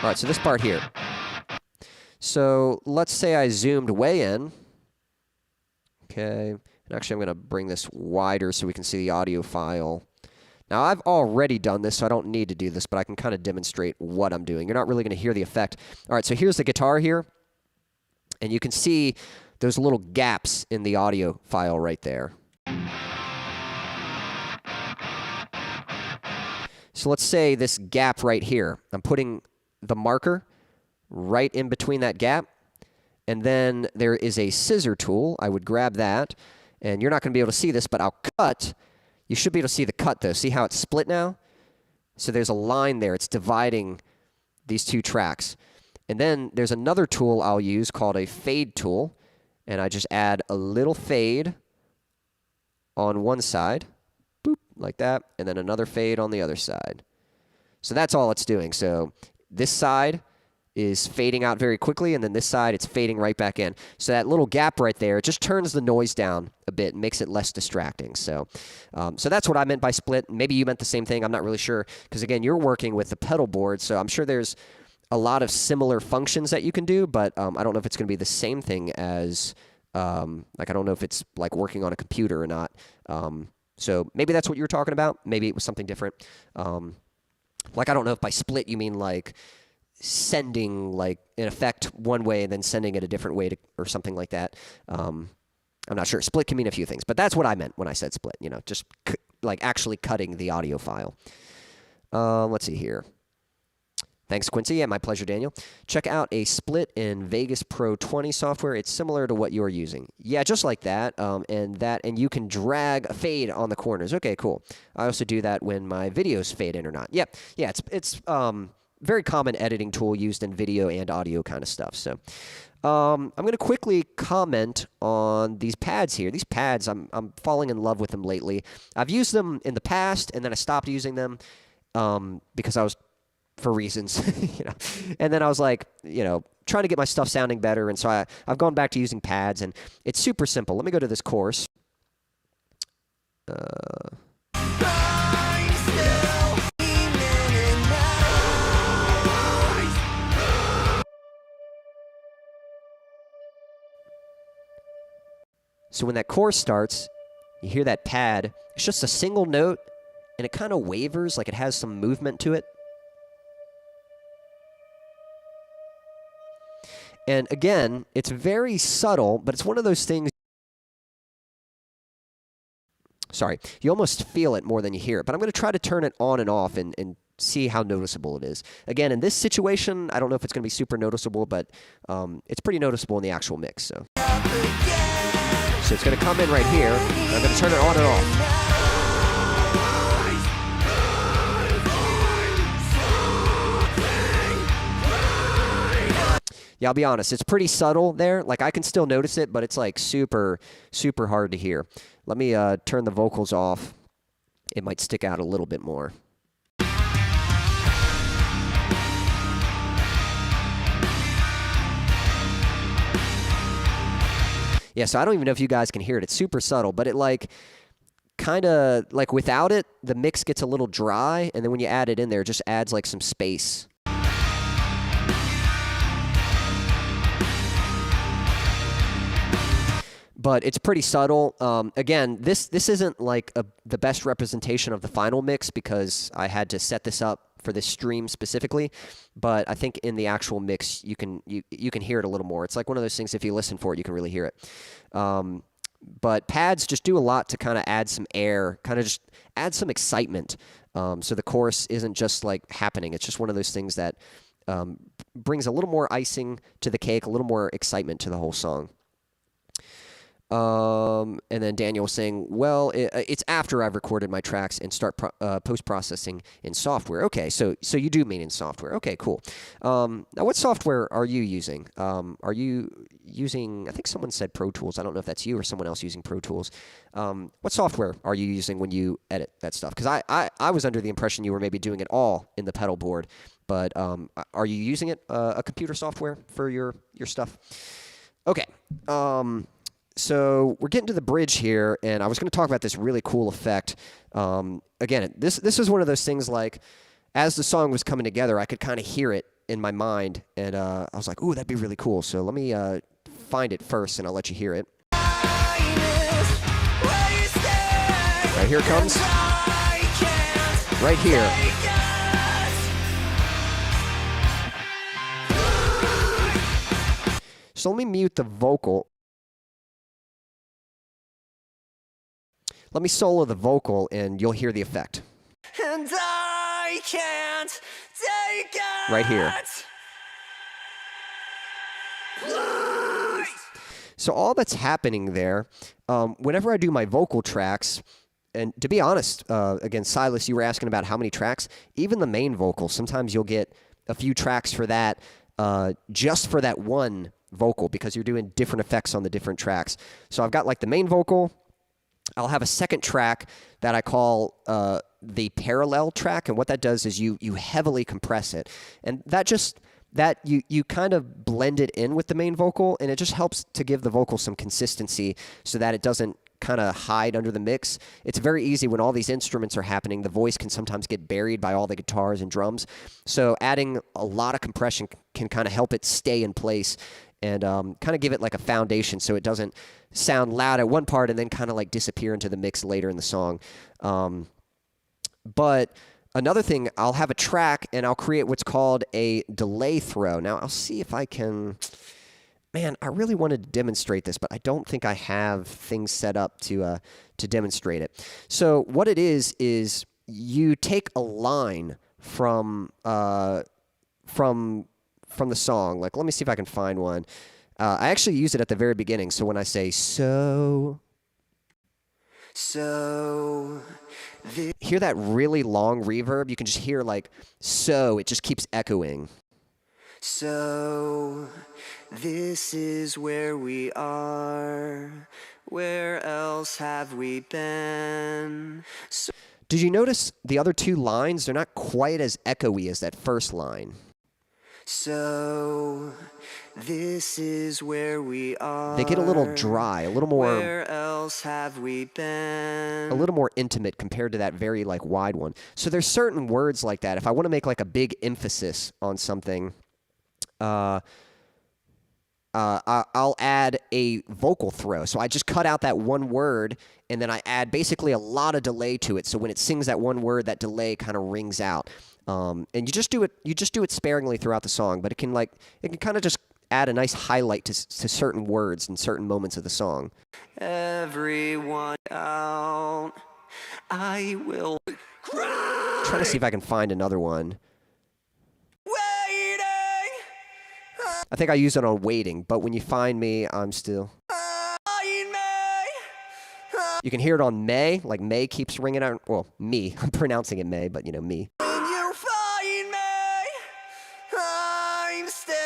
right, so this part here. So let's say I zoomed way in. Okay. And actually, I'm going to bring this wider so we can see the audio file. Now, I've already done this, so I don't need to do this, but I can kind of demonstrate what I'm doing. You're not really going to hear the effect. All right, so here's the guitar here. And you can see there's little gaps in the audio file right there. So let's say this gap right here. I'm putting the marker right in between that gap. And then there is a scissor tool. I would grab that. And you're not going to be able to see this, but I'll cut. You should be able to see the cut, though. See how it's split now? So there's a line there. It's dividing these two tracks. And then there's another tool I'll use called a fade tool. And I just add a little fade on one side, boop, like that, and then another fade on the other side. So that's all it's doing. So this side is fading out very quickly, and then this side, it's fading right back in. So that little gap right there, it just turns the noise down a bit and makes it less distracting. So so that's what I meant by split. Maybe you meant the same thing. I'm not really sure, because, again, you're working with the pedal board, so I'm sure there's a lot of similar functions that you can do, but I don't know if it's going to be the same thing as, like, I don't know if it's like working on a computer or not. So maybe that's what you were talking about. Maybe it was something different. Like, I don't know if by split you mean like sending, like, an effect one way and then sending it a different way or something like that. I'm not sure. Split can mean a few things, but that's what I meant when I said split, you know, just like actually cutting the audio file. Let's see here. Thanks, Quincy. Yeah, my pleasure, Daniel. Check out a split in Vegas Pro 20 software. It's similar to what you're using. Yeah, just like that. And you can drag a fade on the corners. Okay, cool. I also do that when my videos fade in or not. Yep. Yeah, it's very common editing tool used in video and audio kind of stuff. So I'm going to quickly comment on these pads here. These pads, I'm falling in love with them lately. I've used them in the past, and then I stopped using them because I was, for reasons, you know. And then I was like, you know, trying to get my stuff sounding better, and so I've gone back to using pads, and it's super simple. Let me go to this course. So when that chorus starts, you hear that pad. It's just a single note, and it kind of wavers, like it has some movement to it. And again, it's very subtle, but it's one of those things. Sorry, you almost feel it more than you hear it. But I'm going to try to turn it on and off and see how noticeable it is. Again, in this situation, I don't know if it's going to be super noticeable, but it's pretty noticeable in the actual mix. So it's going to come in right here, and I'm going to turn it on and off. Yeah, I'll be honest, it's pretty subtle there. Like, I can still notice it, but it's like super, super hard to hear. Let me turn the vocals off. It might stick out a little bit more. Yeah, so I don't even know if you guys can hear it. It's super subtle, but it like kind of like without it, the mix gets a little dry, and then when you add it in there, it just adds like some space. But it's pretty subtle. Again, this isn't like the best representation of the final mix because I had to set this up for this stream specifically. But I think in the actual mix, you can hear it a little more. It's like one of those things, if you listen for it, you can really hear it. But pads just do a lot to kind of add some air, kind of just add some excitement. So the chorus isn't just like happening. It's just one of those things that brings a little more icing to the cake, a little more excitement to the whole song. And then Daniel was saying, well, it's after I've recorded my tracks and start post-processing in software. Okay, so you do mean in software. Okay, cool. Now, what software are you using? Are you using, I think someone said Pro Tools. I don't know if that's you or someone else using Pro Tools. What software are you using when you edit that stuff? Because I was under the impression you were maybe doing it all in the pedal board. But are you using it, a computer software for your stuff? Okay. So we're getting to the bridge here, and I was going to talk about this really cool effect. Again, this is one of those things like, as the song was coming together, I could kind of hear it in my mind, and I was like, ooh, that'd be really cool. So let me find it first, and I'll let you hear it. Right, here it comes. Right here. So let me mute the vocal. Let me solo the vocal, and you'll hear the effect. And I can't take it. Right here. So all that's happening there, whenever I do my vocal tracks, and to be honest, again, Silas, you were asking about how many tracks. Even the main vocal, sometimes you'll get a few tracks for that, just for that one vocal, because you're doing different effects on the different tracks. So I've got like the main vocal. I'll have a second track that I call the parallel track, and what that does is you heavily compress it, and you kind of blend it in with the main vocal, and it just helps to give the vocal some consistency so that it doesn't kind of hide under the mix. It's very easy when all these instruments are happening. The voice can sometimes get buried by all the guitars and drums, so adding a lot of compression can kind of help it stay in place and kind of give it like a foundation so it doesn't sound loud at one part and then kind of like disappear into the mix later in the song. But another thing, I'll have a track and I'll create what's called a delay throw. Now, I'll see if I can... Man, I really wanted to demonstrate this, but I don't think I have things set up to demonstrate it. So what it is you take a line from the song. Like, let me see if I can find one. I actually use it at the very beginning. So when I say so, hear that really long reverb? You can just hear like so. It just keeps echoing. So this is where we are. Where else have we been? So did you notice the other two lines? They're not quite as echoey as that first line. So this is where we are. They get a little dry, a little more. Where else have we been? A little more intimate compared to that very like wide one. So there's certain words like that. If I want to make like a big emphasis on something, I'll add a vocal throw. So I just cut out that one word, and then I add basically a lot of delay to it. So when it sings that one word, that delay kind of rings out. And you just do it sparingly throughout the song, but it can kind of just add a nice highlight to certain words and certain moments of the song. Everyone out, I will cry. Trying to see if I can find another one. Waiting. I think I use it on waiting, but when you find me, I'm still. You can hear it on May, like May keeps ringing out. Well, me, I'm pronouncing it May, but you know me.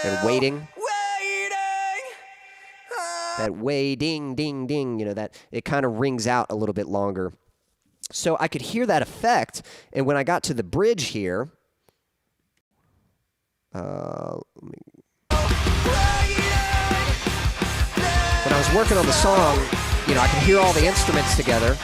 And waiting. That waiting, ding, ding, you know, that it kind of rings out a little bit longer. So I could hear that effect, and when I got to the bridge here, when I was working on the song, you know, I could hear all the instruments together.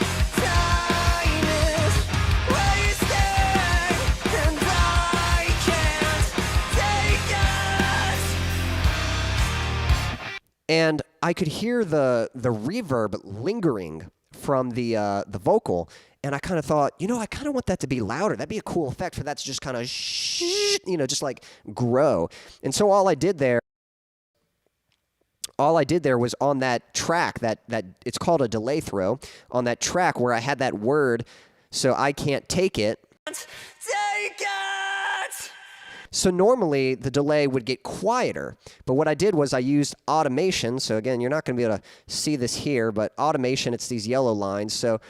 And I could hear the reverb lingering from the vocal, and I kind of thought, you know, I kind of want that to be louder. That'd be a cool effect for that to just kind of, you know, just like grow. And so all I did there was on that track that it's called a delay throw, on that track where I had that word, so I can't take it. Take it! So normally the delay would get quieter, but what I did was I used automation. So again, you're not going to be able to see this here, but automation, it's these yellow lines. So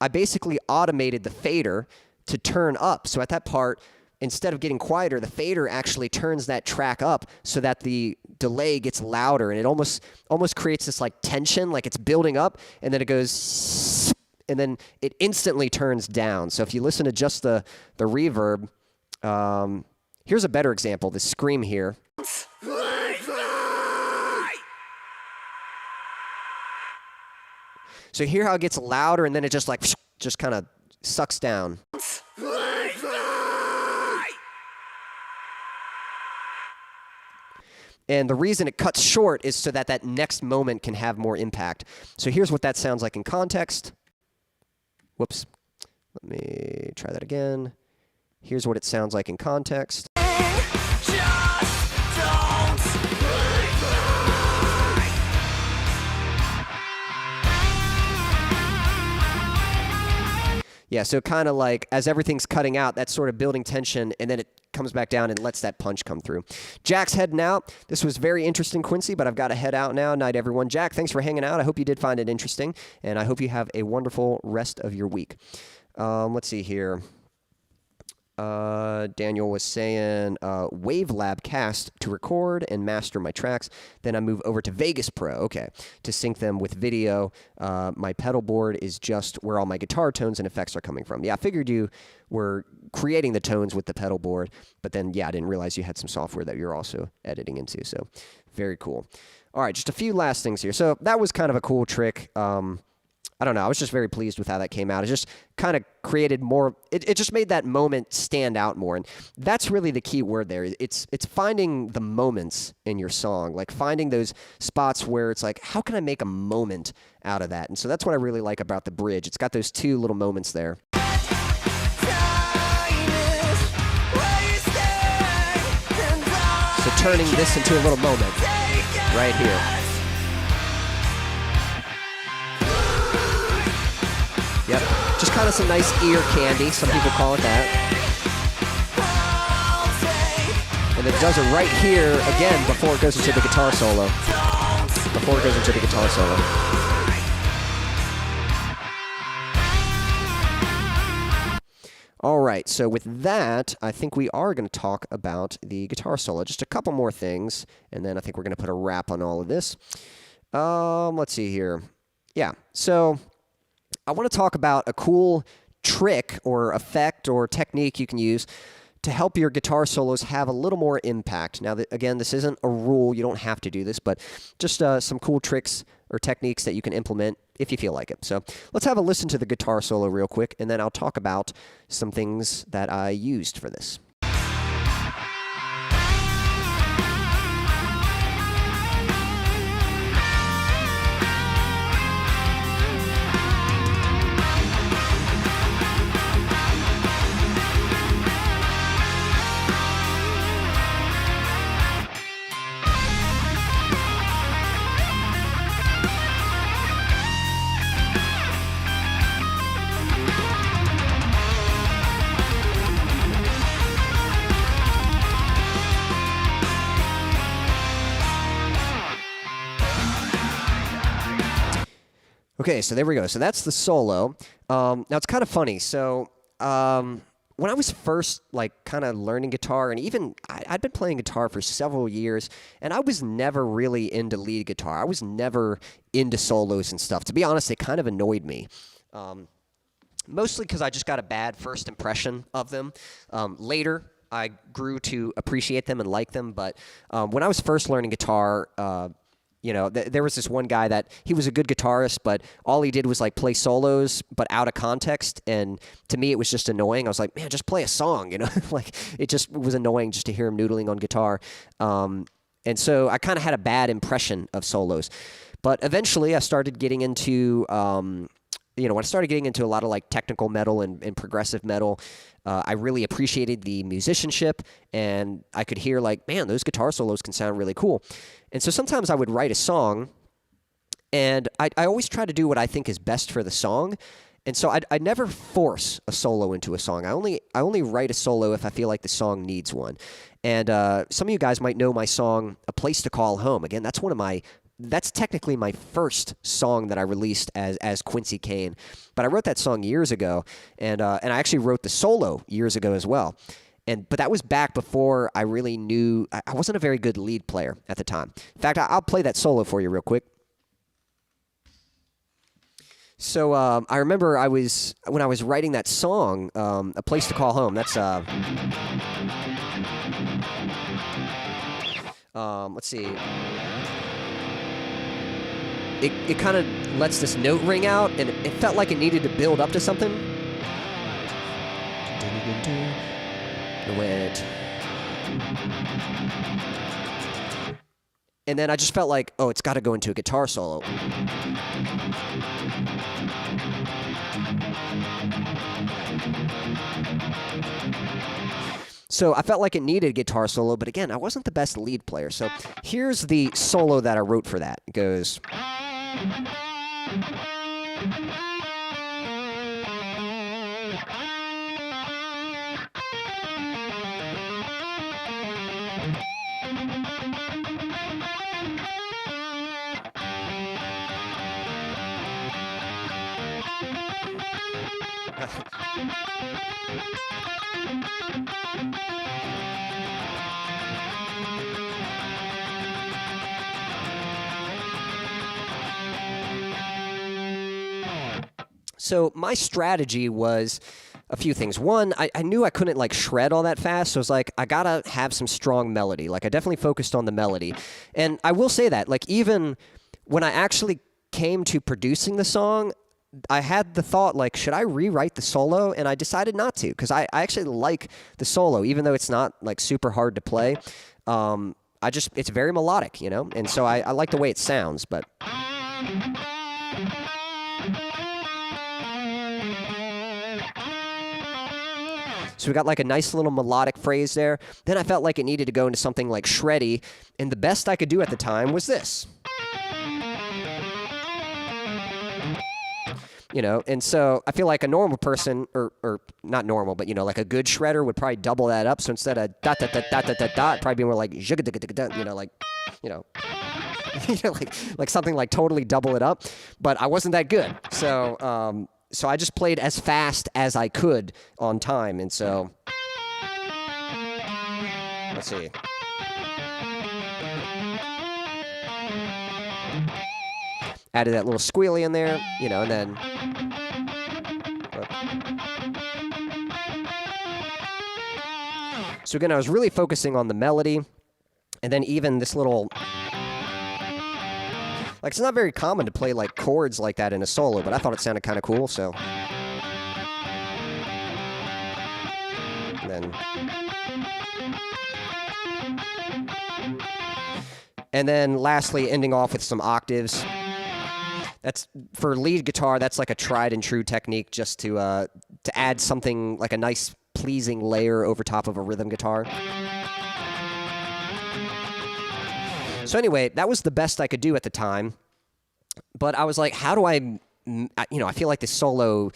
I basically automated the fader to turn up. So at that part, instead of getting quieter, the fader actually turns that track up so that the delay gets louder, and it almost creates this like tension, like it's building up, and then it goes, and then it instantly turns down. So if you listen to just the reverb, here's a better example, this scream here. So hear how it gets louder, and then it just like, just kind of sucks down. And the reason it cuts short is so that that next moment can have more impact. So here's what that sounds like in context. Whoops. Let me try that again. Here's what it sounds like in context. Yeah, so kind of like as everything's cutting out, that's sort of building tension, and then it comes back down and lets that punch come through. Jack's heading out. This was very interesting, Quincy, but I've got to head out now. Night, everyone. Jack, thanks for hanging out. I hope you did find it interesting, and I hope you have a wonderful rest of your week. Let's see here. Daniel was saying Wavelab Cast to record and master my tracks. Then I move over to Vegas Pro, okay, to sync them with video. My pedal board is just where all my guitar tones and effects are coming from. Yeah, I figured you were creating the tones with the pedal board, but then, yeah, I didn't realize you had some software that you're also editing into, so very cool. All right, just a few last things here. So that was kind of a cool trick. I don't know. I was just very pleased with how that came out. It just kind of created more. It just made that moment stand out more, and that's really the key word there. It's finding the moments in your song, like finding those spots where it's like, how can I make a moment out of that? And so that's what I really like about the bridge. It's got those two little moments there. So turning this into a little moment right here. Yep, just kind of some nice ear candy, some people call it that. And it does it right here, again, before it goes into the guitar solo. Before it goes into the guitar solo. All right, so with that, I think we are going to talk about the guitar solo. Just a couple more things, and then I think we're going to put a wrap on all of this. Let's see here. Yeah, so I want to talk about a cool trick or effect or technique you can use to help your guitar solos have a little more impact. Now, again, this isn't a rule. You don't have to do this, but just some cool tricks or techniques that you can implement if you feel like it. So let's have a listen to the guitar solo real quick, and then I'll talk about some things that I used for this. Okay, so there we go. So that's the solo. Now, it's kind of funny. So when I was first, like, kind of learning guitar, and even I'd been playing guitar for several years, and I was never really into lead guitar. I was never into solos and stuff. To be honest, it kind of annoyed me. Mostly because I just got a bad first impression of them. Later, I grew to appreciate them and like them, but when I was first learning guitar, You know, there was this one guy that he was a good guitarist, but all he did was like play solos, but out of context. And to me, it was just annoying. I was like, man, just play a song, you know, like it just was annoying just to hear him noodling on guitar. And so I kind of had a bad impression of solos. But eventually I started getting into, when I started getting into a lot of like technical metal and progressive metal, I really appreciated the musicianship, and I could hear like, man, those guitar solos can sound really cool. And so sometimes I would write a song, and I always try to do what I think is best for the song. And so I never force a solo into a song. I only write a solo if I feel like the song needs one. And some of you guys might know my song, A Place to Call Home. Again, that's technically my first song that I released as Quincy Kane. But I wrote that song years ago, and I actually wrote the solo years ago as well. But that was back before I really knew. I wasn't a very good lead player at the time. In fact, I'll play that solo for you real quick. So I remember when I was writing that song, A Place to Call Home. That's let's see. It kind of lets this note ring out, and it felt like it needed to build up to something. It went. And then I just felt like, oh, it's got to go into a guitar solo. So I felt like it needed a guitar solo, but again, I wasn't the best lead player. So here's the solo that I wrote for that. It goes... So my strategy was a few things. One, I knew I couldn't like shred all that fast, so I was like, I gotta have some strong melody. Like I definitely focused on the melody. And I will say that, like even when I actually came to producing the song, I had the thought, like, should I rewrite the solo? And I decided not to, because I actually like the solo, even though it's not like super hard to play. It's very melodic, you know? And so I like the way it sounds, but... So we got like a nice little melodic phrase there. Then I felt like it needed to go into something like shreddy, and the best I could do at the time was this. You know, and so I feel like a normal person, or not normal, but, you know, like a good shredder would probably double that up. So instead of dot, dot, dot, dot, dot, dot, dot, probably be more like, you know, like, you know, like something like totally double it up. But I wasn't that good. So I just played as fast as I could on time. And so, let's see. Added that little squealy in there, you know, and then... So again, I was really focusing on the melody, and then even this little... Like, it's not very common to play, like, chords like that in a solo, but I thought it sounded kind of cool, so... And then... And then, lastly, ending off with some octaves. That's, for lead guitar, that's like a tried and true technique just to add something, like a nice, pleasing layer over top of a rhythm guitar. So anyway, that was the best I could do at the time. But I was like, how do I, I feel like this solo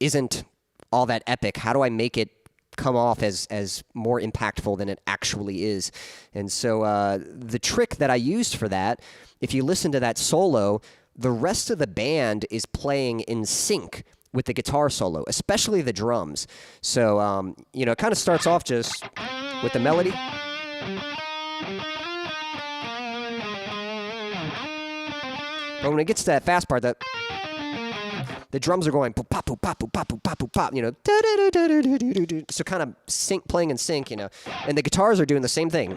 isn't all that epic. How do I make it come off as more impactful than it actually is? And so the trick that I used for that, if you listen to that solo, the rest of the band is playing in sync with the guitar solo, especially the drums. So, it kind of starts off just with the melody. But when it gets to that fast part, the drums are going pop, pop, pop, pop, pop, pop, pop, you know. So kind of playing in sync, you know. And the guitars are doing the same thing.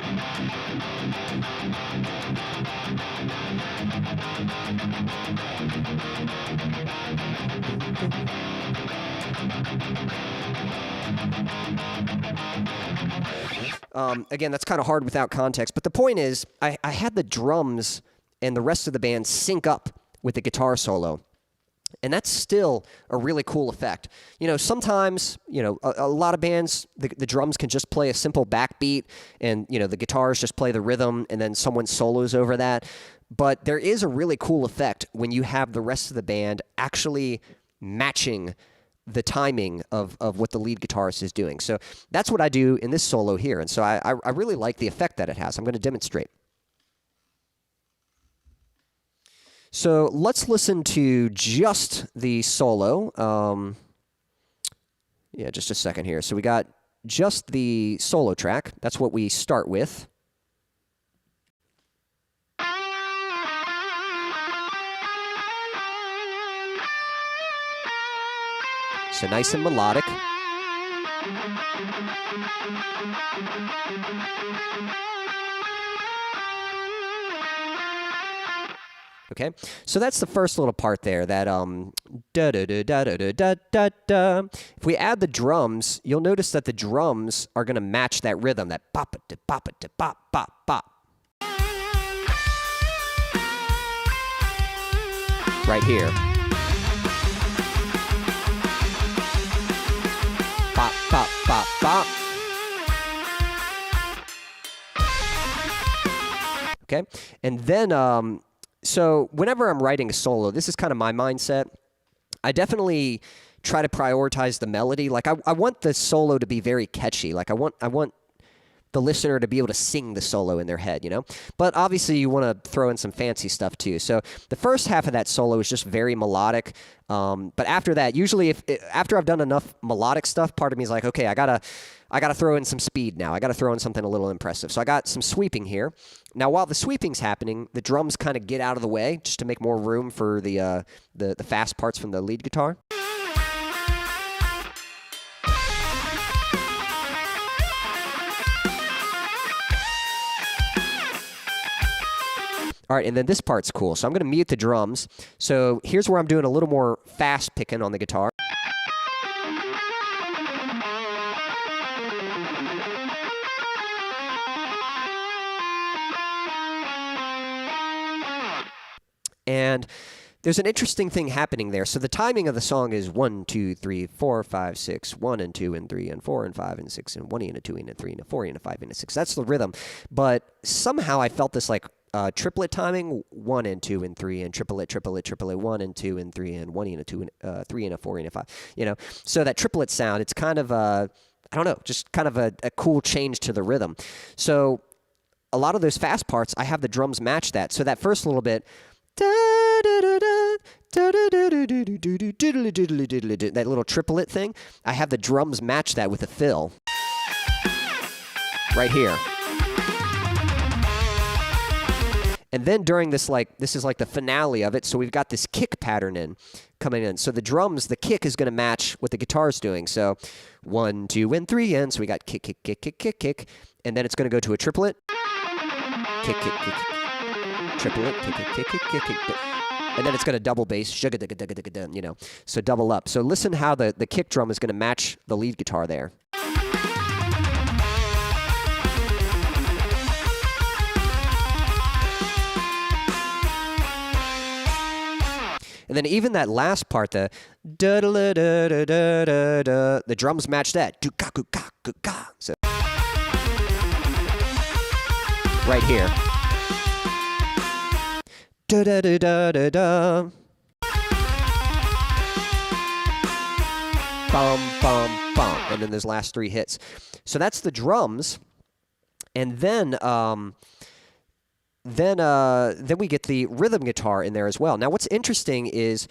Again, that's kind of hard without context. But the point is, I had the drums and the rest of the band sync up with the guitar solo. And that's still a really cool effect. You know, sometimes, you know, a lot of bands, the drums can just play a simple backbeat and, you know, the guitars just play the rhythm and then someone solos over that. But there is a really cool effect when you have the rest of the band actually matching the timing of what the lead guitarist is doing. So that's what I do in this solo here. And so I really like the effect that it has. I'm going to demonstrate. So let's listen to just the solo. Yeah, just a second here. So we got just the solo track. That's what we start with. So nice and melodic. Okay, so that's the first little part there, that da da da da da da da da. If we add the drums, you'll notice that the drums are going to match that rhythm, that bop it da bop it da bop bop bop. Right here. Bop bop bop bop. Okay, and then so whenever I'm writing a solo, this is kind of my mindset. I definitely try to prioritize the melody. Like I want the solo to be very catchy. Like I want the listener to be able to sing the solo in their head, you know? But obviously you want to throw in some fancy stuff too. So the first half of that solo is just very melodic. But after that, usually after I've done enough melodic stuff, part of me is like, okay, I gotta throw in some speed now. I gotta throw in something a little impressive. So I got some sweeping here. Now, while the sweeping's happening, the drums kind of get out of the way just to make more room for the fast parts from the lead guitar. All right, and then this part's cool. So I'm going to mute the drums. So here's where I'm doing a little more fast picking on the guitar. And there's an interesting thing happening there. So the timing of the song is 1, 2, 3, 4, 5, 6, 1 and 2 and 3 and 4 and 5 and 6 and 1 and a 2 and a 3 and a 4 and a 5 and a 6. That's the rhythm. But somehow I felt this like triplet timing, 1 and 2 and 3 and triplet, 1 and 2 and 3 and 1 and a 2 and 3 and a 4 and a 5. You know, so that triplet sound, it's kind of I don't know, just kind of a cool change to the rhythm. So a lot of those fast parts, I have the drums match that. So that first little bit, that little triplet thing, I have the drums match that with a fill right here. And then during this, this is like the finale of it, so we've got this kick pattern coming in. So the drums, the kick is going to match what the guitar's doing. So 1, 2, and 3, and so we got kick, kick, kick, kick, kick, kick, and then it's going to go to a triplet. Kick, kick, kick, triplet, kick, kick, kick, kick, kick, kick, and then it's going to double bass, you know, so double up. So listen how the kick drum is going to match the lead guitar there. And then even that last part, the da da da da da da da, the drums match that. So right here. Da da da da da da. Bum bum bum, and then those last 3 hits. So that's the drums, and then we get the rhythm guitar in there as well. Now, what's interesting is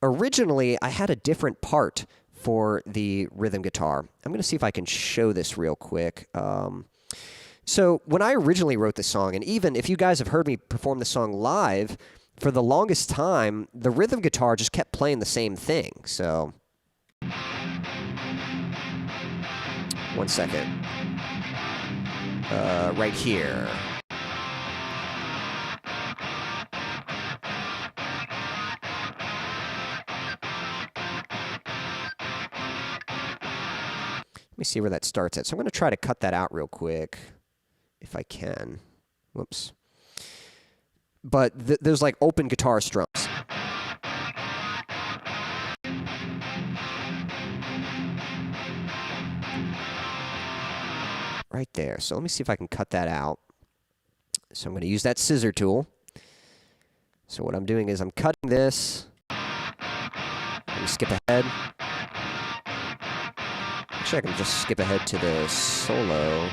originally I had a different part for the rhythm guitar. I'm going to see if I can show this real quick. So when I originally wrote this song, and even if you guys have heard me perform the song live, for the longest time, the rhythm guitar just kept playing the same thing. So, 1 second. Right here. Let me see where that starts at. So I'm going to try to cut that out real quick, if I can. Whoops. But there's like open guitar strums. Right there. So let me see if I can cut that out. So I'm going to use that scissor tool. So what I'm doing is I'm cutting this. Let me skip ahead. Actually, I can just skip ahead to the solo.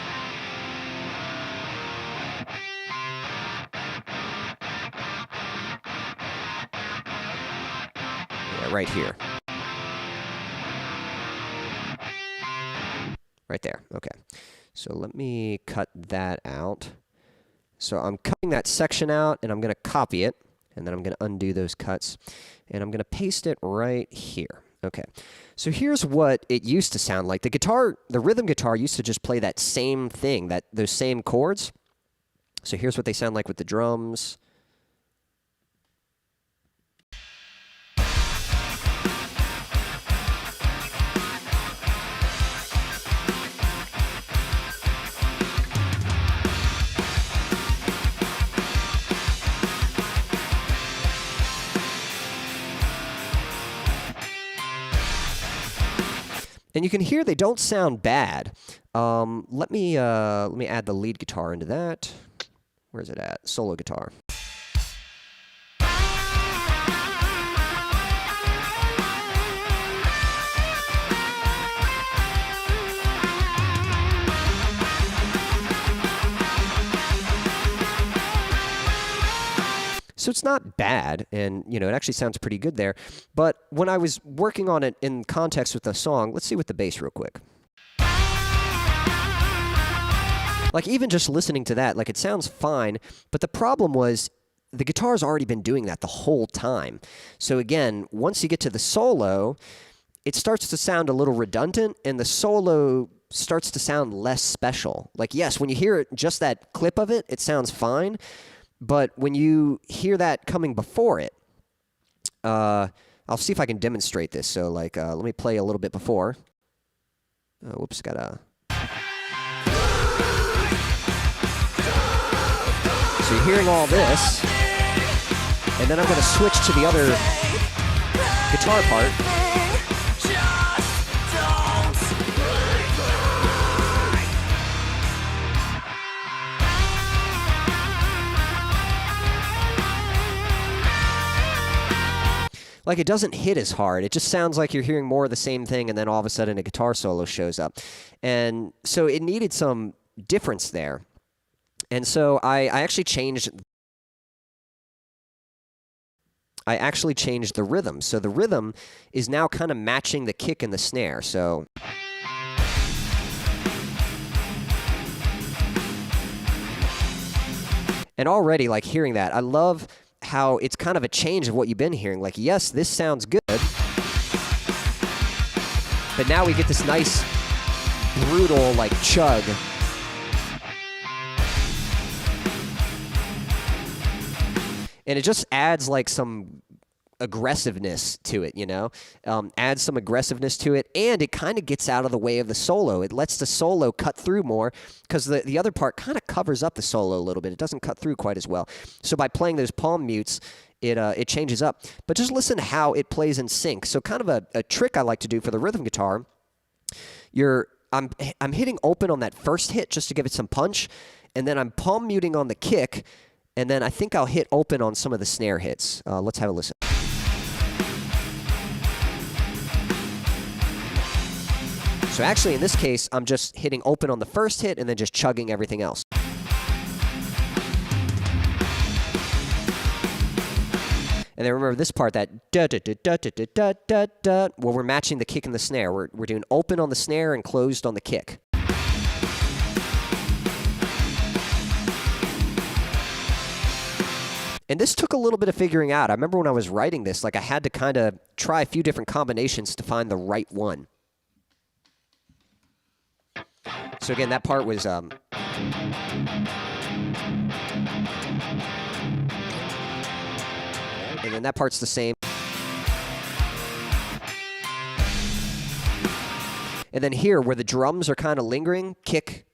Yeah, right here. Right there. Okay. So let me cut that out. So I'm cutting that section out, and I'm going to copy it, and then I'm going to undo those cuts, and I'm going to paste it right here. Okay. So here's what it used to sound like. The rhythm guitar used to just play that same thing, those same chords. So here's what they sound like with the drums. And you can hear they don't sound bad. Let me add the lead guitar into that. Where's it at? Solo guitar. So it's not bad, and it actually sounds pretty good there. But when I was working on it in context with the song, let's see with the bass real quick. Like even just listening to that, like it sounds fine, but the problem was the guitar's already been doing that the whole time. So again, once you get to the solo, it starts to sound a little redundant, and the solo starts to sound less special. Like yes, when you hear it, just that clip of it, it sounds fine. But when you hear that coming before it, I'll see if I can demonstrate this. So, like, let me play a little bit before. Whoops, gotta. So you're hearing all this, and then I'm going to switch to the other guitar part. Like, it doesn't hit as hard. It just sounds like you're hearing more of the same thing, and then all of a sudden a guitar solo shows up. And so it needed some difference there. And so I actually changed the rhythm. So the rhythm is now kind of matching the kick and the snare. So and already, like, hearing that, I love how it's kind of a change of what you've been hearing. Like, yes, this sounds good, but now we get this nice, brutal, like, chug. And it just adds, like, some aggressiveness to it, adds some aggressiveness to it, and it kind of gets out of the way of the solo. It lets the solo cut through more, because the other part kind of covers up the solo a little bit. It doesn't cut through quite as well. So by playing those palm mutes, it changes up. But just listen to how it plays in sync. So kind of a trick I like to do for the rhythm guitar, I'm hitting open on that first hit just to give it some punch, and then I'm palm muting on the kick, and then I think I'll hit open on some of the snare hits. Let's have a listen. So actually, in this case, I'm just hitting open on the first hit and then just chugging everything else. And then remember this part, that da-da-da-da-da-da-da-da, where we're matching the kick and the snare. We're doing open on the snare and closed on the kick. And this took a little bit of figuring out. I remember when I was writing this, like I had to kind of try a few different combinations to find the right one. So again, that part was and then that part's the same. And then here, where the drums are kind of lingering, kick,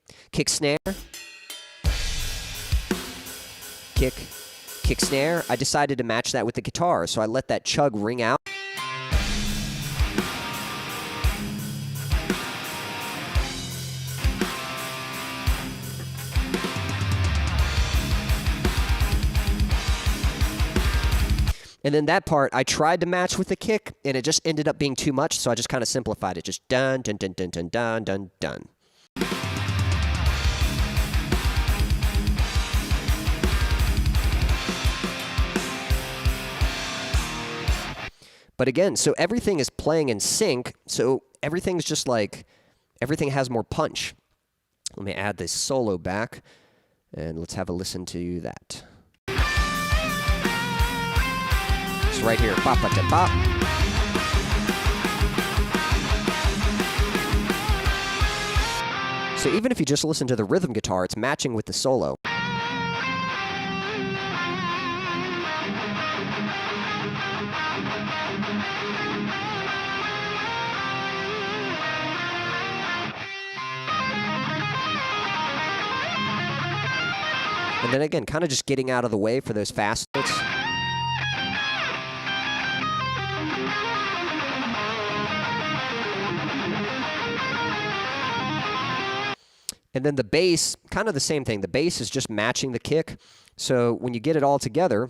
snare, kick, snare, I decided to match that with the guitar, so I let that chug ring out. And then that part, I tried to match with the kick, and it just ended up being too much, so I just kind of simplified it. Just dun, dun, dun, dun, dun, dun, dun, dun. But again, so everything is playing in sync, so everything's just like, everything has more punch. Let me add this solo back, and let's have a listen to that. It's right here. Bop, bop, bop, bop. So even if you just listen to the rhythm guitar, it's matching with the solo. And then again, kind of just getting out of the way for those fast notes. And then the bass, kind of the same thing. The bass is just matching the kick. So when you get it all together,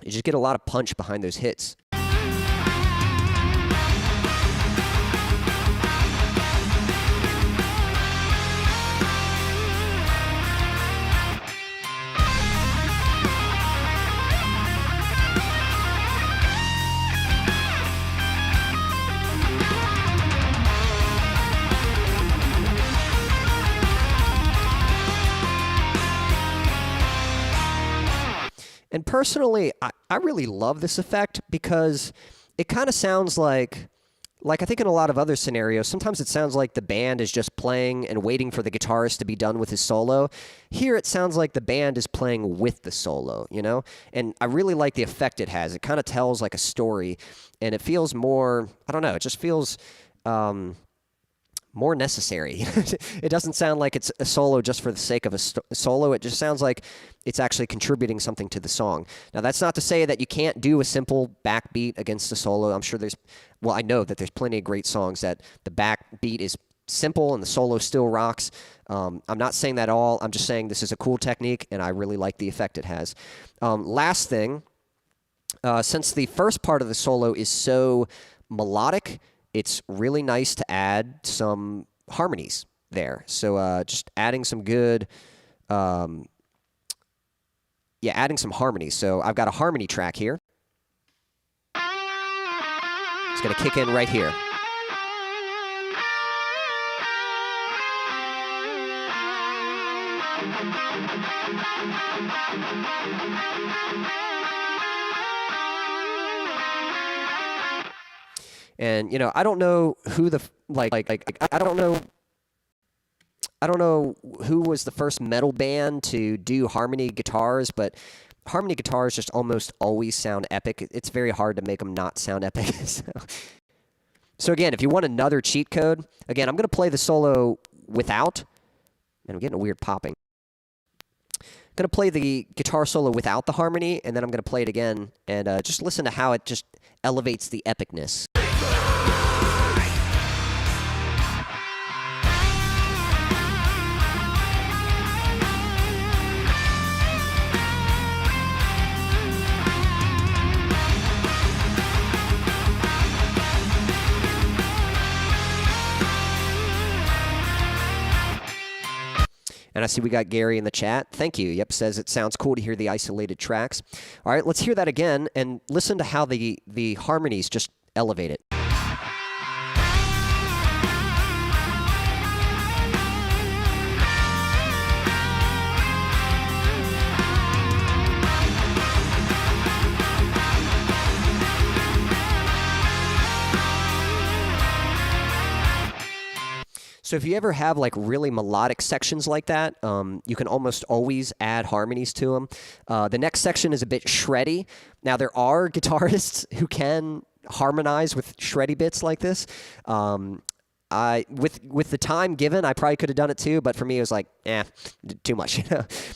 you just get a lot of punch behind those hits. And personally, I really love this effect because it kind of sounds like I think in a lot of other scenarios, sometimes it sounds like the band is just playing and waiting for the guitarist to be done with his solo. Here it sounds like the band is playing with the solo, you know? And I really like the effect it has. It kind of tells like a story, and it feels more, I don't know, it just feels more necessary. It doesn't sound like it's a solo just for the sake of a solo. It just sounds like it's actually contributing something to the song. Now, that's not to say that you can't do a simple backbeat against a solo. I'm sure I know that there's plenty of great songs that the backbeat is simple and the solo still rocks. I'm not saying that at all. I'm just saying this is a cool technique, and I really like the effect it has. Last thing, since the first part of the solo is so melodic, it's really nice to add some harmonies there. So just adding some good, adding some harmonies. So I've got a harmony track here. It's going to kick in right here. And, you know, I don't know who the, I don't know who was the first metal band to do harmony guitars, but harmony guitars just almost always sound epic. It's very hard to make them not sound epic. So again, if you want another cheat code, again, I'm going to play the solo without, and I'm getting a weird popping. I'm going to play the guitar solo without the harmony, and then I'm going to play it again, and just listen to how it just elevates the epicness. And I see we got Gary in the chat. Thank you. Yep, says it sounds cool to hear the isolated tracks. All right, let's hear that again and listen to how the harmonies just elevate it. So if you ever have like really melodic sections like that, you can almost always add harmonies to them. The next section is a bit shreddy. Now there are guitarists who can harmonize with shreddy bits like this. with the time given, I probably could have done it too, but for me, it was like, too much.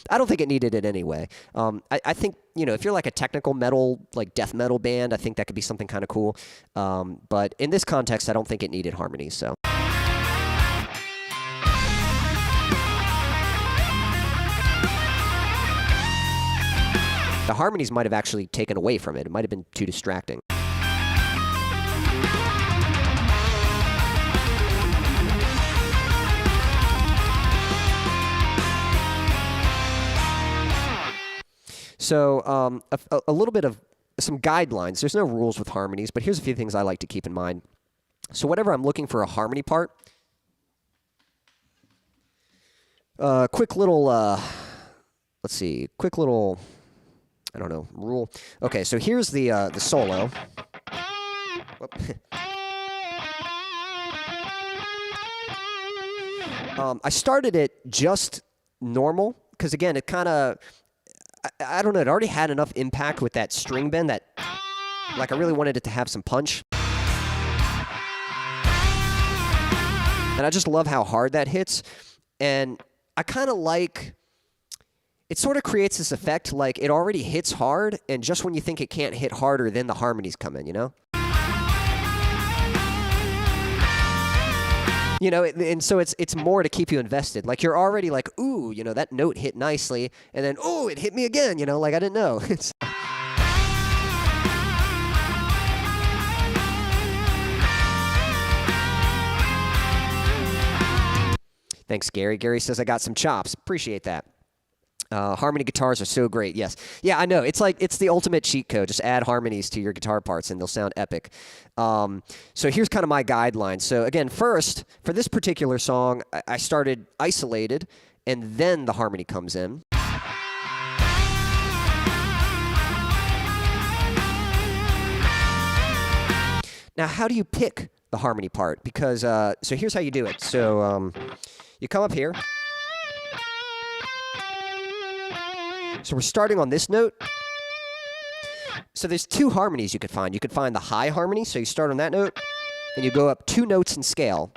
I don't think it needed it anyway. I think, if you're like a technical metal, like death metal band, I think that could be something kind of cool. But in this context, I don't think it needed harmonies. So. The harmonies might have actually taken away from it. It might have been too distracting. So a little bit of some guidelines. There's no rules with harmonies, but here's a few things I like to keep in mind. So whenever I'm looking for a harmony part, quick little, let's see, quick little, I don't know, rule. Okay, so here's the solo. I started it just normal, because again, it kind of, I don't know, it already had enough impact with that string bend that, like, I really wanted it to have some punch. And I just love how hard that hits. And I kind of like, it sort of creates this effect, like it already hits hard, and just when you think it can't hit harder, then the harmonies come in, and so it's more to keep you invested. Like, you're already like, ooh, that note hit nicely, and then, ooh, it hit me again, like I didn't know. Thanks, Gary. Gary says I got some chops. Appreciate that. Harmony guitars are so great. Yes. Yeah, I know. It's the ultimate cheat code. Just add harmonies to your guitar parts and they'll sound epic. So here's kind of my guidelines. So again, first, for this particular song, I started isolated, and then the harmony comes in. Now, how do you pick the harmony part? Because, so here's how you do it. So you come up here. So we're starting on this note. So there's two harmonies you could find. You could find the high harmony, so you start on that note, and you go up 2 notes in scale.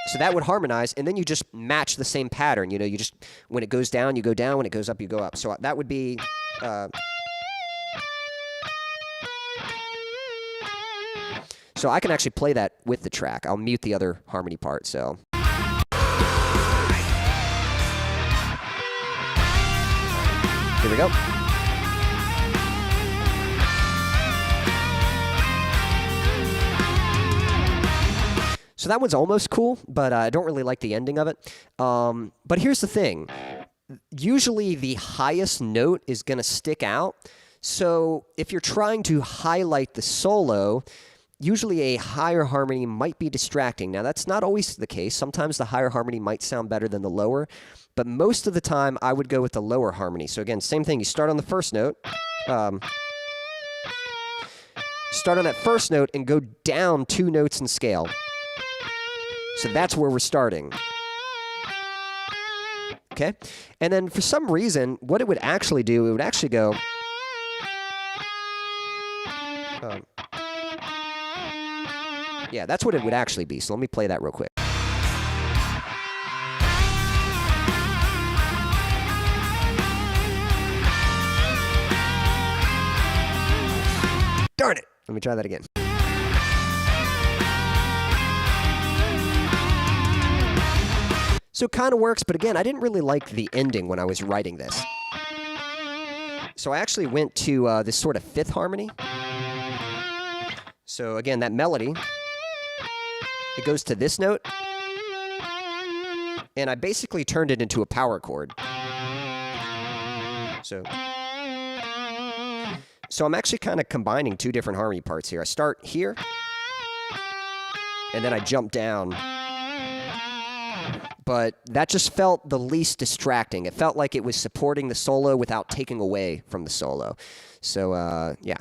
So that would harmonize, and then you just match the same pattern. You just, when it goes down, you go down. When it goes up, you go up. So that would be... So I can actually play that with the track. I'll mute the other harmony part, so... Here we go. So that one's almost cool, but I don't really like the ending of it. But here's the thing. Usually the highest note is going to stick out. So if you're trying to highlight the solo, usually a higher harmony might be distracting. Now, that's not always the case. Sometimes the higher harmony might sound better than the lower. But most of the time, I would go with the lower harmony. So again, same thing. You start on the first note. Start on that first note and go down 2 notes in scale. So that's where we're starting. Okay? And then for some reason, what it would actually do, it would actually go... yeah, that's what it would actually be. So let me play that real quick. Darn it! Let me try that again. So it kind of works, but again, I didn't really like the ending when I was writing this. So I actually went to this sort of 5th harmony. So again, that melody, it goes to this note, and I basically turned it into a power chord. So I'm actually kind of combining 2 different harmony parts here. I start here, and then I jump down. But that just felt the least distracting. It felt like it was supporting the solo without taking away from the solo. So, yeah.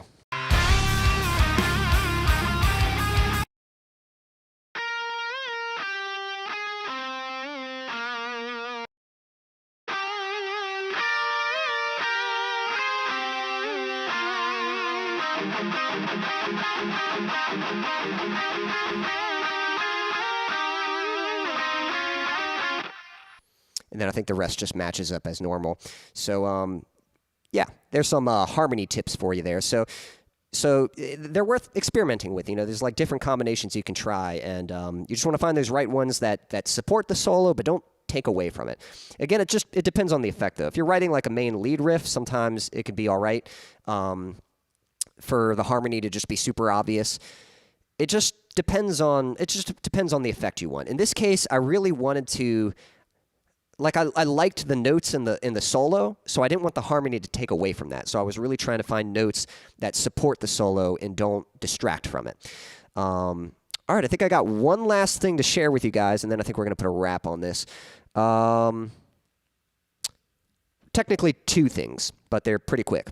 And then I think the rest just matches up as normal. So, yeah, there's some harmony tips for you there. So they're worth experimenting with. You know, there's like different combinations you can try, and you just want to find those right ones that support the solo but don't take away from it. Again, it depends on the effect, though. If you're writing like a main lead riff, sometimes it could be all right for the harmony to just be super obvious. It just depends on the effect you want. In this case, I really wanted to. Like I liked the notes in the solo, so I didn't want the harmony to take away from that. So I was really trying to find notes that support the solo and don't distract from it. All right, I think I got one last thing to share with you guys, and then I think we're going to put a wrap on this. Technically two things, but they're pretty quick.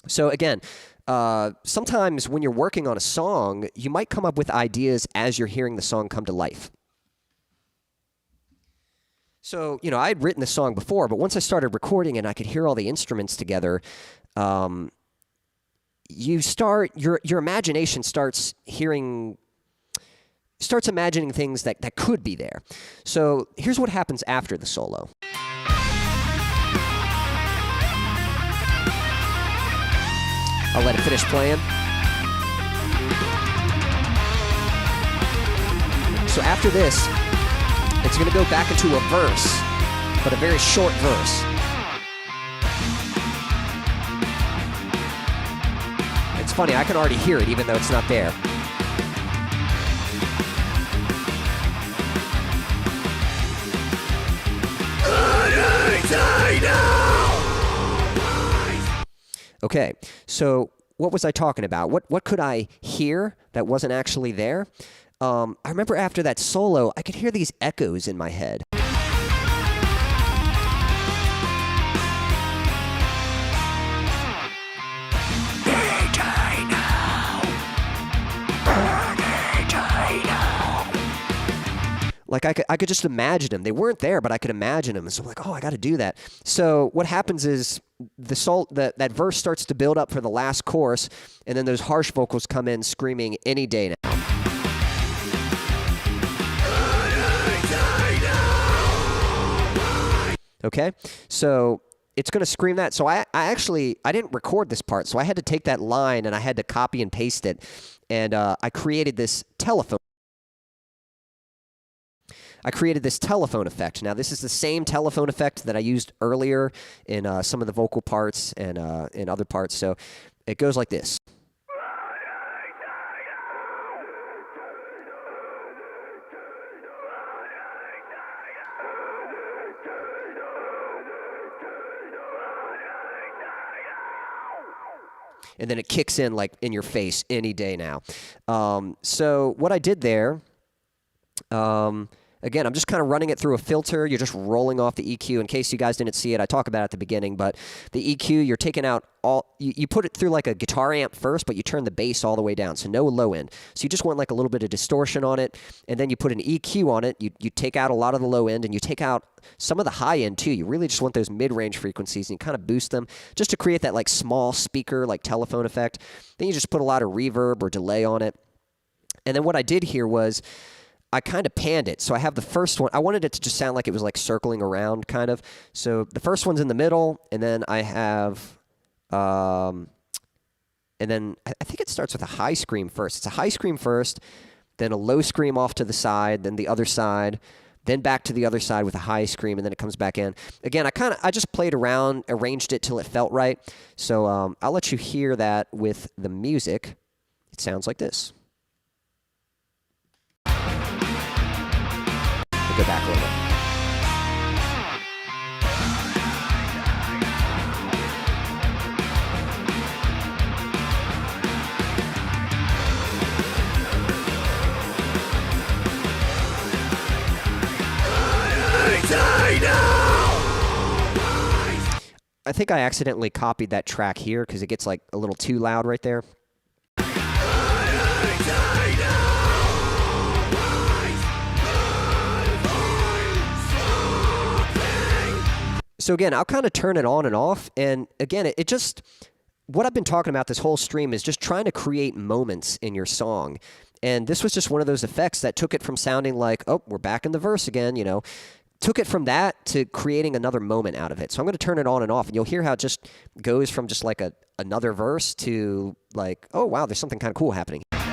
So again, sometimes when you're working on a song, you might come up with ideas as you're hearing the song come to life. So, you know, I had written the song before, but once I started recording and I could hear all the instruments together, your imagination starts imagining things that could be there. So here's what happens after the solo. I'll let it finish playing. So after this, it's going to go back into a verse, but a very short verse. It's funny, I can already hear it even though it's not there. Okay, so what was I talking about? What could I hear that wasn't actually there? I remember after that solo, I could hear these echoes in my head. Like I could just imagine them. They weren't there, but I could imagine them. And so I'm like, oh, I got to do that. So what happens is that verse starts to build up for the last chorus, and then those harsh vocals come in screaming any day now. Okay, so it's going to scream that. So I didn't record this part, so I had to take that line and I had to copy and paste it, and I created this telephone. Now, this is the same telephone effect that I used earlier in some of the vocal parts and in other parts. So it goes like this. And then it kicks in like in your face any day now. So what I did there, again, I'm just kind of running it through a filter. You're just rolling off the EQ. In case you guys didn't see it, I talk about it at the beginning, but the EQ, you're taking out you put it through like a guitar amp first, but you turn the bass all the way down, so no low end. So you just want like a little bit of distortion on it, and then you put an EQ on it. You take out a lot of the low end, and you take out some of the high end too. You really just want those mid-range frequencies, and you kind of boost them just to create that like small speaker, like telephone effect. Then you just put a lot of reverb or delay on it. And then what I did here was I kind of panned it. So I have the first one. I wanted it to just sound like it was like circling around kind of. So the first one's in the middle, and then I have, and then I think it starts with a high scream first. It's a high scream first, then a low scream off to the side, then the other side, then back to the other side with a high scream, and then it comes back in. Again, I just played around, arranged it till it felt right. So I'll let you hear that with the music. It sounds like this. Go back a little bit. I think I accidentally copied that track here because it gets like a little too loud right there. So again, I'll kind of turn it on and off, and again, it just, what I've been talking about this whole stream is just trying to create moments in your song. And this was just one of those effects that took it from sounding like, oh, we're back in the verse again, you know, took it from that to creating another moment out of it. So I'm going to turn it on and off, and you'll hear how it just goes from just like another verse to like, oh, wow, there's something kind of cool happening. I'm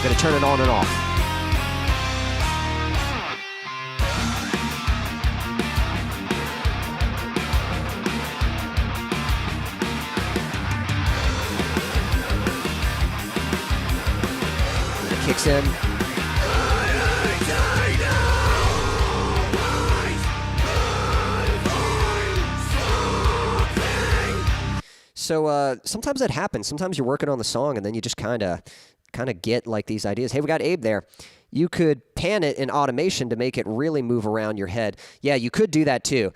going to turn it on and off. Kicks in. So sometimes that happens. Sometimes you're working on the song and then you just kind of get like these ideas. Hey, we got Abe there. You could pan it in automation to make it really move around your head. Yeah, you could do that too.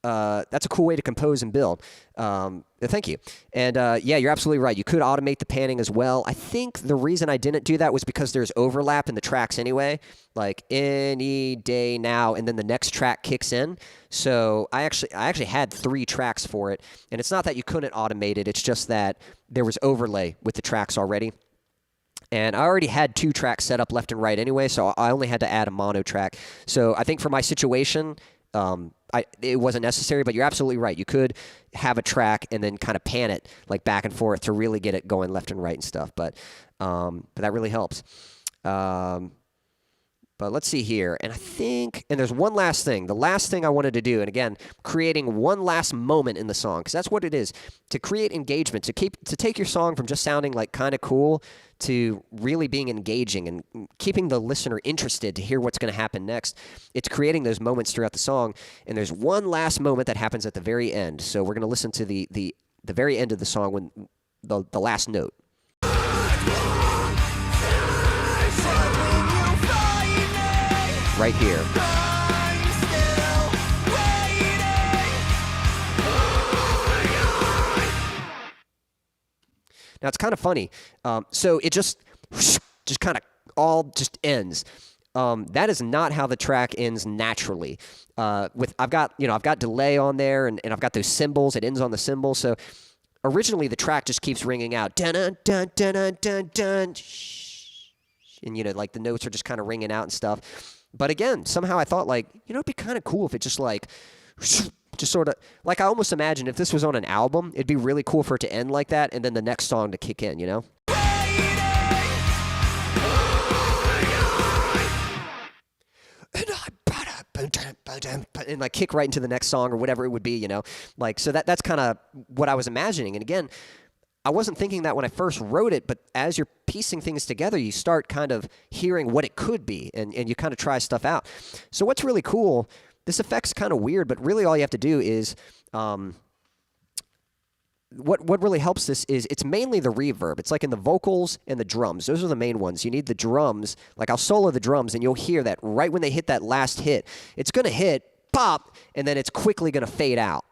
That's a cool way to compose and build. Thank you. And yeah, you're absolutely right. You could automate the panning as well. I think the reason I didn't do that was because there's overlap in the tracks anyway, like any day now, and then the next track kicks in. So I actually had 3 tracks for it, and it's not that you couldn't automate it. It's just that there was overlay with the tracks already. And I already had 2 tracks set up left and right anyway, so I only had to add a mono track. So I think for my situation, it wasn't necessary, but you're absolutely right. You could have a track and then kind of pan it like back and forth to really get it going left and right and stuff. But that really helps. But let's see here. And I think, and there's one last thing. The last thing I wanted to do, and again, creating one last moment in the song, because that's what it is, to create engagement, to take your song from just sounding like kind of cool to really being engaging and keeping the listener interested to hear what's going to happen next. It's creating those moments throughout the song. And there's one last moment that happens at the very end. So we're going to listen to the very end of the song when the last note. Right here. Now it's kind of funny. So it just kind of all just ends. That is not how the track ends naturally. I've got delay on there and I've got those cymbals. It ends on the cymbal. So originally the track just keeps ringing out, dun dun dun dun dun dun, and like the notes are just kind of ringing out and stuff. But again, somehow I thought it'd be kind of cool if it just just sort of, like I almost imagine if this was on an album, it'd be really cool for it to end like that and then the next song to kick in, And like kick right into the next song or whatever it would be, So that's kind of what I was imagining. And again, I wasn't thinking that when I first wrote it, but as you're piecing things together, you start kind of hearing what it could be, and you kind of try stuff out. So what's really cool, this effect's kind of weird, but really all you have to do is, what really helps this is it's mainly the reverb. It's like in the vocals and the drums. Those are the main ones. You need the drums. Like I'll solo the drums, and you'll hear that right when they hit that last hit. It's going to hit, pop, and then it's quickly going to fade out.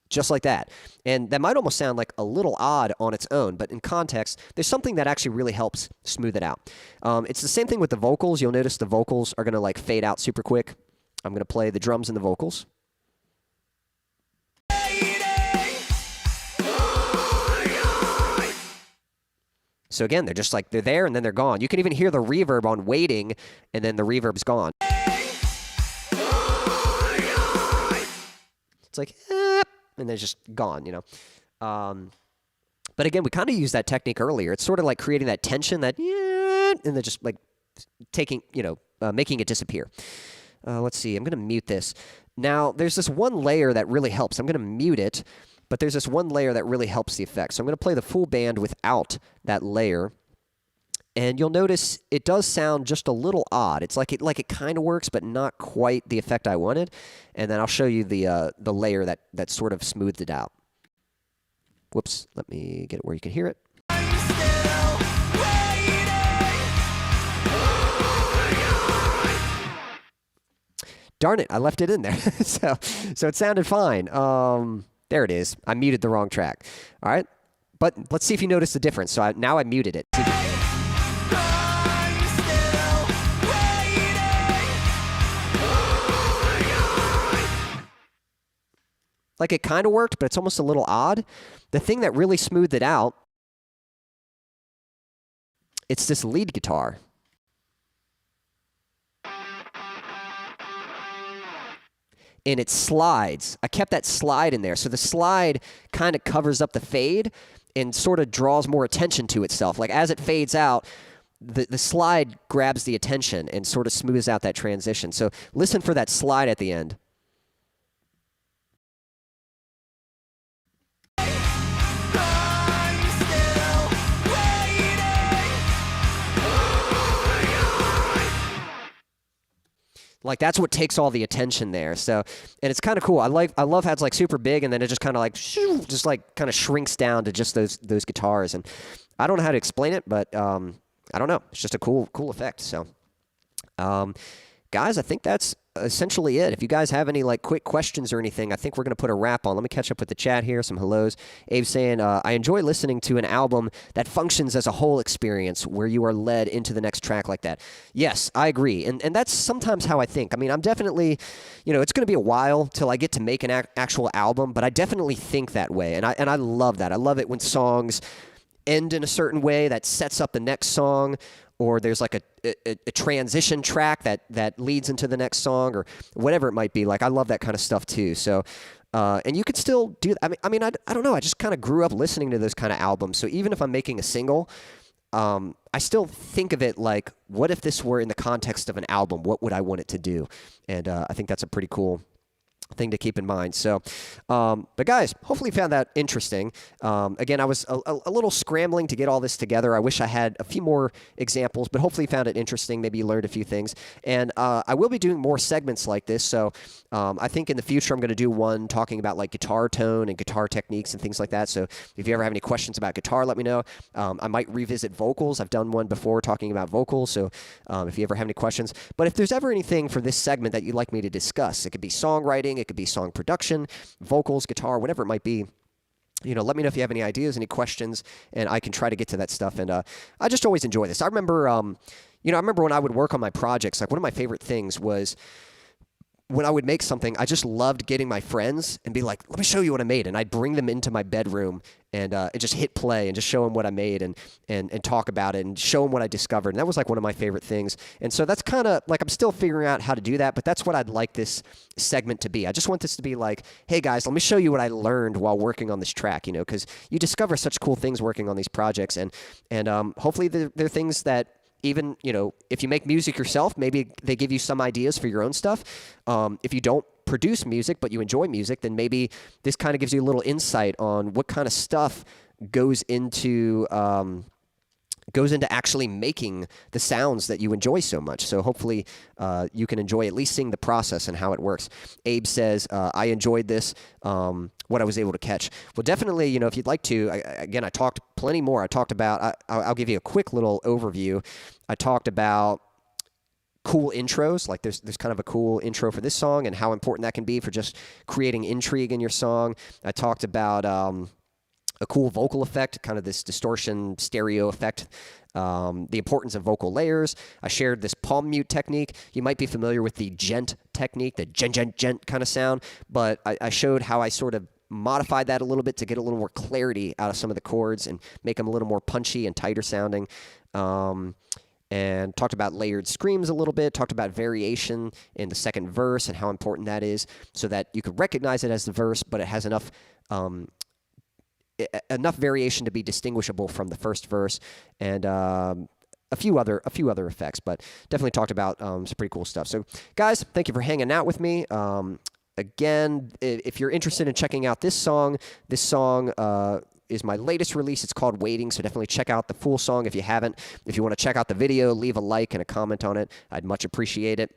Just like that. And that might almost sound like a little odd on its own, but in context, there's something that actually really helps smooth it out. It's the same thing with the vocals. You'll notice the vocals are going to fade out super quick. I'm going to play the drums and the vocals. So again, they're just they're there and then they're gone. You can even hear the reverb on waiting, and then the reverb's gone. It's like, and they're just gone, But again, we kind of used that technique earlier. It's sort of like creating that tension, that, and then just taking, making it disappear. Let's see, I'm going to mute this. Now, there's this one layer that really helps. I'm going to mute it, but there's this one layer that really helps the effect. So I'm going to play the full band without that layer. And you'll notice it does sound just a little odd. It's like it kind of works, but not quite the effect I wanted. And then I'll show you the layer that sort of smoothed it out. Whoops, let me get it where you can hear it. Darn it, I left it in there. so it sounded fine. There it is. I muted the wrong track. All right, but let's see if you notice the difference. So now I muted it. like it kind of worked, but it's almost a little odd. The thing that really smoothed it out, it's this lead guitar. And it slides. I kept that slide in there. So the slide kind of covers up the fade and sort of draws more attention to itself. Like as it fades out, the slide grabs the attention and sort of smooths out that transition. So listen for that slide at the end. Like that's what takes all the attention there. So, and it's kind of cool. I love how it's like super big and then it just kind of like just like kind of shrinks down to just those guitars. And I don't know how to explain it, but I don't know. It's just a cool effect. So, guys, I think that's essentially it. If you guys have any like quick questions or anything, I think we're going to put a wrap on. Let me catch up with the chat here. Some hellos. Abe saying, I enjoy listening to an album that functions as a whole experience where you are led into the next track like that. Yes, I agree. And that's sometimes how I think. I mean, I'm definitely, it's going to be a while till I get to make an actual album, but I definitely think that way. And I love that. I love it when songs end in a certain way that sets up the next song, or there's like a transition track that leads into the next song, or whatever it might be. Like, I love that kind of stuff too. So, and you could still do that. I don't know. I just kind of grew up listening to those kind of albums. So even if I'm making a single, I still think of it like, what if this were in the context of an album? What would I want it to do? And I think that's a pretty cool thing to keep in mind. So, but guys, hopefully you found that interesting. Again, I was a little scrambling to get all this together. I wish I had a few more examples, but hopefully you found it interesting. Maybe you learned a few things. And I will be doing more segments like this. So I think in the future, I'm going to do one talking about like guitar tone and guitar techniques and things like that. So if you ever have any questions about guitar, let me know. I might revisit vocals. I've done one before talking about vocals. So if you ever have any questions, but if there's ever anything for this segment that you'd like me to discuss, it could be songwriting, it could be song production, vocals, guitar, whatever it might be. Let me know if you have any ideas, any questions, and I can try to get to that stuff. And I just always enjoy this. I remember, I remember when I would work on my projects, like one of my favorite things was when I would make something, I just loved getting my friends and be like, let me show you what I made. And I'd bring them into my bedroom and just hit play and just show them what I made and talk about it and show them what I discovered. And that was like one of my favorite things. And so that's kind of like, I'm still figuring out how to do that, but that's what I'd like this segment to be. I just want this to be like, hey guys, let me show you what I learned while working on this track, because you discover such cool things working on these projects. And hopefully they're things that, even, if you make music yourself, maybe they give you some ideas for your own stuff. If you don't produce music, but you enjoy music, then maybe this kind of gives you a little insight on what kind of stuff goes into actually making the sounds that you enjoy so much. So hopefully you can enjoy at least seeing the process and how it works. Abe says, I enjoyed this, what I was able to catch. Well, definitely, if you'd like to, I talked plenty more. I talked about, I'll give you a quick little overview. I talked about cool intros, like there's kind of a cool intro for this song and how important that can be for just creating intrigue in your song. I talked about a cool vocal effect, kind of this distortion stereo effect, the importance of vocal layers. I shared this palm mute technique. You might be familiar with the gent technique, the gent kind of sound, but I showed how I sort of modified that a little bit to get a little more clarity out of some of the chords and make them a little more punchy and tighter sounding. And talked about layered screams a little bit, talked about variation in the second verse and how important that is so that you could recognize it as the verse, but it has enough variation to be distinguishable from the first verse, and a few other effects, but definitely talked about some pretty cool stuff. So guys, thank you for hanging out with me. Again, if you're interested in checking out this song is my latest release. It's called Waiting, so definitely check out the full song if you haven't. If you want to check out the video, leave a like and a comment on it. I'd much appreciate it.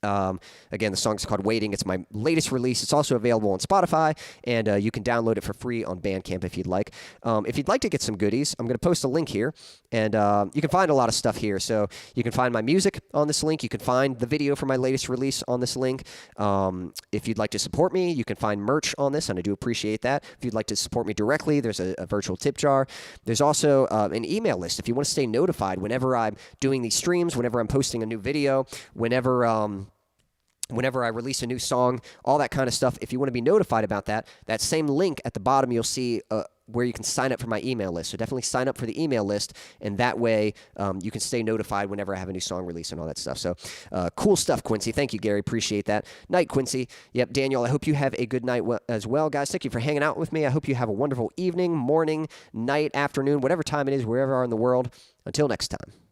Again, the song's called Waiting. It's my latest release. It's also available on Spotify, and you can download it for free on Bandcamp if you'd like. If you'd like to get some goodies, I'm going to post a link here, and you can find a lot of stuff here. So you can find my music on this link. You can find the video for my latest release on this link. If you'd like to support me, you can find merch on this, and I do appreciate that. If you'd like to support me directly, there's a virtual tip jar. There's also an email list if you want to stay notified whenever I'm doing these streams, whenever I'm posting a new video, whenever whenever I release a new song, all that kind of stuff. If you want to be notified about that, that same link at the bottom, you'll see where you can sign up for my email list. So definitely sign up for the email list, and that way you can stay notified whenever I have a new song release and all that stuff. So cool stuff, Quincy. Thank you, Gary. Appreciate that. Night, Quincy. Yep, Daniel, I hope you have a good night as well, guys. Thank you for hanging out with me. I hope you have a wonderful evening, morning, night, afternoon, whatever time it is, wherever you are in the world. Until next time.